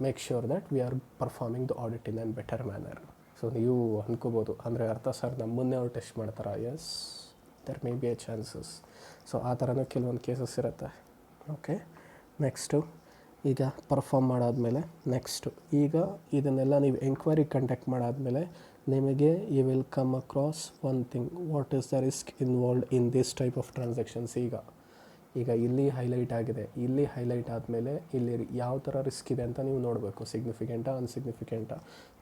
make sure that we are performing the audit in an better manner. So ನೀವು ಅಂದ್ಕೋಬೋದು ಅಂದರೆ ಅರ್ಥ ಸರ್ ನಮ್ಮನ್ನೇ ಅವ್ರು ಟೆಸ್ಟ್ ಮಾಡ್ತಾರೆ. Yes, there may be a chances. So ಆ ಥರನೂ ಕೆಲವೊಂದು ಕೇಸಸ್ ಇರುತ್ತೆ. ಓಕೆ, ನೆಕ್ಸ್ಟು ಈಗ ಪರ್ಫಾರ್ಮ್ ಮಾಡಾದಮೇಲೆ ನೆಕ್ಸ್ಟು ಈಗ ಇದನ್ನೆಲ್ಲ ನೀವು ಎಂಕ್ವೈರಿ ಕಂಡಕ್ಟ್ ಮಾಡಾದಮೇಲೆ ನಿಮಗೆ you will come across one thing, what is the risk involved in this type of transactions. ಈಗ ಇಲ್ಲಿ ಹೈಲೈಟ್ ಆಗಿದೆ, ಇಲ್ಲಿ ಹೈಲೈಟ್ ಆದಮೇಲೆ ಇಲ್ಲಿ ಯಾವ ಥರ ರಿಸ್ಕ್ ಇದೆ ಅಂತ ನೀವು ನೋಡಬೇಕು, ಸಿಗ್ನಿಫಿಕೆಂಟಾ ಅನ್ಸಿಗ್ನಿಫಿಕೆಂಟಾ.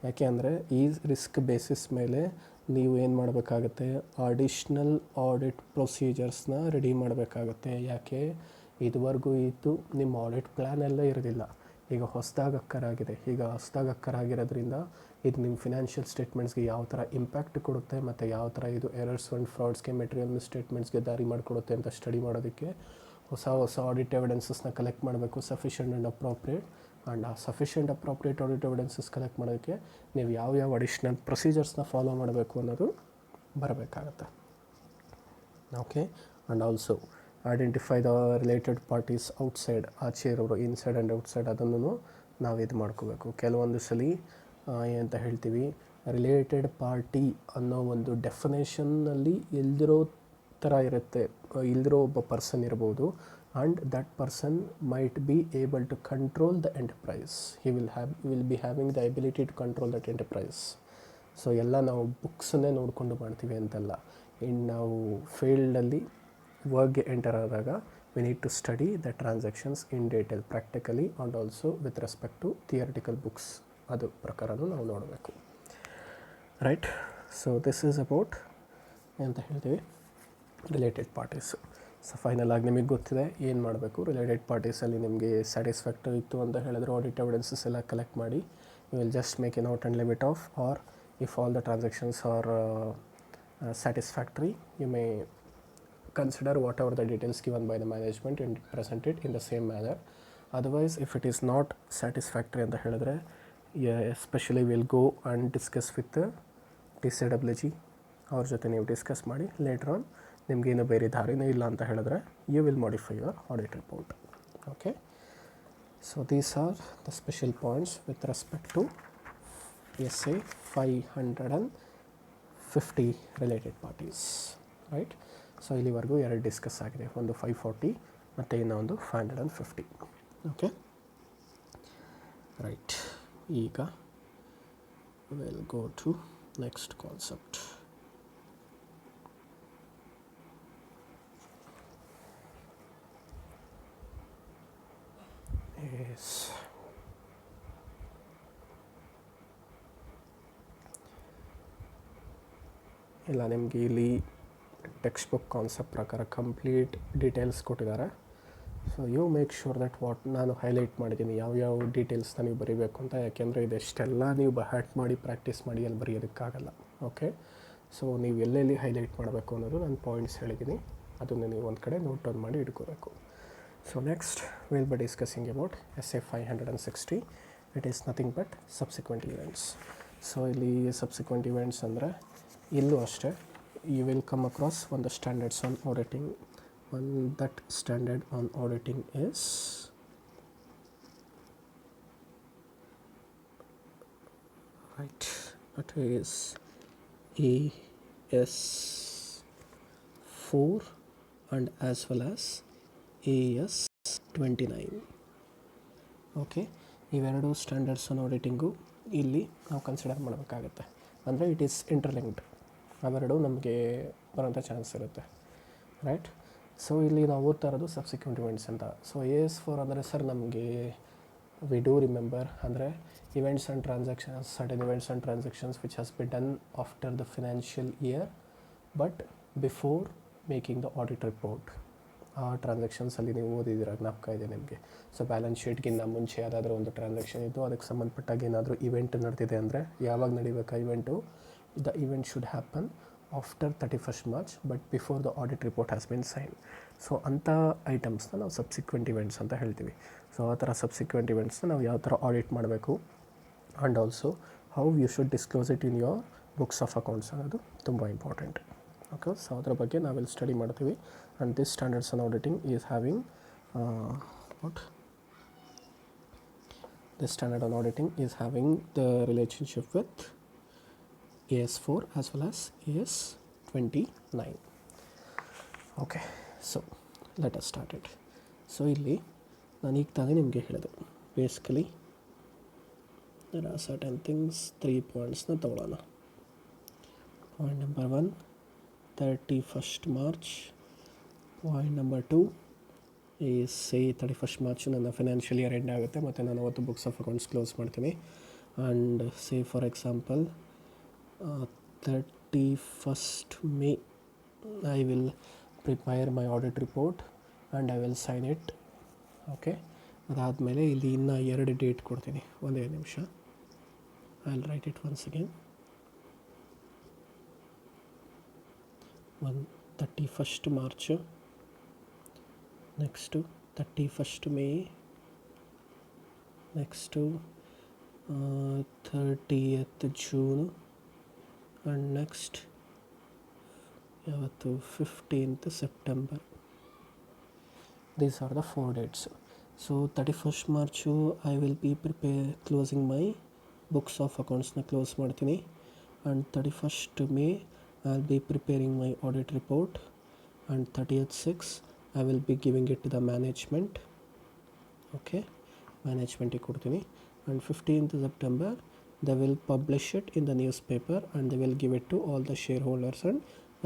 ಯಾಕೆ ಅಂದರೆ ಈ ರಿಸ್ಕ್ ಬೇಸಿಸ್ ಮೇಲೆ ನೀವು ಏನು ಮಾಡಬೇಕಾಗತ್ತೆ, ಅಡಿಷ್ನಲ್ ಆಡಿಟ್ ಪ್ರೊಸೀಜರ್ಸ್ನ ರೆಡಿ ಮಾಡಬೇಕಾಗತ್ತೆ. ಯಾಕೆ, ಇದುವರೆಗೂ ಇದ್ದು ನಿಮ್ಮ ಆಡಿಟ್ ಪ್ಲ್ಯಾನ್ ಎಲ್ಲ ಇರೋದಿಲ್ಲ, ಈಗ ಹೊಸದಾಗಿ ಅಕ್ಕರಾಗಿದೆ. ಈಗ ಹೊಸದಾಗಿ ಅಕ್ಕರಾಗಿರೋದ್ರಿಂದ ಇದು ನಿಮ್ಮ ಫಿನಾನ್ಷಿಯಲ್ ಸ್ಟೇಟ್ಮೆಂಟ್ಸ್ಗೆ ಯಾವ ಥರ ಇಂಪ್ಯಾಕ್ಟ್ ಕೊಡುತ್ತೆ ಮತ್ತು ಯಾವ ಥರ ಇದು ಎರರ್ಸ್ ಆ್ಯಂಡ್ ಫ್ರಾಡ್ಸ್ಗೆ, ಮೆಟೀರಿಯಲ್ ಮಿಸ್ಟೇಟ್ಮೆಂಟ್ಸ್ಗೆ ದಾರಿ ಮಾಡಿಕೊಡುತ್ತೆ ಅಂತ ಸ್ಟಡಿ ಮಾಡೋದಕ್ಕೆ ಹೊಸ ಆಡಿಟ್ ಎವಿಡೆನ್ಸಸ್ನ ಕಲೆಕ್ಟ್ ಮಾಡಬೇಕು, ಸಫಿಷಿಯೆಂಟ್ ಆ್ಯಂಡ್ ಅಪ್ರೋಪ್ರಿಯೇಟ್. ಆ್ಯಂಡ್ ಆ sufficient appropriate audit evidences collect ಮಾಡೋದಕ್ಕೆ ನೀವು ಯಾವ ಅಡಿಷ್ನಲ್ ಪ್ರೊಸೀಜರ್ಸ್ನ ಫಾಲೋ ಮಾಡಬೇಕು ಅನ್ನೋದು ಬರಬೇಕಾಗತ್ತೆ. Okay, and also identify the related parties outside, ಆಚೆ ಇರೋರು, ಇನ್ಸೈಡ್ ಆ್ಯಂಡ್ ಔಟ್ಸೈಡ್, ಅದನ್ನು ನಾವು ಇದು ಮಾಡ್ಕೋಬೇಕು. ಕೆಲವೊಂದು ಸಲ ಏನಂತ ಹೇಳ್ತೀವಿ, ರಿಲೇಟೆಡ್ ಪಾರ್ಟಿ ಅನ್ನೋ ಒಂದು ಡೆಫಿನೇಷನ್ನಲ್ಲಿ ಇಲ್ದಿರೋ ಥರ ಇರುತ್ತೆ, ಇಲ್ದಿರೋ ಒಬ್ಬ ಪರ್ಸನ್ ಇರ್ಬೋದು. And that person might be able to control the enterprise. He will be having the ability to control that enterprise. So ಎಲ್ಲ ನಾವು ಬುಕ್ಸನ್ನೇ ನೋಡಿಕೊಂಡು ಮಾಡ್ತೀವಿ ಅಂತಲ್ಲ. ಇನ್ನು ನಾವು ಫೀಲ್ಡಲ್ಲಿ ವರ್ಕ್ಗೆ ಎಂಟರ್ ಆದಾಗ we need to study the transactions in detail practically and also with respect to theoretical books. ಅದು ಪ್ರಕಾರನೂ ನಾವು ನೋಡಬೇಕು. Right, so this is about ಅಂತ ಹೇಳ್ತೀವಿ ರಿಲೇಟೆಡ್ ಪಾರ್ಟೀಸು. ಸೊ ಫೈನಲ್ ಆಗಿ ನಿಮಗೆ ಗೊತ್ತಿದೆ ಏನು ಮಾಡಬೇಕು. ರಿಲೇಟೆಡ್ ಪಾರ್ಟೀಸಲ್ಲಿ ನಿಮಗೆ ಸ್ಯಾಟಿಸ್ಫ್ಯಾಕ್ಟರಿ ಇತ್ತು ಅಂತ ಹೇಳಿದ್ರೆ ಆಡಿಟ್ ಎವಿಡೆನ್ಸಸ್ ಎಲ್ಲ ಕಲೆಕ್ಟ್ ಮಾಡಿ you will just make a note and limit of, or if all the transactions are satisfactory, you may consider whatever the details given by the management and present it in the same manner. Otherwise, if it is not satisfactory ಅಂತ ಹೇಳಿದ್ರೆ especially will go and discuss with TCWG, ಅವ್ರ ಜೊತೆ ನೀವು discuss ಮಾಡಿ later on ನಿಮಗೇನು ಬೇರೆ ದಾರಿನೇ ಇಲ್ಲ ಅಂತ ಹೇಳಿದ್ರೆ you will modify your audit report. Okay, so these are the special points with respect to SA 550 related parties, right. So ಇಲ್ಲಿವರೆಗೂ ಎರಡು ಡಿಸ್ಕಸ್ ಆಗಿದೆ, ಒಂದು 540 ಮತ್ತು ಇನ್ನೊಂದು 550. Okay, right. ಈಗ will go to next concept. Yes, ಇಲ್ಲ ನಿಮಗೆ ಇಲ್ಲಿ ಟೆಕ್ಸ್ಟ್ ಬುಕ್ ಕಾನ್ಸೆಪ್ಟ್ ಪ್ರಕಾರ ಕಂಪ್ಲೀಟ್ ಡೀಟೇಲ್ಸ್ ಕೊಟ್ಟಿದ್ದಾರೆ. So you make sure that ನಾನು ಹೈಲೈಟ್ ಮಾಡಿದ್ದೀನಿ ಯಾವ್ಯಾವ ಡೀಟೇಲ್ಸ್ನ ನೀವು ಬರೀಬೇಕು ಅಂತ. ಯಾಕೆಂದರೆ ಇದೆಷ್ಟೆಲ್ಲ ನೀವು ಹ್ಯಾಟ್ ಮಾಡಿ ಪ್ರಾಕ್ಟೀಸ್ ಮಾಡಿ ಅಲ್ಲಿ ಬರೆಯೋದಕ್ಕಾಗಲ್ಲ. ಓಕೆ, ಸೊ ನೀವು ಎಲ್ಲೆಲ್ಲಿ ಹೈಲೈಟ್ ಮಾಡಬೇಕು ಅನ್ನೋದು ನಾನು ಪಾಯಿಂಟ್ಸ್ ಹೇಳಿದ್ದೀನಿ, ಅದನ್ನು ನೀವು ಒಂದು ಕಡೆ ನೋಟ್ ಡೌನ್ ಮಾಡಿ ಇಟ್ಕೋಬೇಕು. So next will be discussing about SA 560. It is nothing but subsequent events. So ಇಲ್ಲಿ ಸಬ್ಸಿಕ್ವೆಂಟ್ ಇವೆಂಟ್ಸ್ ಅಂದರೆ ಇಲ್ಲೂ ಅಷ್ಟೇ you will come across one of the standards on auditing. One that standard on auditing is right, that is AS4 and as well as AS29. Okay, ಇವೆರಡು standards on ಆಡಿಟಿಂಗು ಇಲ್ಲಿ ನಾವು consider ಮಾಡಬೇಕಾಗತ್ತೆ. ಅಂದರೆ it is interlinked, ಅವೆರಡು ನಮಗೆ ಬರೋಂಥ chance ಇರುತ್ತೆ, right. So ಇಲ್ಲಿ ನಾವು ಓದ್ತಾ ಇರೋದು ಸಬ್ಸಿಕ್ವೆಂಟ್ ಇವೆಂಟ್ಸ್ ಅಂತ. ಸೊ AS4 ಅಂದರೆ ಸರ್ ನಮಗೆ ವಿ ಡೂ ರಿಮೆಂಬರ್ ಅಂದರೆ events and transactions, certain events and transactions which has be done after the financial year but before making the audit report. ಆ ಟ್ರಾನ್ಸಾಕ್ಷನ್ಸಲ್ಲಿ ನೀವು ಓದಿದ್ದೀರ, ಜ್ಞಾಪಕ ಇದೆ ನಿಮಗೆ. ಸೊ ಬ್ಯಾಲೆನ್ಸ್ ಶೀಟ್ಗಿಂತ ಮುಂಚೆ ಯಾವುದಾದ್ರೂ ಒಂದು ಟ್ರಾನ್ಸಾಕ್ಷನ್ ಇದ್ದು ಅದಕ್ಕೆ ಸಂಬಂಧಪಟ್ಟಾಗ ಏನಾದರೂ ಇವೆಂಟ್ ನಡೆದಿದೆ ಅಂದರೆ ಯಾವಾಗ ನಡಿಬೇಕಾ event, the event should happen after 31st March but before the audit report has been signed. So ಅಂಥ ಐಟಮ್ಸ್ನ ನಾವು ಸಬ್ಸಿಕ್ವೆಂಟ್ ಇವೆಂಟ್ಸ್ ಅಂತ ಹೇಳ್ತೀವಿ. ಸೊ ಆ ಥರ ಸಬ್ಸಿಕ್ವೆಂಟ್ ಇವೆಂಟ್ಸ್ನ ನಾವು ಯಾವ ಥರ ಆಡಿಟ್ ಮಾಡಬೇಕು and also how you should disclose it in your books of accounts ಅನ್ನೋದು ತುಂಬ ಇಂಪಾರ್ಟೆಂಟ್. ಓಕೆ, ಸೊ ಅದರ ಬಗ್ಗೆ ನಾವಿಲ್ಲಿ ಸ್ಟಡಿ ಮಾಡ್ತೀವಿ. And this standards on auditing is having this standard on auditing is having the relationship with AS4 as well as AS29. Okay, so let us start it. So ಇಲ್ಲಿ ನಾನು ಈಗ ತಾನೇ ನಿಮಗೆ ಹೇಳಿದೆ, basically there are certain things, 3 ಪಾಯಿಂಟ್ಸ್ನ ತಗೊಳ್ಳೋಣ. Point number 1 31st March. Point number 2 is say 31st March ನನ್ನ financial year end ಆಗುತ್ತೆ ಮತ್ತು ನಾನು ಅವತ್ತು ಬುಕ್ಸ್ ಆಫ್ ಅಕೌಂಟ್ಸ್ ಕ್ಲೋಸ್ ಮಾಡ್ತೀನಿ. And say for example 31st May I will prepare my audit report and I will sign it. Okay, ಅದಾದಮೇಲೆ ಇಲ್ಲಿ ಇನ್ನೂ 2 date ಕೊಡ್ತೀನಿ, ಒಂದೇ ನಿಮಿಷ. I will write it once again. 31st March, next 31st May, next 30th June, and next ಯಾವತ್ತು 15th September. These are the 4 dates. So 31st March I will be closing my books of accounts na close ಮಾಡ್ತೀನಿ. And 31st May I will be preparing my audit report. And 30th 6 I will be giving it to the management. Okay, management ಕೊಡ್ತೀನಿ. And 15th September they will publish it in the newspaper and they will give it to all the shareholders and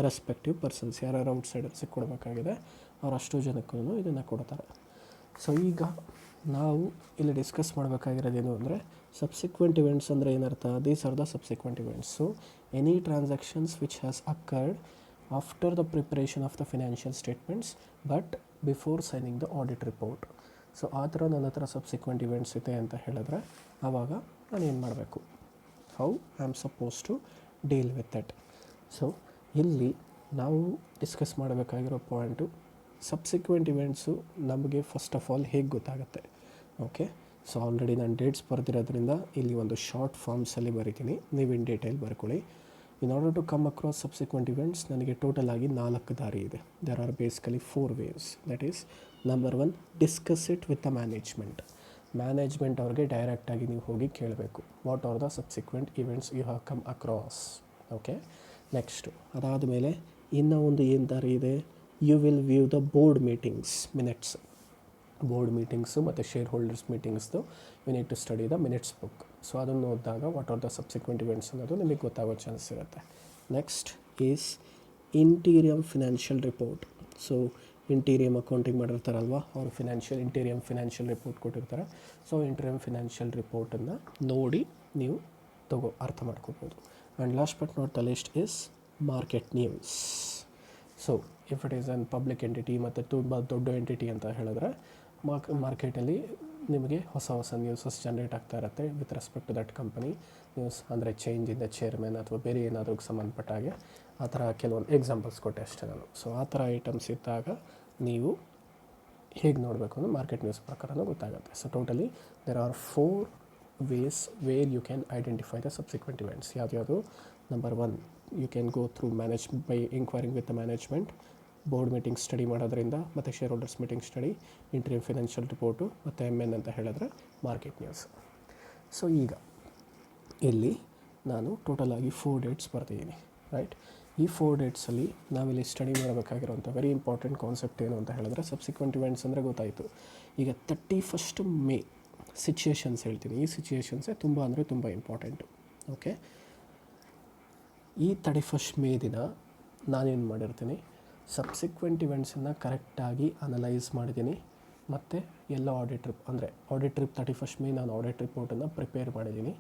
respective persons. ಯಾರ್ಯಾರು ಔಟ್ಸೈಡರ್ಸಿಗೆ ಕೊಡಬೇಕಾಗಿದೆ ಅವ್ರು ಅಷ್ಟು ಜನಕ್ಕೂ ಇದನ್ನು ಕೊಡ್ತಾರೆ. So ಈಗ ನಾವು ಇಲ್ಲಿ ಡಿಸ್ಕಸ್ ಮಾಡಬೇಕಾಗಿರೋದೇನು ಅಂದರೆ ಸಬ್ಸಿಕ್ವೆಂಟ್ ಇವೆಂಟ್ಸ್ ಅಂದರೆ ಏನರ್ಥ? These are the subsequent events. So any transactions which has occurred after the preparation of the financial statements but before signing the audit report. So ಆ ಥರ ನನ್ನ ಹತ್ರ ಸಬ್ಸಿಕ್ವೆಂಟ್ ಇವೆಂಟ್ಸ್ ಇದೆ ಅಂತ ಹೇಳಿದ್ರೆ ಆವಾಗ ನಾನು ಏನು ಮಾಡಬೇಕು, how I am suppose to deal with that. So ಇಲ್ಲಿ ನಾವು ಡಿಸ್ಕಸ್ ಮಾಡಬೇಕಾಗಿರೋ ಪಾಯಿಂಟು, ಸಬ್ಸಿಕ್ವೆಂಟ್ ಇವೆಂಟ್ಸು ನಮಗೆ ಫಸ್ಟ್ ಆಫ್ ಆಲ್ ಹೇಗೆ ಗೊತ್ತಾಗುತ್ತೆ. ಓಕೆ, ಸೊ ಆಲ್ರೆಡಿ ನಾನು ಡೇಟ್ಸ್ ಬರ್ದಿರೋದ್ರಿಂದ ಇಲ್ಲಿ ಒಂದು ಶಾರ್ಟ್ ಫಾರ್ಮ್ಸಲ್ಲಿ ಬರಿತೀನಿ, ನೀವು ಇನ್ ಡೀಟೇಲ್ ಬರ್ಕೊಳ್ಳಿ. In order to come across subsequent events ನನಗೆ ಟೋಟಲ್ ಆಗಿ 4 ದಾರಿ ಇದೆ. There are basically 4 ways. That is number 1, discuss it with the management ಅವ್ರಿಗೆ ಡೈರೆಕ್ಟಾಗಿ ನೀವು ಹೋಗಿ ಕೇಳಬೇಕು, what are the subsequent events you have come across. Okay, next ಅದಾದಮೇಲೆ ಇನ್ನೂ ಒಂದು ಏನು ದಾರಿ ಇದೆ, you will view the board meetings ಮತ್ತು ಶೇರ್ ಹೋಲ್ಡರ್ಸ್ ಮೀಟಿಂಗ್ಸ್ದು you need to study the minutes book. So ಅದನ್ನು ಓದಿದಾಗ what are the subsequent events ಅನ್ನೋದು ನಿಮಗೆ ಗೊತ್ತಾಗೋ ಚಾನ್ಸ್ ಇರುತ್ತೆ. Next is interim financial report. So interim accounting ಮಾಡಿರ್ತಾರಲ್ವ, ಅವರು ಇಂಟೀರಿಯಮ್ ಫಿನಾನ್ಷಿಯಲ್ ರಿಪೋರ್ಟ್ ಕೊಟ್ಟಿರ್ತಾರೆ. ಸೊ ಇಂಟೀರಿಯಮ್ ಫಿನಾನ್ಷಿಯಲ್ ರಿಪೋರ್ಟನ್ನು ನೋಡಿ ನೀವು ಅರ್ಥ ಮಾಡ್ಕೋಬೋದು. And last but not the list is market news. So if it is an public entity ಮತ್ತು ತುಂಬ ದೊಡ್ಡ ಎಂಟಿಟಿ ಅಂತ ಹೇಳಿದ್ರೆ ಮಾರ್ಕೆಟಲ್ಲಿ ನಿಮಗೆ ಹೊಸ ನ್ಯೂಸಸ್ ಜನ್ರೇಟ್ ಆಗ್ತಾ ಇರುತ್ತೆ with respect to that company news. ಅಂದರೆ ಚೇಂಜ್ ಇನ್ ದ ಚೇರ್ಮನ್ ಅಥವಾ ಬೇರೆ ಏನಾದರೂ ಸಂಬಂಧಪಟ್ಟ ಹಾಗೆ ಆ ಥರ ಕೆಲವೊಂದು ಎಕ್ಸಾಂಪಲ್ಸ್ ಕೊಟ್ಟೆ ಅಷ್ಟೇ ನಾನು. ಸೊ ಆ ಥರ ಐಟಮ್ಸ್ ಇದ್ದಾಗ ನೀವು ಹೇಗೆ ನೋಡಬೇಕು ಅಂದರೆ ಮಾರ್ಕೆಟ್ ನ್ಯೂಸ್ ಪ್ರಕಾರನೂ ಗೊತ್ತಾಗುತ್ತೆ. So totally there are 4 ways where you can identify the subsequent events. ಯಾವ್ದು number 1, you can go through by inquiring with the management, board meeting study ಮಾಡೋದ್ರಿಂದ, ಮತ್ತು shareholders meeting study, interim financial report, ಮತ್ತು MN ಅಂತ ಹೇಳಿದ್ರೆ market news. So ಈಗ ಇಲ್ಲಿ ನಾನು ಟೋಟಲಾಗಿ 4 dates ಬರ್ತಿದ್ದೀನಿ, right. ಈ 4 ಡೇಟ್ಸಲ್ಲಿ ನಾವಿಲ್ಲಿ ಸ್ಟಡಿ ಮಾಡಬೇಕಾಗಿರೋಂಥ ವೆರಿ ಇಂಪಾರ್ಟೆಂಟ್ ಕಾನ್ಸೆಪ್ಟ್ ಏನು ಅಂತ ಹೇಳಿದ್ರೆ, ಸಬ್ಸಿಕ್ವೆಂಟ್ ಇವೆಂಟ್ಸ್ ಅಂದರೆ ಗೊತ್ತಾಯಿತು. ಈಗ 31st May ಸಿಚುಯೇಷನ್ಸ್ ಹೇಳ್ತೀನಿ. ಈ ಸಿಚುಯೇಷನ್ಸೇ ತುಂಬ ಇಂಪಾರ್ಟೆಂಟು. ಓಕೆ, ಈ 31st May ದಿನ ನಾನೇನು ಮಾಡಿರ್ತೀನಿ, ಸಬ್ಸಿಕ್ವೆಂಟ್ ಇವೆಂಟ್ಸನ್ನು ಕರೆಕ್ಟಾಗಿ ಅನಲೈಸ್ ಮಾಡಿದ್ದೀನಿ. ಮತ್ತು ಎಲ್ಲ ಆಡಿಟ್ ಟ್ರಿಪ್ 31st May ನಾನು ಆಡಿಟ್ ರಿಪೋರ್ಟನ್ನು ಪ್ರಿಪೇರ್ ಮಾಡಿದ್ದೀನಿ,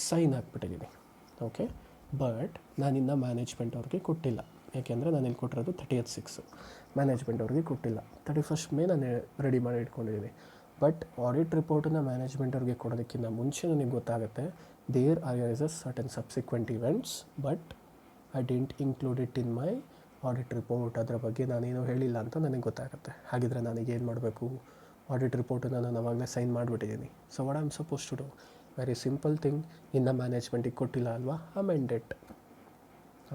ಸೈನ್ ಹಾಕ್ಬಿಟ್ಟಿದ್ದೀನಿ. ಓಕೆ, ಬಟ್ ನಾನಿನ್ನು ಮ್ಯಾನೇಜ್ಮೆಂಟ್ ಅವ್ರಿಗೆ ಕೊಟ್ಟಿಲ್ಲ. ಯಾಕೆಂದರೆ ನಾನು ಇಲ್ಲಿ ಕೊಟ್ಟಿರೋದು 30th 6, ಮ್ಯಾನೇಜ್ಮೆಂಟ್ ಅವ್ರಿಗೆ ಕೊಟ್ಟಿಲ್ಲ. 31st May ನಾನು ರೆಡಿ ಮಾಡಿ ಇಟ್ಕೊಂಡಿದ್ದೀನಿ. ಬಟ್ ಆಡಿಟ್ ರಿಪೋರ್ಟನ್ನು ಮ್ಯಾನೇಜ್ಮೆಂಟ್ ಅವ್ರಿಗೆ ಕೊಡೋದಕ್ಕಿಂತ ಮುಂಚೆ ನನಗೆ ಗೊತ್ತಾಗುತ್ತೆ there arises certain subsequent events but I didn't include it in my audit report. ಅದರ ಬಗ್ಗೆ ನಾನೇನು ಹೇಳಿಲ್ಲ ಅಂತ ನನಗೆ ಗೊತ್ತಾಗುತ್ತೆ. ಹಾಗಿದ್ರೆ ನನಗೇನು ಮಾಡಬೇಕು, ಆಡಿಟ್ ರಿಪೋರ್ಟನ್ನು ನಾನು ಅವಾಗಲೇ ಸೈನ್ ಮಾಡಿಬಿಟ್ಟಿದ್ದೀನಿ. So what I am suppose to do, very simple thing, ಇನ್ನು ಮ್ಯಾನೇಜ್ಮೆಂಟಿಗೆ ಕೊಟ್ಟಿಲ್ಲ ಅಲ್ವಾ, amend it.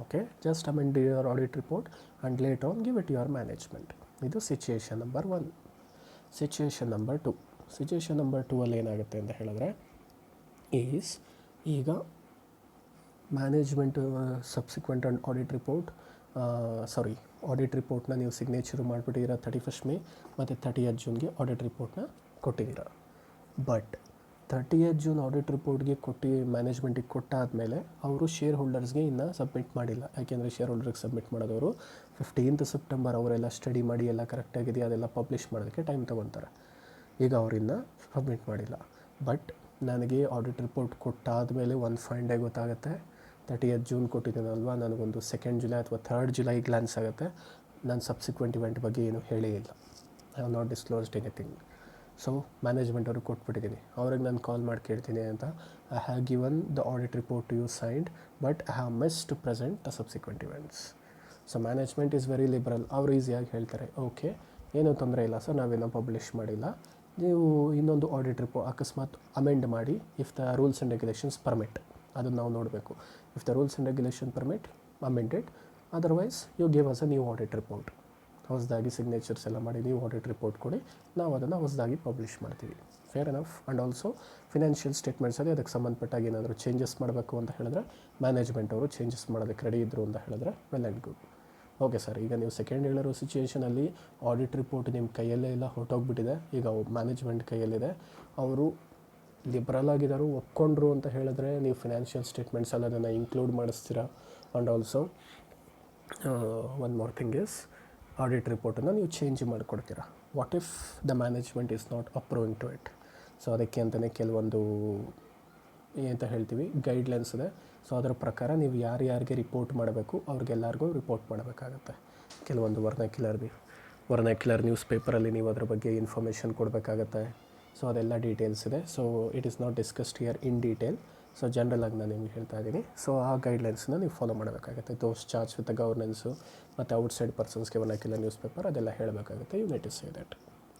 Okay, just amend your audit report and late on give it your management. ಇದು ಸಿಚುಯೇಷನ್ ನಂಬರ್ 1. ಸಿಚುಯೇಷನ್ ನಂಬರ್ 2 ಅಲ್ಲಿ ಏನಾಗುತ್ತೆ ಅಂತ ಹೇಳಿದ್ರೆ ಈಸ್, ಈಗ ಮ್ಯಾನೇಜ್ಮೆಂಟ್ ಸಬ್ಸಿಕ್ವೆಂಟ್ ಆ್ಯಂಡ್ ಆಡಿಟ್ ರಿಪೋರ್ಟ್ನ ನೀವು ಸಿಗ್ನೇಚರ್ ಮಾಡಿಬಿಟ್ಟಿದ್ದೀರ 31st May ಮತ್ತು 30th June ಆಡಿಟ್ ರಿಪೋರ್ಟ್ನ ಕೊಟ್ಟಿದ್ದೀರ. ಬಟ್ 30th June ಆಡಿಟ್ ರಿಪೋರ್ಟ್ಗೆ ಮ್ಯಾನೇಜ್ಮೆಂಟಿಗೆ ಕೊಟ್ಟಾದಮೇಲೆ ಅವರು ಶೇರ್ ಹೋಲ್ಡರ್ಸ್ಗೆ ಇನ್ನೂ ಸಬ್ಮಿಟ್ ಮಾಡಿಲ್ಲ. ಯಾಕೆಂದರೆ ಶೇರ್ ಹೋಲ್ಡರ್ಗೆ ಸಬ್ಮಿಟ್ ಮಾಡೋದವರು 15th September ಅವರೆಲ್ಲ ಸ್ಟಡಿ ಮಾಡಿ ಎಲ್ಲ ಕರೆಕ್ಟಾಗಿದೆ ಅದೆಲ್ಲ ಪಬ್ಲಿಷ್ ಮಾಡೋದಕ್ಕೆ ಟೈಮ್ ತೊಗೊತಾರೆ. ಈಗ ಅವರಿನ್ನ ಸಬ್ಮಿಟ್ ಮಾಡಿಲ್ಲ. ಬಟ್ ನನಗೆ ಆಡಿಟ್ ರಿಪೋರ್ಟ್ ಕೊಟ್ಟಾದಮೇಲೆ ಒಂದು ಫೈನ್ ಡೇ ಗೊತ್ತಾಗುತ್ತೆ, 30th June ಕೊಟ್ಟಿದ್ದೀನಲ್ವ, ನನಗೊಂದು 2nd July ಅಥವಾ 3rd July ಗ್ಲಾನ್ಸ್ ಆಗುತ್ತೆ, ನಾನು ಸಬ್ಸಿಕ್ವೆಂಟ್ ಇವೆಂಟ್ ಬಗ್ಗೆ ಏನೂ ಹೇಳೇ ಇಲ್ಲ, I have not disclosed anything. So management ಅವ್ರಿಗೆ ಕೊಟ್ಬಿಟ್ಟಿದ್ದೀನಿ. ಅವ್ರಿಗೆ ನಾನು ಕಾಲ್ ಮಾಡಿ ಕೇಳ್ತೀನಿ ಅಂತ, I have given the audit report to you signed but I have miss to present the subsequent events. So management is very liberal. ಅವರು ಈಸಿಯಾಗಿ ಹೇಳ್ತಾರೆ, ಓಕೆ ಏನೂ ತೊಂದರೆ ಇಲ್ಲ ಸರ್, ನಾವೇನೋ ಪಬ್ಲಿಷ್ ಮಾಡಿಲ್ಲ, ನೀವು ಇನ್ನೊಂದು ಆಡಿಟ್ ರಿಪೋರ್ಟ್ ಅಕಸ್ಮಾತ್ ಅಮೆಂಡ್ ಮಾಡಿ if the rules and regulations permit, ಅದನ್ನು ನಾವು ನೋಡಬೇಕು. If the rules and regulation permit amended, otherwise you give us a new audit report. ಹೊಸದಾಗಿ ಸಿಗ್ನೇಚರ್ಸ್ ಎಲ್ಲ ಮಾಡಿ ನೀವು ಆಡಿಟ್ ರಿಪೋರ್ಟ್ ಕೊಡಿ, ನಾವು ಅದನ್ನು ಹೊಸದಾಗಿ ಪಬ್ಲಿಷ್ ಮಾಡ್ತೀವಿ. Fair enough. And also financial ಸ್ಟೇಟ್ಮೆಂಟ್ಸಲ್ಲಿ ಅದಕ್ಕೆ ಸಂಬಂಧಪಟ್ಟಾಗ ಏನಾದರೂ ಚೇಂಜಸ್ ಮಾಡಬೇಕು ಅಂತ ಹೇಳಿದ್ರೆ ಮ್ಯಾನೇಜ್ಮೆಂಟ್ ಅವರು ಚೇಂಜಸ್ ಮಾಡೋದಕ್ಕೆ ರೆಡಿ ಇದ್ದರು ಅಂತ ಹೇಳಿದ್ರೆ well and good. Okay sir, ಈಗ ನೀವು ಸೆಕೆಂಡ್ ಹೇಳಿರೋ ಸಿಚುಯೇಷನಲ್ಲಿ ಆಡಿಟ್ ರಿಪೋರ್ಟ್ ನಿಮ್ಮ ಕೈಯಲ್ಲೇ ಇಲ್ಲ, ಹೊರಟೋಗ್ಬಿಟ್ಟಿದೆ, ಈಗ ಮ್ಯಾನೇಜ್ಮೆಂಟ್ ಕೈಯಲ್ಲಿದೆ, ಅವರು ಲಿಬ್ರಲ್ ಆಗಿದ್ದಾರೆ, ಒಪ್ಕೊಂಡ್ರು ಅಂತ ಹೇಳಿದ್ರೆ ನೀವು ಫಿನಾನ್ಷಿಯಲ್ ಸ್ಟೇಟ್ಮೆಂಟ್ಸಲ್ಲಿ ಅದನ್ನು ಇನ್ಕ್ಲೂಡ್ ಮಾಡಿಸ್ತೀರಾ. And also one more thing is, audit ರಿಪೋರ್ಟನ್ನು ನೀವು ಚೇಂಜ್ ಮಾಡಿಕೊಡ್ತೀರಾ. What if the management is not approving to it? So ಅದಕ್ಕೆ ಅಂತಲೇ ಕೆಲವೊಂದು ಏನಂತ ಹೇಳ್ತೀವಿ ಗೈಡ್ಲೈನ್ಸ್ ಇದೆ. ಸೊ ಅದರ ಪ್ರಕಾರ ನೀವು ಯಾರ್ಯಾರಿಗೆ ರಿಪೋರ್ಟ್ ಮಾಡಬೇಕು ಅವ್ರಿಗೆಲ್ಲರಿಗೂ ರಿಪೋರ್ಟ್ ಮಾಡಬೇಕಾಗತ್ತೆ. ಕೆಲವೊಂದು ವರ್ನಾಕ್ಯುಲರ್ ನ್ಯೂಸ್ ಪೇಪರಲ್ಲಿ ನೀವು ಅದರ ಬಗ್ಗೆ ಇನ್ಫಾರ್ಮೇಷನ್ ಕೊಡಬೇಕಾಗತ್ತೆ. ಸೊ ಅದೆಲ್ಲ ಡೀಟೇಲ್ಸ್ ಇದೆ. So it is not discussed here in detail. So ಜನರಲಾಗಿ ನಾನು ನಿಮಗೆ ಹೇಳ್ತಾ ಇದ್ದೀನಿ. ಸೊ ಆ ಗೈಡ್ಲೈನ್ಸ್ನ ನೀವು ಫಾಲೋ ಮಾಡಬೇಕಾಗುತ್ತೆ. Those charge with the governance ಮತ್ತು ಔಟ್ಸೈಡ್ ಪರ್ಸನ್ಸ್ಗೆ ವರ್ನಾಕ್ಯುಲರ್ ನ್ಯೂಸ್ ಪೇಪರ್ ಅದೆಲ್ಲ ಹೇಳಬೇಕಾಗುತ್ತೆ. You need to say that.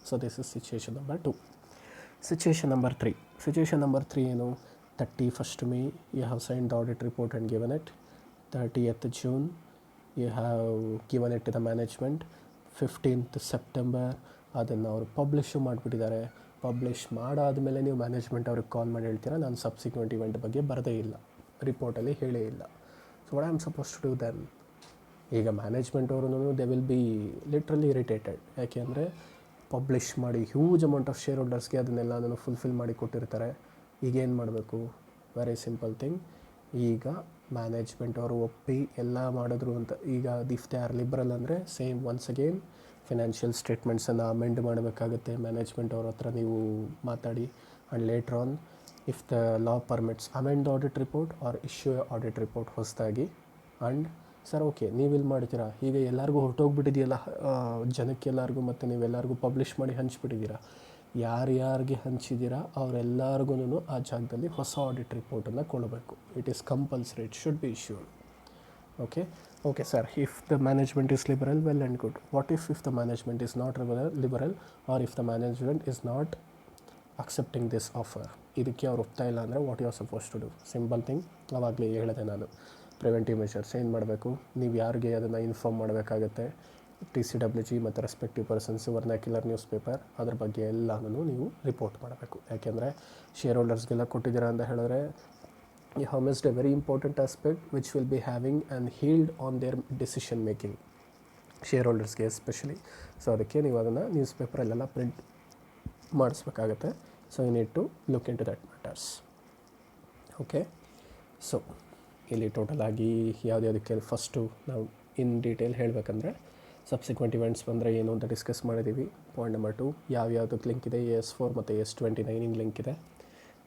So this is situation number 2. Situation number 3. Situation number 3 ಏನು? 31st May you have signed the audit report and given it. 30th June you have given it to the management. 15th September ಅದನ್ನು ಅವರು ಪಬ್ಲಿಷು ಮಾಡಿಬಿಟ್ಟಿದ್ದಾರೆ. Publish ಮಾಡಾದಮೇಲೆ ನೀವು management ಅವ್ರಿಗೆ ಕಾಲ್ ಮಾಡಿ ಹೇಳ್ತೀರಾ, ನಾನು ಸಬ್ಸಿಕ್ವೆಂಟ್ ಇವೆಂಟ್ ಬಗ್ಗೆ ಬರದೇ ಇಲ್ಲ, ರಿಪೋರ್ಟಲ್ಲಿ ಹೇಳೇ ಇಲ್ಲ. So what I am suppose to do then? ಈಗ ಮ್ಯಾನೇಜ್ಮೆಂಟ್ ಅವರು they will be literally irritated. ಯಾಕೆಂದರೆ ಪಬ್ಲಿಷ್ ಮಾಡಿ ಹ್ಯೂಜ್ ಅಮೌಂಟ್ ಆಫ್ ಶೇರ್ ಹೋಲ್ಡರ್ಸ್ಗೆ ಅದನ್ನೆಲ್ಲನೂ ಫುಲ್ಫಿಲ್ ಮಾಡಿ ಕೊಟ್ಟಿರ್ತಾರೆ. ಈಗೇನು ಮಾಡಬೇಕು? Very simple thing. ಈಗ ಮ್ಯಾನೇಜ್ಮೆಂಟ್ ಅವರು ಒಪ್ಪಿ ಎಲ್ಲ ಮಾಡಿದ್ರು ಅಂತ. ಈಗ ಇಫ್ ದೇ ಆರ್ ಲಿಬ್ರಲ್ ಅಂದರೆ ಸೇಮ್ ಒನ್ಸ್ ಅಗೇನ್ ಫಿನಾನ್ಷಿಯಲ್ ಸ್ಟೇಟ್ಮೆಂಟ್ಸನ್ನು ಅಮೆಂಡ್ ಮಾಡಬೇಕಾಗುತ್ತೆ. ಮ್ಯಾನೇಜ್ಮೆಂಟ್ ಅವ್ರ ಹತ್ರ ನೀವು ಮಾತಾಡಿ and later on if the law permits amend the audit report are issue audit report ಹೊಸದಾಗಿ. ಆ್ಯಂಡ್ ಸರ್ ಓಕೆ ನೀವು ಇಲ್ಲಿ ಮಾಡ್ತೀರಾ, ಈಗ ಎಲ್ಲರಿಗೂ ಹೊರಟೋಗ್ಬಿಟ್ಟಿದೆಯಲ್ಲ ಜನಕ್ಕೆಲ್ಲರಿಗೂ, ಮತ್ತು ನೀವೆಲ್ಲರಿಗೂ ಪಬ್ಲಿಷ್ ಮಾಡಿ ಹಂಚ್ಬಿಟ್ಟಿದ್ದೀರಾ. ಯಾರ್ಯಾರಿಗೆ ಹಂಚಿದ್ದೀರಾ ಅವರೆಲ್ಲರಿಗೂ ಆ ಜಾಗದಲ್ಲಿ ಹೊಸ ಆಡಿಟ್ ರಿಪೋರ್ಟನ್ನು ಕೊಡಬೇಕು. It is compulsory, it should be issued. Okay sir, if the management is liberal, well and good. What if the management is not liberal or if the management is not accepting this offer? ಇದಕ್ಕೆ ಅವ್ರು ಒಪ್ತಾ ಇಲ್ಲ ಅಂದರೆ what you are suppose to do? Simple thing, ಆವಾಗಲೇ ಹೇಳಿದೆ ನಾನು, preventive measures ಏನು ಮಾಡಬೇಕು? ನೀವು ಯಾರಿಗೆ ಅದನ್ನು ಇನ್ಫಾರ್ಮ್ ಮಾಡಬೇಕಾಗತ್ತೆ, TCWG ಮತ್ತು respective persons vernacular news paper, ಅದ್ರ ಬಗ್ಗೆ ಎಲ್ಲನೂ ನೀವು ರಿಪೋರ್ಟ್ ಮಾಡಬೇಕು. ಯಾಕೆಂದರೆ ಶೇರ್ ಹೋಲ್ಡರ್ಸ್ಗೆಲ್ಲ ಕೊಟ್ಟಿದ್ದೀರಾ ಅಂತ ಹೇಳಿದ್ರೆ you have missed a very important aspect which will be having an yield on their decision making, share ಹೋಲ್ಡರ್ಸ್ಗೆ ಎಸ್ಪೆಷಲಿ. ಸೊ ಅದಕ್ಕೆ ನೀವು ಅದನ್ನು ನ್ಯೂಸ್ ಪೇಪರಲ್ಲೆಲ್ಲ ಪ್ರಿಂಟ್ ಮಾಡಿಸ್ಬೇಕಾಗತ್ತೆ. So you need to look into that matters. Okay, so ಇಲ್ಲಿ total ಆಗಿ ಯಾವುದ್ಯಾವುದಕ್ಕೆ first ನಾವು ಇನ್ ಡೀಟೇಲ್ ಹೇಳಬೇಕಂದ್ರೆ ಸಬ್ಸಿಕ್ವೆಂಟ್ ಇವೆಂಟ್ಸ್ ಬಂದರೆ ಏನು ಅಂತ ಡಿಸ್ಕಸ್ ಮಾಡಿದ್ದೀವಿ. ಪಾಯಿಂಟ್ ನಂಬರ್ 2, ಯಾವ್ಯಾವುದಕ್ಕೆ ಲಿಂಕ್ ಇದೆ, AS4 ಮತ್ತು AS29 ಲಿಂಕ್ ಇದೆ.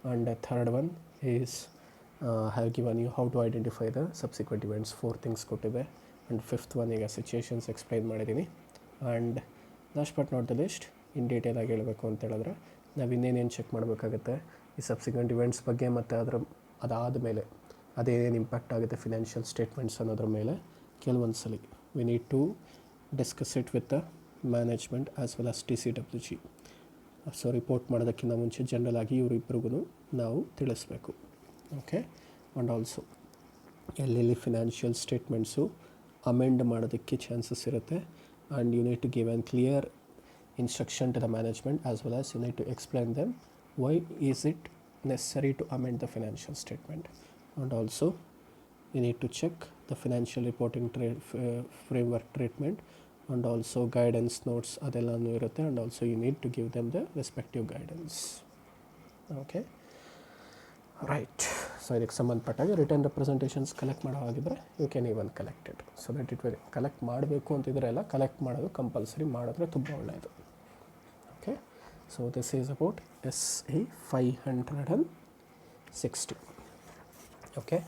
And third one is have given you how to identify the subsequent events. 4 things ಕೊಟ್ಟಿದೆ. ಆ್ಯಂಡ್ ಫಿಫ್ತ್ ಒನ್ ಈಗ ಸಿಚುಯೇಷನ್ಸ್ ಎಕ್ಸ್ಪ್ಲೈನ್ ಮಾಡಿದ್ದೀನಿ. And last but not the least, in ಡೀಟೇಲಾಗಿ ಹೇಳಬೇಕು ಅಂತ ಹೇಳಿದ್ರೆ ನಾವು ಇನ್ನೇನೇನು ಚೆಕ್ ಮಾಡಬೇಕಾಗುತ್ತೆ ಈ ಸಬ್ಸಿಕ್ವೆಂಟ್ ಇವೆಂಟ್ಸ್ ಬಗ್ಗೆ, ಮತ್ತು ಅದಾದ ಮೇಲೆ ಅದೇನೇನು ಇಂಪ್ಯಾಕ್ಟ್ ಆಗುತ್ತೆ ಫಿನಾನ್ಷಿಯಲ್ ಸ್ಟೇಟ್ಮೆಂಟ್ಸ್ ಅನ್ನೋದ್ರ ಮೇಲೆ ಕೆಲವೊಂದು ಸಲ we need to discuss it with the management as well as TCWG. So report ಮಾಡೋದಕ್ಕಿಂತ ಮುಂಚೆ ಜನರಲ್ ಆಗಿ ಇವರಿಬ್ಬರಿಗೂ ನಾವು ತಿಳಿಸ್ಬೇಕು. ಓಕೆ, ಆ್ಯಂಡ್ ಆಲ್ಸೋ ಎಲ್ಲೆಲ್ಲಿ ಫಿನಾನ್ಷಿಯಲ್ ಸ್ಟೇಟ್ಮೆಂಟ್ಸು ಅಮೆಂಡ್ ಮಾಡೋದಕ್ಕೆ ಚಾನ್ಸಸ್ ಇರುತ್ತೆ. And you need to give an clear instruction to the management as well as you need to explain them why is it necessary to amend the financial statement. And also you need to check the financial reporting framework treatment, and also guidance notes adellanu irutte, and also you need to give them the respective guidance. Okay, right. So idಕ್ಕೆ ಸಂಬಂಧಪಟ್ಟಾಗ return representations collect ಮಾಡೋ ಹಾಗಿದ್ರೆ you can even collect it. So that it very collect ಮಾಡಬೇಕು ಅಂತಿದ್ರೆ ಎಲ್ಲ collect ಮಾಡೋದು compulsory ಮಾಡಿದ್ರೆ ತುಂಬ ಒಳ್ಳೆಯದು. Okay, so this is about SE 560. Okay,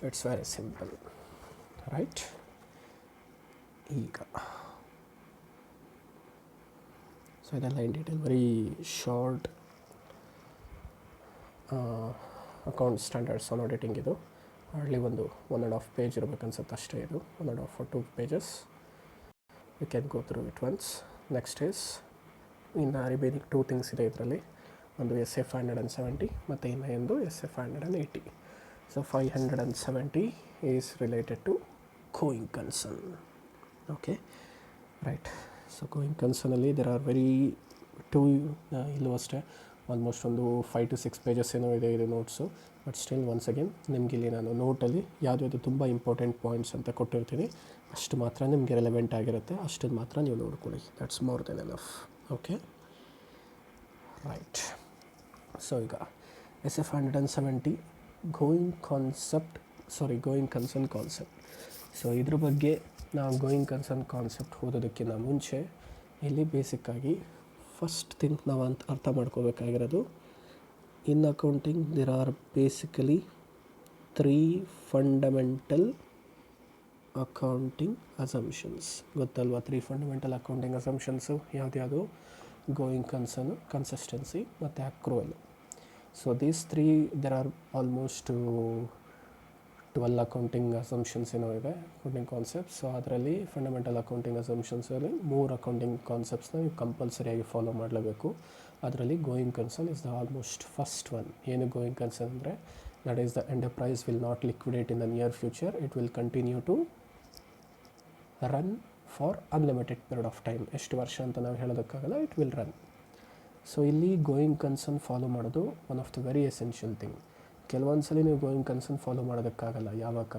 it's very simple, right? ಈಗ ಸೊ ಇದೆಲ್ಲ in detail very short account standards on auditing. ಇದು ಹಾರ್ಡ್ಲಿ 1.5 ಪೇಜ್ ಇರಬೇಕನ್ಸುತ್ತೆ ಅಷ್ಟೇ. ಇದು 1.5 or 2 pages. You can go through it once. Next is ಇನ್ನು remaining 2 things ಇದೆ ಇದರಲ್ಲಿ. ಒಂದು SA 570 ಮತ್ತು ಇನ್ನೊಂದು SA 580. ಸೊ 570 is related to going concern. Okay, right. So going ಕನ್ಸರ್ನಲ್ಲಿ ದೆರ್ ಆರ್ ವೆರಿ ಇಲ್ಲೂ ಅಷ್ಟೇ ಆಲ್ಮೋಸ್ಟ್ ಒಂದು 5 to 6 pages ಏನೋ ಇದೆ ಇದು notes. But still once again ನಿಮಗೆ ಇಲ್ಲಿ ನಾನು ನೋಟಲ್ಲಿ ಯಾವುದ್ಯಾವುದು ತುಂಬ ಇಂಪಾರ್ಟೆಂಟ್ ಪಾಯಿಂಟ್ಸ್ ಅಂತ ಕೊಟ್ಟಿರ್ತೀನಿ, ಅಷ್ಟು ಮಾತ್ರ ನಿಮಗೆ ರೆಲೆವೆಂಟ್ ಆಗಿರುತ್ತೆ, ಅಷ್ಟನ್ನು ಮಾತ್ರ ನೀವು ನೋಡ್ಕೊಳ್ಳಿ. That's more than enough. Okay, right. So ಈಗ SA 570 going concern concept. So ಇದ್ರ ಬಗ್ಗೆ ನಾವು ಗೋಯಿಂಗ್ ಕನ್ಸರ್ನ್ ಕಾನ್ಸೆಪ್ಟ್ ಓದೋದಕ್ಕಿಂತ ಮುಂಚೆ ಇಲ್ಲಿ ಬೇಸಿಕ್ಕಾಗಿ ಫಸ್ಟ್ ಥಿಂಗ್ ನಾವು ಅರ್ಥ ಮಾಡ್ಕೋಬೇಕಾಗಿರೋದು, in accounting there are basically 3 fundamental accounting assumptions. ಗೊತ್ತಲ್ವಾ 3 ಫಂಡಮೆಂಟಲ್ ಅಕೌಂಟಿಂಗ್ ಅಸಂಪ್ಷನ್ಸು ಯಾವ್ದ್ಯಾವುದು? ಗೋಯಿಂಗ್ ಕನ್ಸರ್ನ್, ಕನ್ಸಿಸ್ಟೆನ್ಸಿ ಮತ್ತು accrual. So these 3 there are almost 12 accounting assumptions ಏನೋ ಇದೆ, ಅಕೌಂಟಿಂಗ್ ಕಾನ್ಸೆಪ್ಟ್ಸ್. ಸೊ ಅದರಲ್ಲಿ ಫಂಡಮೆಂಟಲ್ ಅಕೌಂಟಿಂಗ್ ಅಸಂಪ್ಷನ್ಸಲ್ಲಿ 3 ಅಕೌಂಟಿಂಗ್ ಕಾನ್ಸೆಪ್ಟ್ಸ್ನ ನೀವು ಕಂಪಲ್ಸರಿಯಾಗಿ ಫಾಲೋ ಮಾಡಲೇಬೇಕು. ಅದರಲ್ಲಿ going concern is the almost first one. ಏನು ಗೋಯಿಂಗ್ ಕನ್ಸರ್ನ್ ಅಂದರೆ, that is the enterprise will not liquidate in the near future, it will continue to run for unlimited period of time. ಎಷ್ಟು ವರ್ಷ ಅಂತ ನಾವು ಹೇಳೋದಕ್ಕಾಗಲ್ಲ, it will run. So ಇಲ್ಲಿ going concern follow ಮಾಡೋದು one of the very essential thing. ಕೆಲವೊಂದು ಸಲ ನೀವು ಗೋಯಿಂಗ್ ಕನ್ಸರ್ನ್ ಫಾಲೋ ಮಾಡೋದಕ್ಕಾಗಲ್ಲ. ಯಾವಾಗ?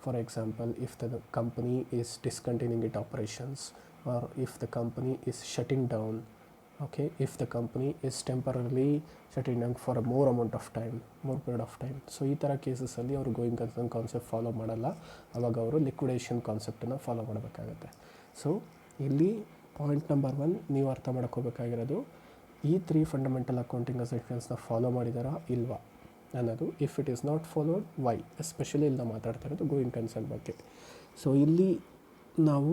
For example, if the company is discontinuing it operations, or if the company is shutting down, okay, if the company is temporarily shutting down for a more period of time. So ಈ ಥರ ಕೇಸಸಲ್ಲಿ ಅವರು going concern concept follow ಮಾಡಲ್ಲ. ಆವಾಗ ಅವರು liquidation ಕಾನ್ಸೆಪ್ಟನ್ನು follow ಮಾಡಬೇಕಾಗತ್ತೆ. So ಇಲ್ಲಿ point number 1 ನೀವು ಅರ್ಥ ಮಾಡ್ಕೋಬೇಕಾಗಿರೋದು, ಈ 3 ಫಂಡಮೆಂಟಲ್ ಅಕೌಂಟಿಂಗ್ ಅಸಂಪ್ಷನ್ಸ್ನ ಫಾಲೋ ಮಾಡಿದಾರಾ ಇಲ್ವಾ ಅನ್ನೋದು. If it is not followed, why? Especially ಇಲ್ಲಿ ನಾವು ಮಾತಾಡ್ತಾ ಇರೋದು ಗೋಯಿಂಗ್ ಕನ್ಸರ್ನ್ ಬಗ್ಗೆ. ಸೊ ಇಲ್ಲಿ ನಾವು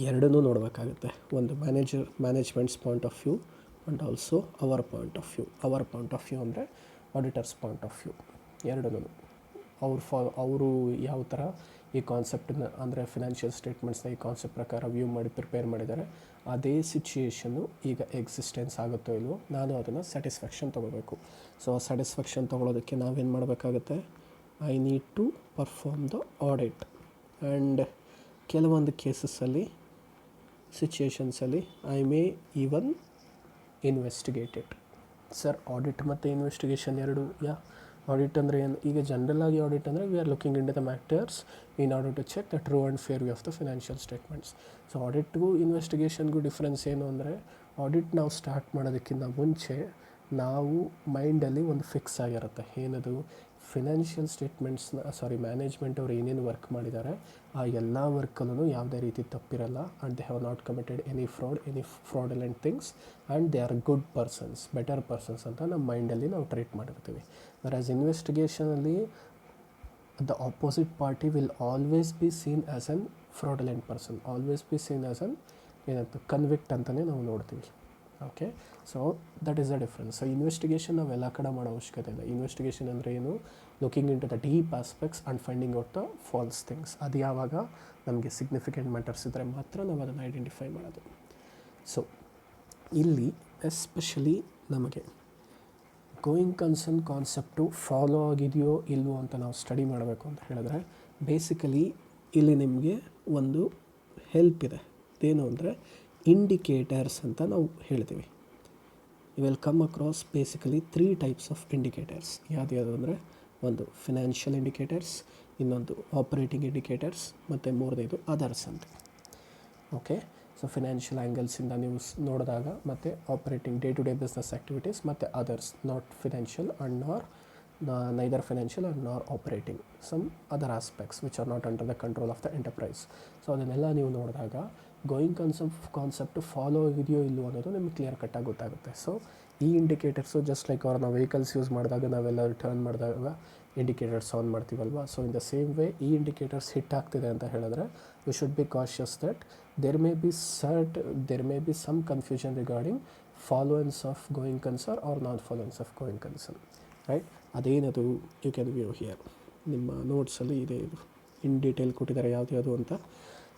ಎರಡನ್ನೂ ನೋಡಬೇಕಾಗುತ್ತೆ. ಒಂದು management's point of view and also our point of view. Our point of view ಅಂದರೆ ಆಡಿಟರ್ಸ್ ಪಾಯಿಂಟ್ ಆಫ್ ವ್ಯೂ. ಎರಡನ್ನೂ ಅವರು ಯಾವ ಥರ ಈ ಕಾನ್ಸೆಪ್ಟನ್ನ, ಅಂದರೆ ಫಿನಾನ್ಷಿಯಲ್ ಸ್ಟೇಟ್ಮೆಂಟ್ಸ್ನ ಈ ಕಾನ್ಸೆಪ್ಟ್ ಪ್ರಕಾರ ಪ್ರಿಪೇರ್ ಮಾಡಿದ್ದಾರೆ, ಅದೇ ಸಿಚುಯೇಷನ್ನು ಈಗ ಎಕ್ಸಿಸ್ಟೆನ್ಸ್ ಆಗುತ್ತೋ ಇಲ್ವೋ, ನಾನು ಅದನ್ನು ಸ್ಯಾಟಿಸ್ಫ್ಯಾಕ್ಷನ್ ತೊಗೋಬೇಕು. ಸೊ ಆ ಸ್ಯಾಟಿಸ್ಫ್ಯಾಕ್ಷನ್ ತೊಗೊಳೋದಕ್ಕೆ ನಾವೇನು ಮಾಡಬೇಕಾಗುತ್ತೆ? I need to perform the audit. And ಕೆಲವೊಂದು ಕೇಸಸ್ಸಲ್ಲಿ, ಸಿಚುಯೇಷನ್ಸಲ್ಲಿ I may even investigate it. Sir, audit ಮತ್ತು ಇನ್ವೆಸ್ಟಿಗೇಷನ್ ಎರಡು ಆಡಿಟ್ ಅಂದರೆ ಏನು? ಈಗ ಜನರಲ್ಲಾಗಿ ಆಡಿಟ್ ಅಂದರೆ we are looking into the matters in order to check the true and fair view of the financial statements. So ಆಡಿಟ್ಗೂ ಇನ್ವೆಸ್ಟಿಗೇಷನ್ಗೂ difference ಏನು ಅಂದರೆ, ಆಡಿಟ್ ನಾವು ಸ್ಟಾರ್ಟ್ ಮಾಡೋದಕ್ಕಿಂತ ಮುಂಚೆ ನಾವು ಮೈಂಡಲ್ಲಿ ಒಂದು ಫಿಕ್ಸ್ ಆಗಿರುತ್ತೆ. ಏನದು? ಫಿನಾನ್ಷಿಯಲ್ ಮ್ಯಾನೇಜ್ಮೆಂಟ್ ಅವ್ರು ಏನೇನು ವರ್ಕ್ ಮಾಡಿದ್ದಾರೆ ಆ ಎಲ್ಲ ವರ್ಕಲ್ಲೂ ಯಾವುದೇ ರೀತಿ ತಪ್ಪಿರಲ್ಲ. And they have not committed any fraudulent things, and they are good persons, better persons ಅಂತ ನಮ್ಮ ಮೈಂಡಲ್ಲಿ ನಾವು ಟ್ರೀಟ್ ಮಾಡಿರ್ತೀವಿ. whereas ಇನ್ವೆಸ್ಟಿಗೇಷನಲ್ಲಿ the opposite party will always be seen as an fraudulent person, always be seen as an convict ಅಂತಲೇ ನಾವು ನೋಡ್ತೀವಿ. Okay, so that is the difference. So investigation ನಾವು ಎಲ್ಲ ಕಡೆ ಮಾಡೋ ಅವಶ್ಯಕತೆ ಇಲ್ಲ. ಇನ್ವೆಸ್ಟಿಗೇಷನ್ ಅಂದರೆ ಏನು? Looking into the deep aspects and finding out the false things. ಅದು ಯಾವಾಗ ನಮಗೆ ಸಿಗ್ನಿಫಿಕೆಂಟ್ ಮ್ಯಾಟರ್ಸ್ ಇದ್ದರೆ ಮಾತ್ರ ನಾವು ಅದನ್ನು ಐಡೆಂಟಿಫೈ ಮಾಡೋದು. ಸೊ ಇಲ್ಲಿ ಎಸ್ಪೆಷಲಿ ನಮಗೆ ಗೋಯಿಂಗ್ ಕನ್ಸರ್ನ್ ಕಾನ್ಸೆಪ್ಟು ಫಾಲೋ ಆಗಿದೆಯೋ ಇಲ್ವೋ ಅಂತ ನಾವು ಸ್ಟಡಿ ಮಾಡಬೇಕು ಅಂತ ಹೇಳಿದ್ರೆ, ಬೇಸಿಕಲಿ ಇಲ್ಲಿ ನಿಮಗೆ ಒಂದು ಹೆಲ್ಪ್ ಇದೆ. ಇದೇನು ಅಂದರೆ ಇಂಡಿಕೇಟರ್ಸ್ ಅಂತ ನಾವು ಹೇಳ್ತೀವಿ. You will come across basically 3 types of indicators. ಯಾವ್ದು ಅಂದರೆ, ಒಂದು ಫಿನಾನ್ಷಿಯಲ್ ಇಂಡಿಕೇಟರ್ಸ್, ಇನ್ನೊಂದು ಆಪರೇಟಿಂಗ್ ಇಂಡಿಕೇಟರ್ಸ್, ಮತ್ತು ಮೂರನೇದು ಅದರ್ಸ್ ಅಂತ. ಓಕೆ, ಸೊ ಫಿನಾನ್ಷಿಯಲ್ ಆ್ಯಂಗಲ್ಸಿಂದ ನೀವು ನೋಡಿದಾಗ, ಮತ್ತು operating day to day business activities, ಮತ್ತು others not financial and neither financial and nor operating some other aspects which are not under the control of the enterprise. So ಅದನ್ನೆಲ್ಲ ನೀವು ನೋಡಿದಾಗ going concept follow ಆಗಿದೆಯೋ ಇಲ್ಲವೋ ಅನ್ನೋದು ನಿಮಗೆ clear ಕಟ್ಟಾಗಿ ಗೊತ್ತಾಗುತ್ತೆ. ಸೊ ಈ ಇಂಡಿಕೇಟರ್ಸು ಜಸ್ಟ್ ಲೈಕ್ ನಾವು ವೆಹಿಕಲ್ಸ್ ಯೂಸ್ ಮಾಡಿದಾಗ ನಾವೆಲ್ಲ ಟರ್ನ್ ಮಾಡಿದಾಗ ಇಂಡಿಕೇಟರ್ಸ್ ಆನ್ ಮಾಡ್ತೀವಲ್ವ. So in the same way ಈ ಇಂಡಿಕೇಟರ್ಸ್ ಹಿಟ್ ಆಗ್ತಿದೆ ಅಂತ ಹೇಳಿದ್ರೆ we should be cautious that there may be some confusion regarding followance of going concern or non-followance of going concern, right? ಅದೇನದು you can view here. ನಿಮ್ಮ ನೋಟ್ಸಲ್ಲಿ ಇದೆ, ಇದು in detail ಕೊಟ್ಟಿದ್ದಾರೆ ಯಾವುದು ಅಂತ.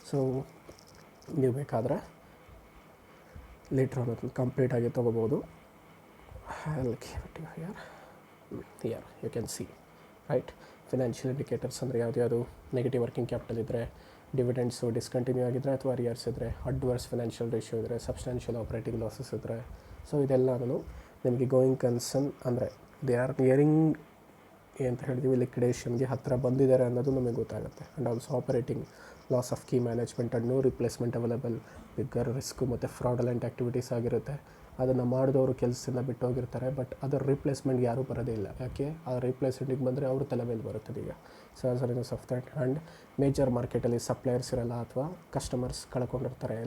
ಸೊ ನೀವು ಬೇಕಾದರೆ ಲೇಟ್ರ್ ಆನ್ ಅದನ್ನು ಕಂಪ್ಲೀಟಾಗಿ ತೊಗೋಬೋದು. Here you can see, right? Financial indicators ಅಂದರೆ ಯಾವುದು? ನೆಗೆಟಿವ್ ವರ್ಕಿಂಗ್ ಕ್ಯಾಪಿಟಲ್ ಇದ್ದರೆ, ಡಿವಿಡೆಂಡ್ಸು ಡಿಸ್ಕಂಟಿನ್ಯೂ ಆಗಿದ್ದರೆ ಅಥವಾ ಅರಿಯರ್ಸ್ ಇದ್ದರೆ, ಅಡ್ವರ್ಸ್ ಫಿನಾನ್ಷಿಯಲ್ ರೇಷಿಯೋ ಇದ್ದರೆ, ಸಬ್ಸ್ಟಾನ್ಷಿಯಲ್ ಆಪರೇಟಿಂಗ್ ಲಾಸಸ್ ಇದ್ದರೆ. ಸೊ ಇದೆಲ್ಲನೂ ನಿಮಗೆ ಗೋಯಿಂಗ್ ಕನ್ಸರ್ನ್ ಅಂದರೆ ದೇ ಆರ್ ನಿಯರಿಂಗ್ ಅಂತ ಹೇಳ್ತೀವಿ ಲಿಕ್ವಿಡೇಷನ್ಗೆ ಹತ್ತಿರ ಬಂದಿದ್ದಾರೆ ಅನ್ನೋದು ನಮಗೆ ಗೊತ್ತಾಗುತ್ತೆ. And also operating loss of key management and no replacement available, bigger risk ಮತ್ತು ಫ್ರಾಡಲೆಂಟ್ ಆ್ಯಕ್ಟಿವಿಟೀಸ್ ಆಗಿರುತ್ತೆ. ಅದನ್ನು ಮಾಡಿದವರು ಕೆಲಸದಿಂದ ಬಿಟ್ಟು ಹೋಗಿರ್ತಾರೆ, ಬಟ್ ಅದರ ರೀಪ್ಲೇಸ್ಮೆಂಟ್ಗೆ ಯಾರೂ ಬರೋದೇ ಇಲ್ಲ. ಯಾಕೆ? ಆ ರೀಪ್ಲೇಸ್ಮೆಂಟಿಗೆ ಬಂದರೆ ಅವರು ತಲೆ ಮೇಲೆ ಬರುತ್ತದೆ ಈಗ. So as a result of that, and major ಮಾರ್ಕೆಟಲ್ಲಿ ಸಪ್ಲೈಯರ್ಸ್ ಇರಲ್ಲ ಅಥವಾ ಕಸ್ಟಮರ್ಸ್ ಕಳ್ಕೊಂಡಿರ್ತಾರೆ,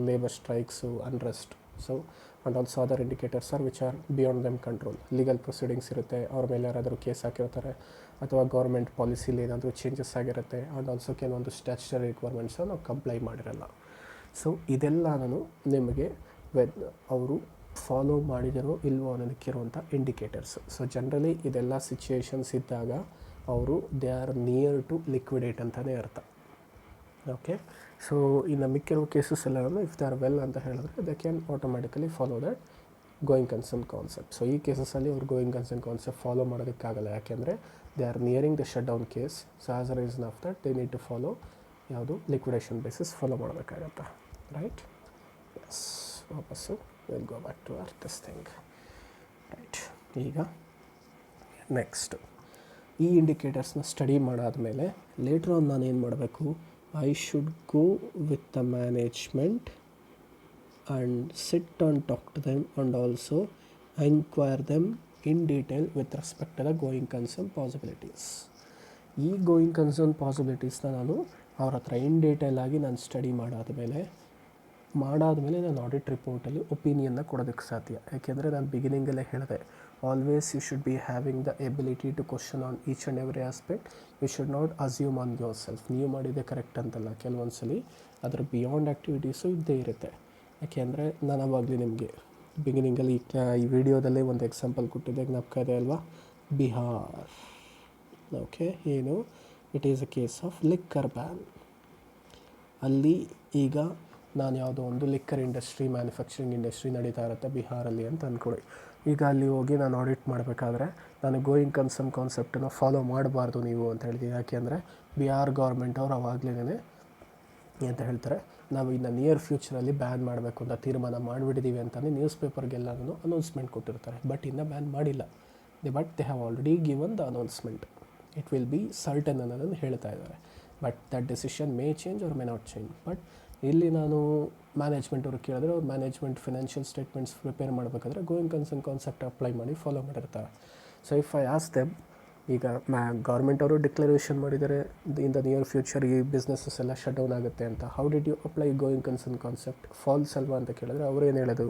labour strikes, unrest. So and also other indicators are which are beyond them control. Legal proceedings ಇರುತ್ತೆ, ಅವ್ರ ಮೇಲೆ ಯಾರಾದರೂ ಕೇಸ್ ಹಾಕಿರ್ತಾರೆ, ಅಥವಾ ಗೌರ್ಮೆಂಟ್ ಪಾಲಿಸಿಲಿ ಏನಾದರೂ ಚೇಂಜಸ್ ಆಗಿರುತ್ತೆ. ಆ್ಯಂಡ್ ಆಲ್ಸೋ ಕೆಲವೊಂದು ಸ್ಟ್ಯಾಚ್ಯುಟರಿ ರಿಕ್ವೈರ್ಮೆಂಟ್ಸನ್ನು ನಾವು ಕಂಪ್ಲೈ ಮಾಡಿರಲ್ಲ. ಸೊ ಇದೆಲ್ಲನೂ ನಿಮಗೆ ಅವರು ಫಾಲೋ ಮಾಡಿದರೋ ಇಲ್ವೋ ಅನ್ನೋದಕ್ಕಿರುವಂಥ ಇಂಡಿಕೇಟರ್ಸ್. ಸೊ ಜನರಲಿ ಇದೆಲ್ಲ ಸಿಚುಯೇಷನ್ಸ್ ಇದ್ದಾಗ ಅವರು they are near to liquidate ಅಂತಲೇ ಅರ್ಥ. ಓಕೆ, ಸೊ ಇನ್ನು ಮಿಕ್ಕಿರೋ ಕೇಸಸ್ ಎಲ್ಲನೂ ಇಫ್ ದೇ ಆರ್ ವೆಲ್ ಅಂತ ಹೇಳಿದ್ರೆ they can automatically follow that going concern concept. So ಈ ಕೇಸಸಲ್ಲಿ ಅವ್ರು ಗೋಯಿಂಗ್ ಕನ್ಸರ್ನ್ ಕಾನ್ಸೆಪ್ಟ್ ಫಾಲೋ ಮಾಡೋದಕ್ಕಾಗಲ್ಲ, ಯಾಕೆಂದರೆ they are nearing the shut down case. So as a reason of that they need to follow ಯಾವುದು liquidation basis follow ಮಾಡಬೇಕಾಗತ್ತೆ. Right, yes, ವಾಪಸ್ಸು will go back to our this thing. Right, ಈಗ next ಈ ಇಂಡಿಕೇಟರ್ಸ್ನ study ಮಾಡಾದಮೇಲೆ later on ನಾನು ಏನು ಮಾಡಬೇಕು, I should go with the management and sit and talk to them and also inquire them in detail with respect to the going concern possibilities. ಈ going concern ಪಾಸಿಬಿಲಿಟೀಸ್ನ ನಾನು ಅವ್ರ ಹತ್ರ ಇನ್ ಡೀಟೇಲ್ ಆಗಿ ನಾನು ಸ್ಟಡಿ ಮಾಡಾದಮೇಲೆ ನಾನು ಆಡಿಟ್ ರಿಪೋರ್ಟಲ್ಲಿ ಒಪಿನಿಯನ್ನ ಕೊಡೋದಕ್ಕೆ ಸಾಧ್ಯ. ಯಾಕೆಂದರೆ ನಾನು ಬಿಗಿನಿಂಗಲ್ಲೇ ಹೇಳಿದೆ, always you should be having the ability to question on each and every aspect. You should not assume on yourself. ನೀವು ಮಾಡಿದೆ ಕರೆಕ್ಟ್ ಅಂತಲ್ಲ, ಕೆಲವೊಂದ್ಸಲಿ ಅದರ ಬಿಯಾಂಡ್ ಆ್ಯಕ್ಟಿವಿಟೀಸು ಇದ್ದೇ ಇರುತ್ತೆ. ಯಾಕೆಂದರೆ ನಾನು ಅವಾಗಲೇ ನಿಮಗೆ ಬಿಗಿನಿಂಗಲ್ಲಿ ಈ ವಿಡಿಯೋದಲ್ಲೇ ಒಂದು ಎಕ್ಸಾಂಪಲ್ ಕೊಟ್ಟಿದ್ದೆ, ಜ್ಞಾಪಕ ಇದೆ ಅಲ್ವಾ, ಬಿಹಾರ್. ಓಕೆ, ಏನು, it is a case of liquor ban. ಅಲ್ಲಿ ಈಗ ನಾನು ಯಾವುದೋ ಒಂದು ಲಿಕ್ಕರ್ ಇಂಡಸ್ಟ್ರಿ, ಮ್ಯಾನುಫ್ಯಾಕ್ಚರಿಂಗ್ ಇಂಡಸ್ಟ್ರಿ ನಡೀತಾ ಇರುತ್ತೆ ಬಿಹಾರಲ್ಲಿ ಅಂತ ಅಂದ್ಕೊಳ್ಳಿ. ಈಗ ಅಲ್ಲಿ ಹೋಗಿ ನಾನು ಆಡಿಟ್ ಮಾಡಬೇಕಾದ್ರೆ ನಾನು ಗೋಯಿಂಗ್ ಕನ್ಸರ್ನ್ ಕಾನ್ಸೆಪ್ಟನ್ನು ಫಾಲೋ ಮಾಡಬಾರ್ದು ನೀವು ಅಂತ ಹೇಳ್ತೀನಿ. ಯಾಕೆಂದರೆ ಬಿಹಾರ್ ಗೌರ್ಮೆಂಟ್ ಅವ್ರು ಅವಾಗಲೇ ಅಂತ ಹೇಳ್ತಾರೆ, ನಾವು ಇನ್ನು ನಿಯರ್ ಫ್ಯೂಚರಲ್ಲಿ ಬ್ಯಾನ್ ಮಾಡಬೇಕು ಅಂತ ತೀರ್ಮಾನ ಮಾಡಿಬಿಟ್ಟಿದ್ದೀವಿ ಅಂತಲೇ ನ್ಯೂಸ್ ಪೇಪರ್ಗೆಲ್ಲನೂ ಅನೌನ್ಸ್ಮೆಂಟ್ ಕೊಟ್ಟಿರ್ತಾರೆ. ಬಟ್ ಇನ್ನೂ ಬ್ಯಾನ್ ಮಾಡಿಲ್ಲ. But they have already given the announcement. It will be certain ಅನ್ನೋದನ್ನು ಹೇಳ್ತಾ ಇದ್ದಾರೆ. But that decision may change or may not change. But ಇಲ್ಲಿ ನಾನು ಮ್ಯಾನೇಜ್ಮೆಂಟ್ ಅವ್ರು ಕೇಳಿದ್ರೆ ಅವ್ರು ಮ್ಯಾನೇಜ್ಮೆಂಟ್ ಫಿನಾನ್ಷಿಯಲ್ ಸ್ಟೇಟ್ಮೆಂಟ್ಸ್ ಪ್ರಿಪೇರ್ ಮಾಡಬೇಕಾದ್ರೆ ಗೋಯಿಂಗ್ ಕನ್ಸರ್ನ್ ಕಾನ್ಸೆಪ್ಟ್ ಅಪ್ಲೈ ಮಾಡಿ ಫಾಲೋ ಮಾಡಿರ್ತಾರೆ. So if I ask them, ಈಗ ಗೌರ್ಮೆಂಟ್ ಅವರು ಡಿಕ್ಲರೇಷನ್ ಮಾಡಿದ್ದಾರೆ ಇನ್ ದ ನಿಯರ್ ಫ್ಯೂಚರ್ ಈ ಬಿಸ್ನೆಸ್ಸಸ್ ಎಲ್ಲ ಶಟ್ ಡೌನ್ ಆಗುತ್ತೆ ಅಂತ, how did you apply going concern concept, false ಅಲ್ವಾ ಅಂತ ಕೇಳಿದ್ರೆ ಅವ್ರು ಏನು ಹೇಳೋದು,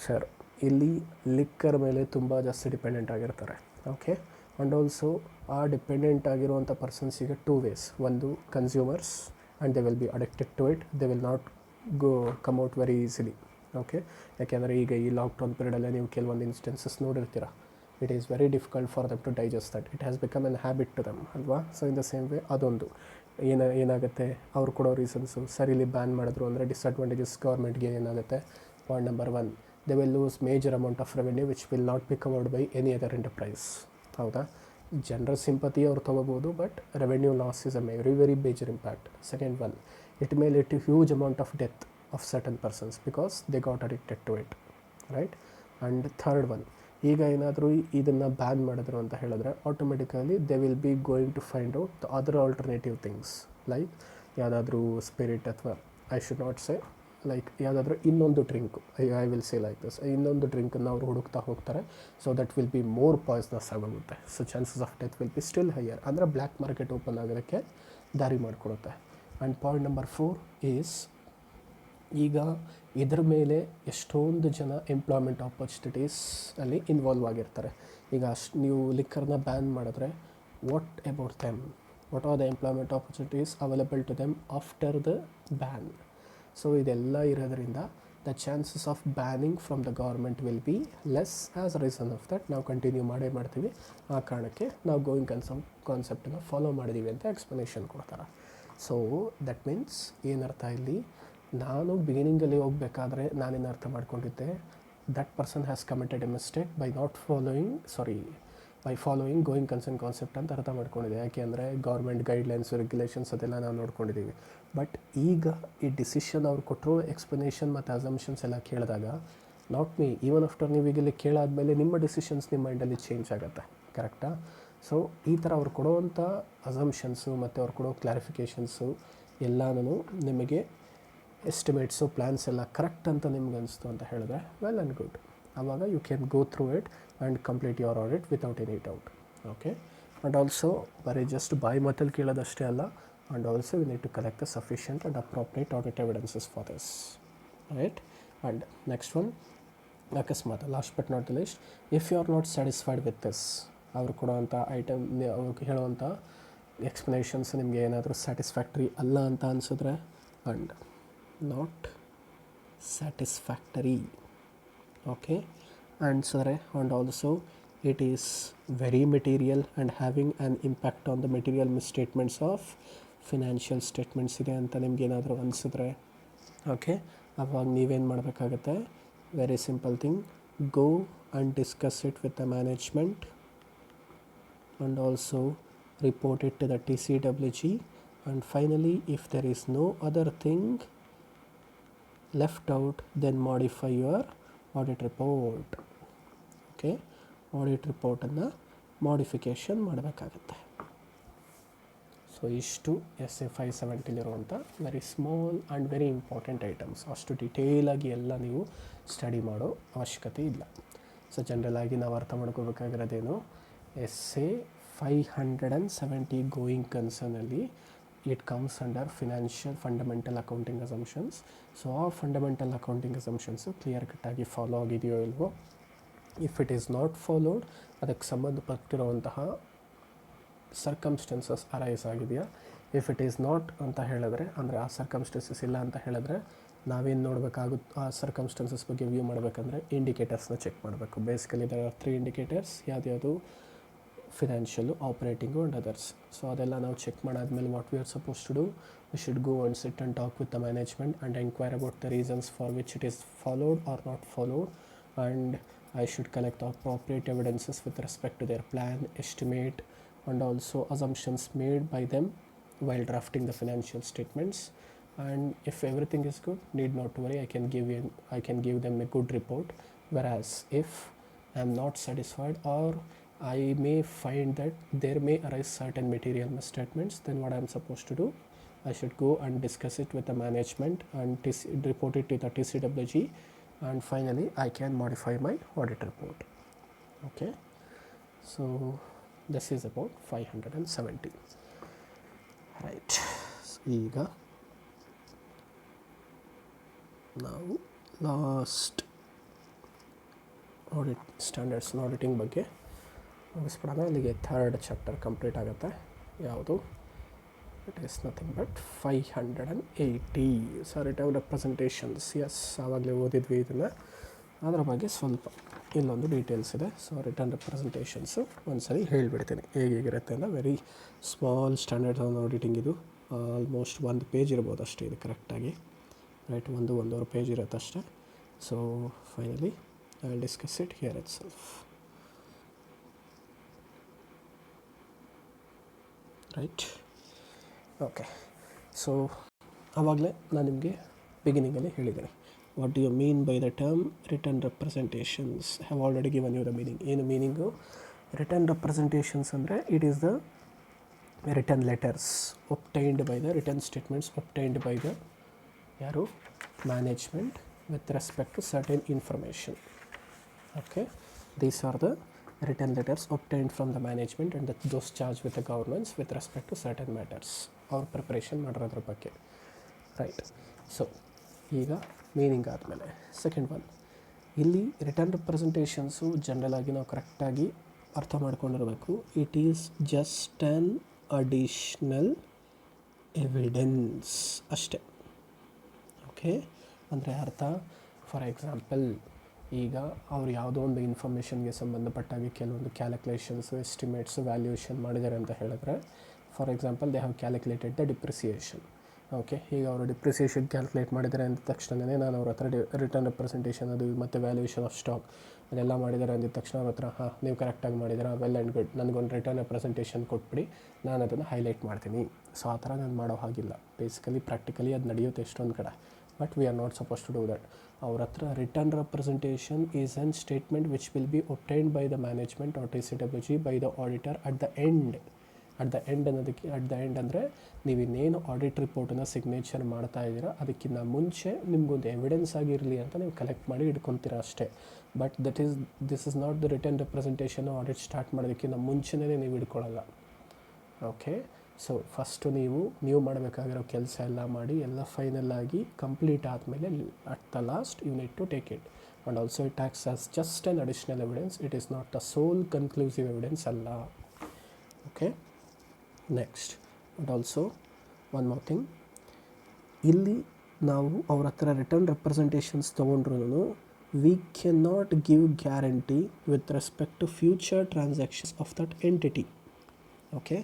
ಸರ್ ಇಲ್ಲಿ ಲಿಕ್ಕರ್ ಮೇಲೆ ತುಂಬ ಜಾಸ್ತಿ ಡಿಪೆಂಡೆಂಟ್ ಆಗಿರ್ತಾರೆ. ಓಕೆ, ಆ್ಯಂಡ್ ಆಲ್ಸೋ ಆ ಡಿಪೆಂಡೆಂಟ್ ಆಗಿರುವಂಥ ಪರ್ಸನ್ಸಿಗೆ 2 ways. ಒಂದು consumers, and they will be addicted to it, they will not come out very easily. Okay, ಯಾಕೆಂದರೆ ಈಗ ಈ ಲಾಕ್ಡೌನ್ ಪೀರಿಯಡಲ್ಲೇ ನೀವು ಕೆಲವೊಂದು ಇನ್ಸ್ಟೆನ್ಸಸ್ ನೋಡಿರ್ತೀರ. It is very difficult for them to digest that. It has become an habit to them ಅಲ್ವಾ. So in the same way ಅದೊಂದು ಏನಾಗುತ್ತೆ, ಅವ್ರು ಕೊಡೋ ರೀಸನ್ಸು, ಸರಿ ಇಲ್ಲಿ ಬ್ಯಾನ್ ಮಾಡಿದ್ರು ಅಂದರೆ ಡಿಸ್ಅಡ್ವಾಂಟೇಜಸ್ ಗೌರ್ಮೆಂಟ್ಗೆ ಏನಾಗುತ್ತೆ. Point number 1, they will lose major amount of revenue which will not be covered by any other enterprise. ಹೌದಾ, ಜನರ ಸಿಂಪತಿ ಅವ್ರು ತೊಗೋಬೋದು, but revenue loss is a very major impact. Second one, it may lead to huge amount of death of certain persons because they got addicted to it. Right, and third one, ಈಗ ಏನಾದರೂ ಇದನ್ನು ban ಮಾಡಿದ್ರು ಅಂತ ಹೇಳಿದ್ರೆ automatically they will be going to find out the other alternative things, like ಯಾವುದಾದ್ರೂ spirit ಅಥವಾ I should not say like ಯಾವುದಾದ್ರೂ ಇನ್ನೊಂದು drink, I will say like this, ಇನ್ನೊಂದು ಡ್ರಿಂಕನ್ನು ಅವರು ಹುಡುಕ್ತಾ ಹೋಗ್ತಾರೆ. So that will be more poisonous ಆಗೋಗುತ್ತೆ. So chances of death will be still higher. ಅಂದರೆ ಬ್ಲ್ಯಾಕ್ ಮಾರ್ಕೆಟ್ ಓಪನ್ ಆಗೋದಕ್ಕೆ ದಾರಿ ಮಾಡಿಕೊಡುತ್ತೆ. ಆ್ಯಂಡ್ ಪಾಯಿಂಟ್ ನಂಬರ್ 4 ಈಸ್, ಈಗ ಇದ್ರ ಮೇಲೆ ಎಷ್ಟೊಂದು ಜನ ಎಂಪ್ಲಾಯ್ಮೆಂಟ್ ಆಪರ್ಚುನಿಟೀಸ್ ಅಲ್ಲಿ ಇನ್ವಾಲ್ವ್ ಆಗಿರ್ತಾರೆ. ಈಗ ನೀವು ಲಿಕ್ಕರ್ನ ಬ್ಯಾನ್ ಮಾಡಿದ್ರೆ what about them, what are the employment opportunities available to them after the ban. So ಇದೆಲ್ಲ ಇರೋದ್ರಿಂದ the chances of banning from the government will be less. As a reason of that ನಾವು continue ಮಾಡ್ತೀವಿ. ಆ ಕಾರಣಕ್ಕೆ ನಾವು going concern ಕಾನ್ಸೆಪ್ಟನ್ನು follow ಮಾಡಿದ್ದೀವಿ ಅಂತ explanation ಕೊಡ್ತಾರೆ. ಸೊ ದಟ್ ಮೀನ್ಸ್ ಏನರ್ಥ ಇಲ್ಲಿ, ನಾನು ಬಿಗಿನಿಂಗಲ್ಲಿ ಹೋಗಬೇಕಾದ್ರೆ ನಾನೇನು ಅರ್ಥ ಮಾಡ್ಕೊಂಡಿದ್ದೆ, that person has committed A mistake by following going concern concept ಅಂತ ಅರ್ಥ ಮಾಡ್ಕೊಂಡಿದ್ದೆ. ಯಾಕೆ ಅಂದರೆ ಗೌರ್ಮೆಂಟ್ ಗೈಡ್ಲೈನ್ಸ್, ರೆಗ್ಯುಲೇಷನ್ಸ್ ಅದೆಲ್ಲ ನಾವು ನೋಡ್ಕೊಂಡಿದ್ದೀವಿ. ಬಟ್ ಈಗ ಈ ಡಿಸಿಷನ್ ಅವ್ರು ಕೊಟ್ಟರು ಎಕ್ಸ್ಪ್ಲನೇಷನ್ ಮತ್ತು ಅಸಂಪ್ಷನ್ಸ್ ಎಲ್ಲ ಕೇಳಿದಾಗ, ನಾಟ್ ಮೀ, ಈವನ್ ಆಫ್ಟರ್ ನೀವು ಈಗ ಇಲ್ಲಿ ಕೇಳಾದಮೇಲೆ ನಿಮ್ಮ ಡಿಸಿಷನ್ಸ್ ನಿಮ್ಮ ಮೈಂಡಲ್ಲಿ ಚೇಂಜ್ ಆಗುತ್ತೆ. ಕರೆಕ್ಟಾ? ಸೊ ಈ ಥರ ಅವ್ರು ಕೊಡೋವಂಥ ಅಸಂಪ್ಷನ್ಸು ಮತ್ತು ಅವ್ರು ಕೊಡೋ ಕ್ಲಾರಿಫಿಕೇಷನ್ಸು ಎಲ್ಲನೂ ನಿಮಗೆ ಎಸ್ಟಿಮೇಟ್ಸು, ಪ್ಲ್ಯಾನ್ಸ್ ಎಲ್ಲ ಕರೆಕ್ಟ್ ಅಂತ ನಿಮ್ಗೆ ಅನಿಸ್ತು ಅಂತ ಹೇಳಿದ್ರೆ ವೆಲ್ ಆ್ಯಂಡ್ ಗುಡ್. ಆವಾಗ you can go through it and complete your audit without any doubt. Okay, and also ಬರೀ ಜಸ್ಟ್ ಬಾಯಿ ಮಾತಲ್ಲಿ ಕೇಳೋದಷ್ಟೇ ಅಲ್ಲ, and also we need to collect the sufficient and appropriate audit evidences for this. Right, and next one ಅಕಸ್ಮಾತ್ last but not the least, if you are not satisfied with this, ಅವ್ರು ಕೊಡೋವಂಥ item, ಅವ್ರಿಗೆ ಹೇಳುವಂಥ explanations ನಿಮಗೆ ಏನಾದರೂ satisfactory ಅಲ್ಲ ಅಂತ ಅನಿಸಿದ್ರೆ, and not satisfactory, okay, and also it is very material and having an impact on the material misstatements of financial statements ಇದೆ ಅಂತ ನಿಮ್ಗೆ ಏನಾದರೂ ಅನಿಸಿದ್ರೆ, ಓಕೆ, ಅವಾಗ ನೀವೇನು ಮಾಡಬೇಕಾಗತ್ತೆ, very simple thing, go and discuss it with the management and also report it to the TCWG, and finally if there is no other thing left out, then modify your audit report. Okay, audit ರಿಪೋರ್ಟನ್ನು modification ಮಾಡಬೇಕಾಗತ್ತೆ. So ಇಷ್ಟು SA 570ಇರುವಂಥ very small and very important items. ಅಷ್ಟು ಡಿಟೇಲಾಗಿ ಎಲ್ಲ ನೀವು study ಮಾಡೋ ಅವಶ್ಯಕತೆ ಇಲ್ಲ. ಸೊ ಜನರಲಾಗಿ ನಾವು ಅರ್ಥ ಮಾಡ್ಕೋಬೇಕಾಗಿರೋದೇನು, SA 570 ಗೋಯಿಂಗ್ ಕನ್ಸರ್ನಲ್ಲಿ it comes under financial fundamental accounting assumptions. So ಆ ಫಂಡಮೆಂಟಲ್ ಅಕೌಂಟಿಂಗ್ ಅಸಂಪ್ಷನ್ಸು ಕ್ಲಿಯರ್ ಕಟ್ಟಾಗಿ ಫಾಲೋ ಆಗಿದೆಯೋ ಇಲ್ವೋ, if it is not followed, ಅದಕ್ಕೆ ಸಂಬಂಧಪಟ್ಟಿರುವಂತಹ ಸರ್ಕಮ್ಸ್ಟೆನ್ಸಸ್ ಅರೈಸ್ ಆಗಿದೆಯಾ, ಇಫ್ ಇಟ್ ಈಸ್ ನಾಟ್ ಅಂತ ಹೇಳಿದ್ರೆ, ಅಂದರೆ ಆ ಸರ್ಕಮ್ಸ್ಟೆನ್ಸಸ್ ಇಲ್ಲ ಅಂತ ಹೇಳಿದ್ರೆ, ನಾವೇನು ನೋಡಬೇಕಾಗುತ್ತೆ, ಆ ಸರ್ಕಮ್ಸ್ಟೆನ್ಸಸ್ ಬಗ್ಗೆ ವ್ಯೂ ಮಾಡಬೇಕಂದ್ರೆ ಇಂಡಿಕೇಟರ್ಸ್ನ ಚೆಕ್ ಮಾಡಬೇಕು. ಬೇಸಿಕಲಿ ದರ್ ಆರ್ 3 ಇಂಡಿಕೇಟರ್ಸ್, ಯಾವ್ದು financial, operating and others. So ಅದೆಲ್ಲ ನಾವು ಚೆಕ್ ಮಾಡಾದ್ಮೇಲೆ what we are suppose to do, we should go and sit and talk with the management and enquire about the reasons for which it is followed or not followed, and I should collect appropriate evidences with respect to their plan, estimate, and also assumptions made by them while drafting the financial statements. And if everything is good, need not to worry, I can give them a good report. Whereas if I am not satisfied, or I may find that there may arise certain material misstatements, then what I am supposed to do, I should go and discuss it with the management and report it to the TCWG, and finally I can modify my audit report. Okay, so this is about 570. Right, so ಈಗ ನಾವು last audit standards auditing ಬಗ್ಗೆ ಮುಗಿಸ್ಬಿಡೋಣ. ಅಲ್ಲಿಗೆ 3rd chapter complete ಆಗುತ್ತೆ. ಯಾವುದು? It is nothing but 580. So return representations, yes ಆವಾಗಲೇ ಓದಿದ್ವಿ ಇದನ್ನು. ಅದರ ಬಗ್ಗೆ ಸ್ವಲ್ಪ ಇಲ್ಲೊಂದು ಡೀಟೇಲ್ಸ್ ಇದೆ. ಸೊ ರಿಟರ್ನ್ ರೆಪ್ರೆಸೆಂಟೇಷನ್ಸು ಒಂದ್ಸರಿ ಹೇಳಿಬಿಡ್ತೀನಿ ಹೇಗಿರುತ್ತೆ ಅಂತ. ವೆರಿ ಸ್ಮಾಲ್ ಸ್ಟ್ಯಾಂಡರ್ಡ್ ಆಡಿಟಿಂಗ್ ಇದು. ಆಲ್ಮೋಸ್ಟ್ 1 ಪೇಜ್ ಇರ್ಬೋದು ಅಷ್ಟೇ ಇದು ಕರೆಕ್ಟಾಗಿ, ರೈಟ್, 1-1.5 ಪೇಜ್ ಇರುತ್ತೆ ಅಷ್ಟೇ. So finally I will discuss it here itself. Right, okay. So ಆವಾಗಲೇ ನಾನು ನಿಮಗೆ ಬಿಗಿನಿಂಗಲ್ಲಿ ಹೇಳಿದ್ದೀನಿ, what do you mean by the term return representations. Have already given you the meaning. ಏನು ಮೀನಿಂಗು? ರಿಟರ್ನ್ ರೆಪ್ರೆಸೆಂಟೇಷನ್ಸ್ ಅಂದರೆ it is the return letters obtained by the return statements obtained by the ಯಾರು? Management with respect to certain information. Okay, these are the written letters obtained from the management and those charged with the governance with respect to certain matters. ಅವ್ರ preparation ಮಾಡಿರೋದ್ರ ಬಗ್ಗೆ, right. So ಈಗ meaning ಆದಮೇಲೆ second one, ಇಲ್ಲಿ ರಿಟರ್ನ್ representations ಜನರಲಾಗಿ ನಾವು ಕರೆಕ್ಟಾಗಿ ಅರ್ಥ ಮಾಡ್ಕೊಂಡಿರಬೇಕು. It is just an additional evidence ಅಷ್ಟೇ. ಓಕೆ, ಅಂದರೆ ಅರ್ಥ, ಫಾರ್ ಎಕ್ಸಾಂಪಲ್, ಈಗ ಅವ್ರು ಯಾವುದೋ ಒಂದು ಇನ್ಫಾರ್ಮೇಷನ್ಗೆ ಸಂಬಂಧಪಟ್ಟಾಗಿ ಕೆಲವೊಂದು ಕ್ಯಾಲ್ಕುಲೇಷನ್ಸು, ಎಸ್ಟಿಮೇಟ್ಸು, ವ್ಯಾಲ್ಯೂಯೇಷನ್ ಮಾಡಿದ್ದಾರೆ ಅಂತ ಹೇಳಿದ್ರೆ, for example they have calculated the depreciation. Okay, ಈಗ ಅವರು ಡಿಪ್ರಿಸಿಯೇಷನ್ ಕ್ಯಾಲ್ಕುಲೇಟ್ ಮಾಡಿದ್ದಾರೆ ಅಂದ ತಕ್ಷಣವೇ ನಾನು ಅವ್ರ ಹತ್ರ ರಿಟರ್ನ್ ರೆಪ್ರೆಸೆಂಟೇಷನ್ ಅದು ಮತ್ತು ವ್ಯಾಲ್ಯೂಯೇಷನ್ ಆಫ್ ಸ್ಟಾಕ್ ಅದೆಲ್ಲ ಮಾಡಿದ್ದಾರೆ ಅಂದಿದ ತಕ್ಷಣ ಅವ್ರ ಹತ್ರ ನೀವು ಕರೆಕ್ಟಾಗಿ ಮಾಡಿದ್ದೀರಾ, ವೆಲ್ ಆ್ಯಂಡ್ ಗುಡ್, ನನಗೊಂದು ರಿಟರ್ನ್ ರೆಪ್ರೆಸೆಂಟೇಷನ್ ಕೊಟ್ಬಿಡಿ, ನಾನು ಅದನ್ನು ಹೈಲೈಟ್ ಮಾಡ್ತೀನಿ. ಸೊ ಆ ಥರ ನಾನು ಮಾಡೋ ಹಾಗಿಲ್ಲ. ಬೇಸಿಕಲಿ ಪ್ರಾಕ್ಟಿಕಲಿ ಅದು ನಡೆಯುತ್ತೆ ಎಷ್ಟೊಂದು ಕಡೆ, but we are not suppose to do that. ಅವ್ರ ಹತ್ರ return representation is an statement which will be obtained by the management or TCWG by the auditor at the end. ಅನ್ನೋದಕ್ಕೆ ಅಟ್ ದ ಎಂಡ್ ಅಂದರೆ ನೀವಿನ್ನೇನು audit ರಿಪೋರ್ಟನ್ನು signature ಮಾಡ್ತಾ ಇದ್ದೀರಾ ಅದಕ್ಕಿಂತ ಮುಂಚೆ ನಿಮಗೊಂದು ಎವಿಡೆನ್ಸ್ ಆಗಿರಲಿ ಅಂತ ನೀವು ಕಲೆಕ್ಟ್ ಮಾಡಿ ಇಟ್ಕೊತೀರಾ ಅಷ್ಟೇ. But this is not the return representation. Audit start ಮಾಡೋದಕ್ಕಿಂತ ಮುಂಚೆನೇ ನೀವು ಇಟ್ಕೊಳ್ಳಲ್ಲ. ಓಕೆ, ಸೊ ಫಸ್ಟು ನೀವು ಮಾಡಬೇಕಾಗಿರೋ ಕೆಲಸ ಎಲ್ಲ ಮಾಡಿ ಎಲ್ಲ ಫೈನಲ್ ಆಗಿ ಕಂಪ್ಲೀಟ್ ಆದಮೇಲೆ at the last you need to take it. And also it acts as just an additional evidence, it is not the sole conclusive evidence ಅಲ್ಲ. Okay, next and also one more thing, ಇಲ್ಲಿ ನಾವು ಅವ್ರ ಹತ್ರ return representations ತೊಗೊಂಡ್ರೂ we can not give guarantee with respect to future transactions of that entity. Okay,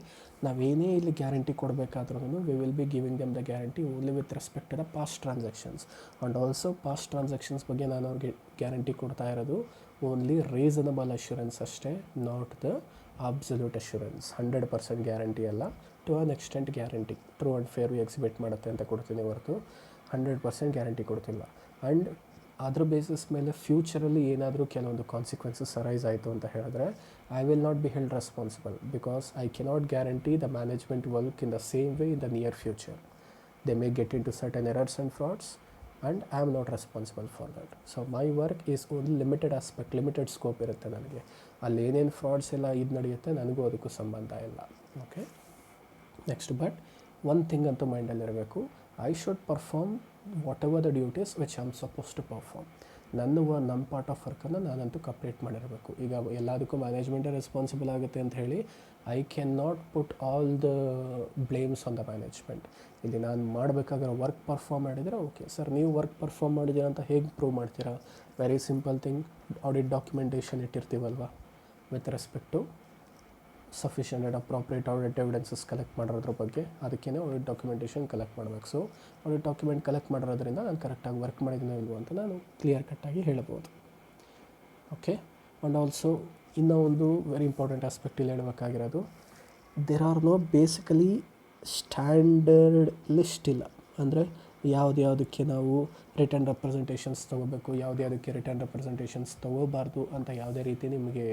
ನಾವೇನೇ ಇಲ್ಲಿ guarantee ಕೊಡಬೇಕಾದ್ರೂ we will be giving them the guarantee only with respect to the past transactions. And also past transactions ಬಗ್ಗೆ ನಾನು ಅವ್ರಿಗೆ guarantee ಕೊಡ್ತಾ ಇರೋದು only reasonable assurance ಅಷ್ಟೇ, not the absolute assurance. 100% guarantee ಅಲ್ಲ, to an extent guarantee, true and fair exhibit ಮಾಡುತ್ತೆ ಅಂತ ಕೊಡ್ತೀನಿ ಹೊರತು 100% ಗ್ಯಾರಂಟಿ ಕೊಡ್ತಿಲ್ಲ. ಆ್ಯಂಡ್ ಅದ್ರ ಬೇಸಿಸ್ ಮೇಲೆ ಫ್ಯೂಚರಲ್ಲಿ ಏನಾದರೂ ಕೆಲವೊಂದು ಕಾನ್ಸಿಕ್ವೆನ್ಸಸ್ ಅರೈಸ್ ಆಯಿತು ಅಂತ ಹೇಳಿದ್ರೆ I will not be held responsible, because I cannot guarantee the management work in the same way in the near future. They may get into certain errors and frauds and I am not responsible for that. So my work is only limited aspect, limited scope ಇರುತ್ತೆ ನನಗೆ. ಅಲ್ಲಿ ಏನೇನು frauds ಎಲ್ಲ ಇದು ನಡೆಯುತ್ತೆ ನನಗೂ ಅದಕ್ಕೂ ಸಂಬಂಧ ಇಲ್ಲ. Okay, next but one thing ಅಂತೂ ಮೈಂಡಲ್ಲಿರಬೇಕು, I should perform whatever the duties which I am suppose to perform. ನಮ್ಮ ಪಾರ್ಟ್ ಆಫ್ ವರ್ಕನ್ನು ನಾನಂತೂ ಕಂಪ್ಲೀಟ್ ಮಾಡಿರಬೇಕು. ಈಗ ಎಲ್ಲದಕ್ಕೂ ಮ್ಯಾನೇಜ್ಮೆಂಟೇ ರೆಸ್ಪಾನ್ಸಿಬಲ್ ಆಗುತ್ತೆ ಅಂತ ಹೇಳಿ I can not put all the blames on the management. ಇಲ್ಲಿ ನಾನು ಮಾಡಬೇಕಾಗಿರೋ ವರ್ಕ್ ಪರ್ಫಾರ್ಮ್ ಮಾಡಿದರೆ ಓಕೆ ಸರ್, ನೀವು ವರ್ಕ್ ಪರ್ಫಾರ್ಮ್ ಮಾಡಿದ್ದೀರಾ ಅಂತ ಹೇಗೆ ಪ್ರೂವ್ ಮಾಡ್ತೀರಾ? Very simple thing, audit documentation ಇಟ್ಟಿರ್ತೀವಲ್ವ with respect to sufficient and appropriate audit evidences collect ಮಾಡೋದ್ರ ಬಗ್ಗೆ, ಅದಕ್ಕೇ ಆಡಿಟ್ ಡಾಕ್ಯುಮೆಂಟೇಷನ್ ಕಲೆಕ್ಟ್ ಮಾಡಬೇಕು. ಸೊ ಆಡಿಟ್ ಡಾಕ್ಯುಮೆಂಟ್ ಕಲೆಕ್ಟ್ ಮಾಡೋದ್ರಿಂದ ನಾನು ಕರೆಕ್ಟಾಗಿ ವರ್ಕ್ ಮಾಡಿದ್ದೀನೋ ಇಲ್ವೋ ಅಂತ ನಾನು ಕ್ಲಿಯರ್ ಕಟ್ಟಾಗಿ ಹೇಳ್ಬೋದು. ಓಕೆ, ಆ್ಯಂಡ್ ಆಲ್ಸೋ ಇನ್ನೂ ಒಂದು ವೆರಿ ಇಂಪಾರ್ಟೆಂಟ್ ಆಸ್ಪೆಕ್ಟ್ ಇಲ್ಲಿ ಹೇಳಬೇಕಾಗಿರೋದು, there are no basically standard list ಇಲ್ಲ. ಅಂದರೆ ಯಾವುದಕ್ಕೆ ನಾವು ರಿಟರ್ನ್ ರೆಪ್ರೆಸೆಂಟೇಷನ್ಸ್ ತೊಗೋಬೇಕು, ಯಾವುದಕ್ಕೆ ರಿಟರ್ನ್ ರೆಪ್ರೆಸೆಂಟೇಷನ್ಸ್ ತೊಗೋಬಾರ್ದು ಅಂತ ಯಾವುದೇ ರೀತಿ ನಿಮಗೆ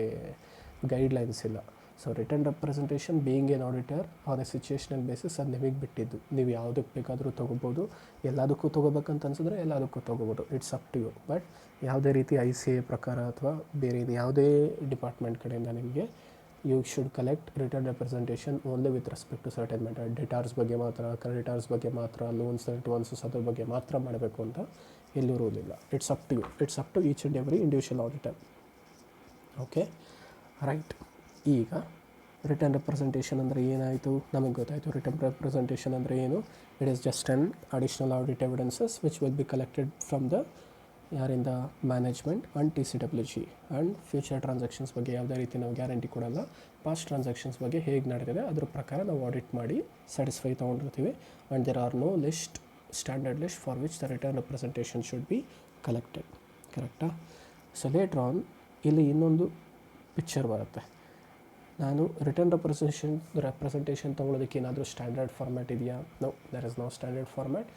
ಗೈಡ್ಲೈನ್ಸ್ ಇಲ್ಲ. So return representation being N auditor on A situational basis ಅದು ನಿಮಗೆ ಬಿಟ್ಟಿದ್ದು. ನೀವು ಯಾವುದಕ್ಕೆ ಬೇಕಾದರೂ ತೊಗೋಬೋದು, ಎಲ್ಲದಕ್ಕೂ ತೊಗೋಬೇಕಂತ ಅನಿಸಿದ್ರೆ ಎಲ್ಲದಕ್ಕೂ ತೊಗೋಬೋದು, it's up to you. But ಯಾವುದೇ ರೀತಿ ICA ಪ್ರಕಾರ ಅಥವಾ ಬೇರೆ ಯಾವುದೇ ಡಿಪಾರ್ಟ್ಮೆಂಟ್ ಕಡೆಯಿಂದ ನಿಮಗೆ you should collect return representation only with respect to certain matter. Debtors ಬಗ್ಗೆ ಮಾತ್ರ, ಕ್ರೆಡಿಟಾರ್ಸ್ ಬಗ್ಗೆ ಮಾತ್ರ, ಲೋನ್ಸ್ ಅಡ್ವಾನ್ಸಸ್ ಅದ್ರ ಬಗ್ಗೆ ಮಾತ್ರ ಮಾಡಬೇಕು ಅಂತ ಎಲ್ಲೂ ರೂಲ್ ಇಲ್ಲ. It's up to you, it's up to each and every individual auditor. Okay, right. ಈಗ ರಿಟರ್ನ್ ರೆಪ್ರೆಸೆಂಟೇಷನ್ ಅಂದರೆ ಏನಾಯಿತು ನಮಗೆ ಗೊತ್ತಾಯಿತು. ರಿಟರ್ನ್ ರೆಪ್ರೆಸೆಂಟೇಷನ್ ಅಂದರೆ ಏನು? It is just an additional audit evidences which will be collected from the ಯಾರಿಂದ management and TCWG. And future transactions ಬಗ್ಗೆ ಯಾವುದೇ ರೀತಿ ನಾವು ಗ್ಯಾರಂಟಿ ಕೊಡಲ್ಲ. ಪಾಸ್ಟ್ ಟ್ರಾನ್ಸಾಕ್ಷನ್ಸ್ ಬಗ್ಗೆ ಹೇಗೆ ನಡೆದಿದೆ ಅದ್ರ ಪ್ರಕಾರ ನಾವು ಆಡಿಟ್ ಮಾಡಿ ಸ್ಯಾಟಿಸ್ಫೈ ತೊಗೊಂಡಿರ್ತೀವಿ. And there are no list, standard list for which the return representation should be collected. ಕರೆಕ್ಟಾ? ಸೊ ಲೇಟ್ರ್ ಆನ್ ಇಲ್ಲಿ ಇನ್ನೊಂದು ಪಿಕ್ಚರ್ ಬರುತ್ತೆ. ನಾನು ರಿಟರ್ನ್ ರೆಪ್ರೆಸೆಂಟೇಷನ್ ತೊಗೊಳೋದಕ್ಕೆ ಏನಾದರೂ ಸ್ಟ್ಯಾಂಡರ್ಡ್ ಫಾರ್ಮ್ಯಾಟ್ ಇದೆಯಾ? No, there is no standard format.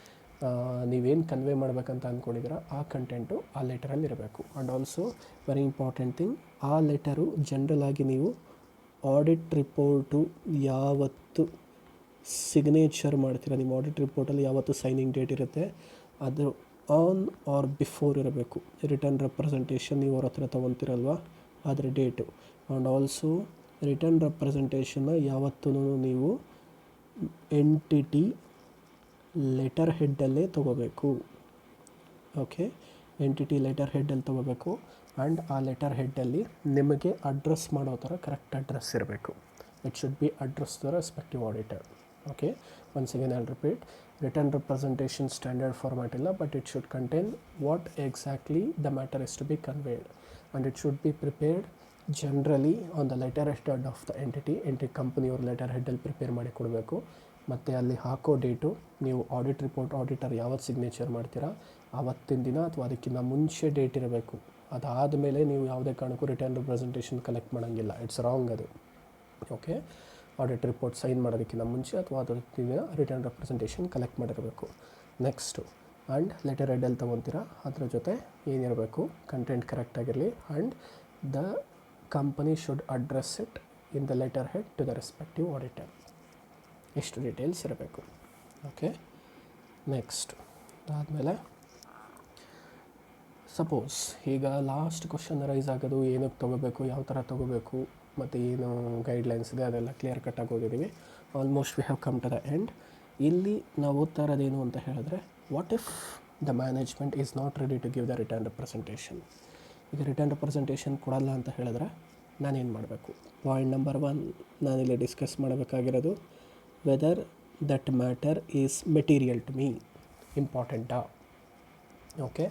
ನೀವೇನು ಕನ್ವೆ ಮಾಡಬೇಕಂತ ಅಂದ್ಕೊಂಡಿದ್ದೀರಾ ಆ ಕಂಟೆಂಟು ಆ ಲೆಟರಲ್ಲಿ ಇರಬೇಕು. And also very important thing, ಆ ಲೆಟರು ಜನ್ರಲ್ ಆಗಿ ನೀವು ಆಡಿಟ್ ರಿಪೋರ್ಟು ಯಾವತ್ತು ಸಿಗ್ನೇಚರ್ ಮಾಡ್ತೀರಾ, ನಿಮ್ಮ ಆಡಿಟ್ ರಿಪೋರ್ಟಲ್ಲಿ ಯಾವತ್ತು ಸೈನಿಂಗ್ ಡೇಟ್ ಇರುತ್ತೆ ಅದು ಆನ್ ಆರ್ ಬಿಫೋರ್ ಇರಬೇಕು. ರಿಟರ್ನ್ ರೆಪ್ರೆಸೆಂಟೇಷನ್ ನೀವು ಅವ್ರ ಹತ್ರ ತೊಗೊತೀರಲ್ವ ಅದರ ಡೇಟು. ಆ್ಯಂಡ್ ಆಲ್ಸೋ ರಿಟರ್ನ್ ರೆಪ್ರೆಸೆಂಟೇಷನ್ನ ಯಾವತ್ತೂ ನೀವು ಎಂಟಿಟಿ ಲೆಟರ್ ಹೆಡ್ಡಲ್ಲೇ ತೊಗೋಬೇಕು. ಓಕೆ, ಎಂಟಿಟಿ ಲೆಟರ್ ಹೆಡ್ಡಲ್ಲಿ ತೊಗೋಬೇಕು. ಆ್ಯಂಡ್ ಆ ಲೆಟರ್ ಹೆಡ್ಡಲ್ಲಿ ನಿಮಗೆ ಅಡ್ರೆಸ್ ಮಾಡೋ ಥರ ಕರೆಕ್ಟ್ ಅಡ್ರೆಸ್ ಇರಬೇಕು. It should be address the respective auditor. Okay, once again I'll repeat, return representation standard format ಇಲ್ಲ, but it should contain what exactly the matter is to be conveyed. And it should be prepared generally on the letter head of the entity ಕಂಪನಿಯವ್ರ letter ಹೆಡ್ಡಲ್ಲಿ prepare ಮಾಡಿ ಕೊಡಬೇಕು. ಮತ್ತು ಅಲ್ಲಿ ಹಾಕೋ date ನೀವು audit report auditor ಯಾವತ್ತು signature ಮಾಡ್ತೀರಾ ಆವತ್ತಿನ ದಿನ ಅಥವಾ ಅದಕ್ಕಿಂತ ಮುಂಚೆ ಡೇಟ್ ಇರಬೇಕು. ಅದಾದಮೇಲೆ ನೀವು ಯಾವುದೇ ಕಾರಣಕ್ಕೂ ರಿಟರ್ನ್ ರೆಪ್ರೆಸೆಂಟೇಷನ್ ಕಲೆಕ್ಟ್ ಮಾಡೋಂಗಿಲ್ಲ. ಇಟ್ಸ್ ರಾಂಗ್ ಅದು. ಓಕೆ, ಆಡಿಟ್ ರಿಪೋರ್ಟ್ ಸೈನ್ ಮಾಡೋದಕ್ಕಿಂತ ಮುಂಚೆ ಅಥವಾ ಅದಕ್ಕಿಂತ ರಿಟರ್ನ್ ರೆಪ್ರೆಸೆಂಟೇಷನ್ ಕಲೆಕ್ಟ್ ಮಾಡಿರಬೇಕು. ನೆಕ್ಸ್ಟು, ಆ್ಯಂಡ್ ಲೆಟರ್ ಹೆಡ್ಡಲ್ಲಿ ತೊಗೊತೀರಾ ಅದ್ರ ಜೊತೆ ಏನಿರಬೇಕು ಕಂಟೆಂಟ್ ಕರೆಕ್ಟಾಗಿರಲಿ. And the company should address it in the letter head to the respective auditor. ಎಷ್ಟು ಡೀಟೇಲ್ಸ್ ಇರಬೇಕು. ಓಕೆ, ನೆಕ್ಸ್ಟ್ ಅದಾದಮೇಲೆ ಸಪೋಸ್ ಈಗ ಲಾಸ್ಟ್ ಕ್ವಶನ್ ರೈಸ್ ಆಗೋದು ಏನಕ್ಕೆ ತೊಗೋಬೇಕು, ಯಾವ ಥರ ತೊಗೋಬೇಕು ಮತ್ತು ಏನು ಗೈಡ್ಲೈನ್ಸ್ ಇದೆ ಅದೆಲ್ಲ ಕ್ಲಿಯರ್ ಕಟ್ಟಾಗಿ ಓದಿದ್ದೀವಿ. Almost we have come to the end. ಇಲ್ಲಿ ನಾವು ಓದ್ತಾ ಇರೋದೇನು ಅಂತ ಹೇಳಿದ್ರೆ, what if the management is not ready to give the return representation. ಈಗ ರಿಟರ್ನ್ ರೆಪ್ರೆಸೆಂಟೇಷನ್ ಕೊಡಲ್ಲ ಅಂತ ಹೇಳಿದ್ರೆ ನಾನೇನು ಮಾಡಬೇಕು? ಪಾಯಿಂಟ್ ನಂಬರ್ 1 ನಾನಿಲ್ಲಿ ಡಿಸ್ಕಸ್ ಮಾಡಬೇಕಾಗಿರೋದು, whether that matter is material to me, ಇಂಪಾರ್ಟೆಂಟಾ? ಓಕೆ,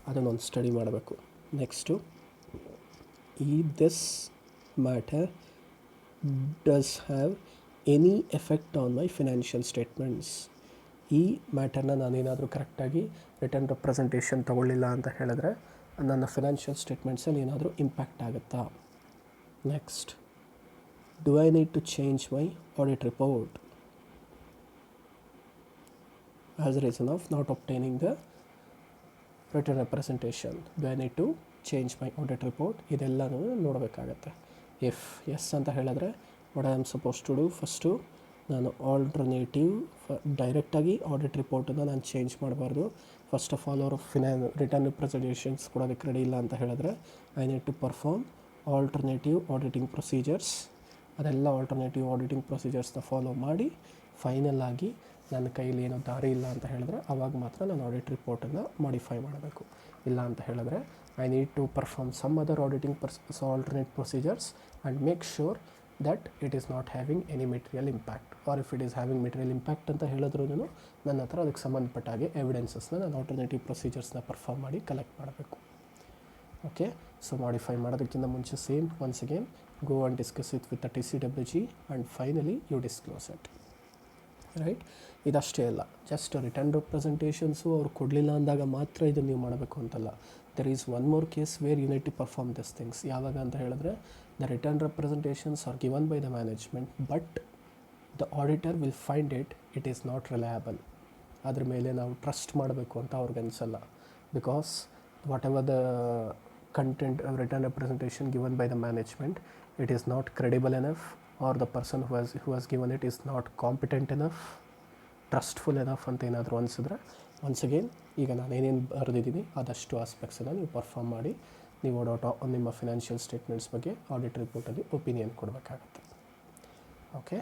ಅದನ್ನೊಂದು ಸ್ಟಡಿ ಮಾಡಬೇಕು. ನೆಕ್ಸ್ಟು, ಈ this matter does have any effect on my financial statements. ಈ ಮ್ಯಾಟರ್ನ ನಾನೇನಾದರೂ ಕರೆಕ್ಟಾಗಿ ರಿಟರ್ನ್ ರೆಪ್ರೆಸೆಂಟೇಷನ್ ತೊಗೊಳ್ಳಿಲ್ಲ ಅಂತ ಹೇಳಿದ್ರೆ ನನ್ನ ಫಿನಾನ್ಷಿಯಲ್ ಸ್ಟೇಟ್ಮೆಂಟ್ಸಲ್ಲಿ ಏನಾದರೂ ಇಂಪ್ಯಾಕ್ಟ್ ಆಗುತ್ತಾ? Next, do I need to change my audit report as a reason of not obtaining the return representation? Do I need to change my audit report? ಇದೆಲ್ಲನೂ ನೋಡಬೇಕಾಗತ್ತೆ. ಇಫ್ ಎಸ್ ಅಂತ ಹೇಳಿದ್ರೆ what I am suppose to do, first ನಾನು alternative ಡೈರೆಕ್ಟಾಗಿ audit ರಿಪೋರ್ಟನ್ನು ನಾನು change ಮಾಡಬಾರ್ದು. First of all ಅವರು ರಿಟರ್ನ್ ರಿಪ್ರೆಸೆಂಟೇಷನ್ಸ್ ಕೊಡೋದಕ್ಕೆ ರೆಡಿ ಇಲ್ಲ ಅಂತ ಹೇಳಿದ್ರೆ I need to perform alternative auditing procedures. ಅದೆಲ್ಲ ಆಲ್ಟರ್ನೇಟಿವ್ ಆಡಿಟಿಂಗ್ ಪ್ರೊಸೀಜರ್ಸ್ನ ಫಾಲೋ ಮಾಡಿ ಫೈನಲ್ ಆಗಿ ನನ್ನ ಕೈಯಲ್ಲಿ ಏನೋ ದಾರಿ ಇಲ್ಲ ಅಂತ ಹೇಳಿದ್ರೆ ಆವಾಗ ಮಾತ್ರ ನಾನು ಆಡಿಟ್ ರಿಪೋರ್ಟನ್ನು ಮಾಡಿಫೈ ಮಾಡಬೇಕು. ಇಲ್ಲ ಅಂತ ಹೇಳಿದ್ರೆ I need to perform some other auditing alternate procedures and make sure that it is not having any material impact. Or if it is having material impact ಅಂತ ಹೇಳಿದ್ರೂ ನನ್ನ ಹತ್ರ ಅದಕ್ಕೆ ಸಂಬಂಧಪಟ್ಟ ಹಾಗೆ ಎವಿಡೆನ್ಸಸ್ನ ನಾನು ಆಲ್ಟರ್ನೇಟಿವ್ ಪ್ರೊಸೀಜರ್ಸ್ನ ಪರ್ಫಾರ್ಮ್ ಮಾಡಿ ಕಲೆಕ್ಟ್ ಮಾಡಬೇಕು. ಓಕೆ, ಸೊ ಮಾಡಿಫೈ ಮಾಡೋದಕ್ಕಿಂತ ಮುಂಚೆ same once again go and discuss it with the TCWG and finally you disclose it. Right, ಇದಷ್ಟೇ ಅಲ್ಲ, ಜಸ್ಟ್ ರಿಟರ್ನ್ ರೆಪ್ರೆಸೆಂಟೇಷನ್ಸು ಅವ್ರು ಕೊಡಲಿಲ್ಲ ಅಂದಾಗ ಮಾತ್ರ ಇದನ್ನು ನೀವು ಮಾಡಬೇಕು ಅಂತಲ್ಲ. There is one more case where you need to perform this things. ಯಾವಾಗ ಅಂತ ಹೇಳಿದ್ರೆ, the return representations are given by the management but the auditor will find it is not reliable. ಅದ್ರ ಮೇಲೆ ನಾವು ಟ್ರಸ್ಟ್ ಮಾಡಬೇಕು ಅಂತ ಅವ್ರಿಗೆ ಅನಿಸಲ್ಲ. Because whatever the content return representation given by the management, it is not credible enough, or the person who has given it is not competent enough, trustful enough ಅಂತ ಏನಾದರೂ ಅನಿಸಿದ್ರೆ ಒನ್ಸ್ ಅಗೇನ್ ಈಗ ನಾನು ಏನೇನು ಬರೆದಿದ್ದೀನಿ ಅದಷ್ಟು ಆಸ್ಪೆಕ್ಟ್ಸನ್ನು ನೀವು perform ಮಾಡಿ ನೀವು ನಿಮ್ಮ ಫಿನಾನ್ಷಿಯಲ್ ಸ್ಟೇಟ್ಮೆಂಟ್ಸ್ ಬಗ್ಗೆ ಆಡಿಟ್ ರಿಪೋರ್ಟಲ್ಲಿ ಒಪಿನಿಯನ್ ಕೊಡಬೇಕಾಗತ್ತೆ. Okay,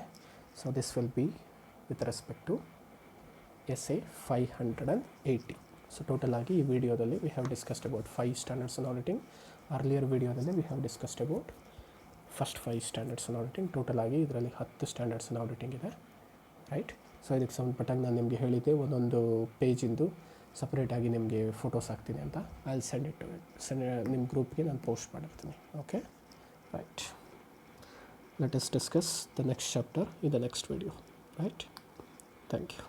so this will be with respect to SA 580. So total ಆಗಿ ಈ ವಿಡಿಯೋದಲ್ಲಿ we have discussed about 5 standards in auditing. Earlier ವಿಡಿಯೋದಲ್ಲಿ we have discussed about first 5 standards in auditing. Total ಆಗಿ ಇದರಲ್ಲಿ 10 standards in auditing ಇದೆ. Right, so ಇದಕ್ಕೆ ಸಂಬಂಧಪಟ್ಟಾಗ ನಾನು ನಿಮಗೆ ಹೇಳಿದ್ದೆ ಒಂದೊಂದು ಪೇಜಿಂದು ಸಪ್ರೇಟಾಗಿ ನಿಮಗೆ ಫೋಟೋಸ್ ಹಾಕ್ತೀನಿ ಅಂತ. I will send it to ನಿಮ್ಮ ಗ್ರೂಪ್ಗೆ ನಾನು ಪೋಸ್ಟ್ ಮಾಡಿರ್ತೀನಿ. Okay, right, let us discuss the next chapter in the next video. Right, thank you.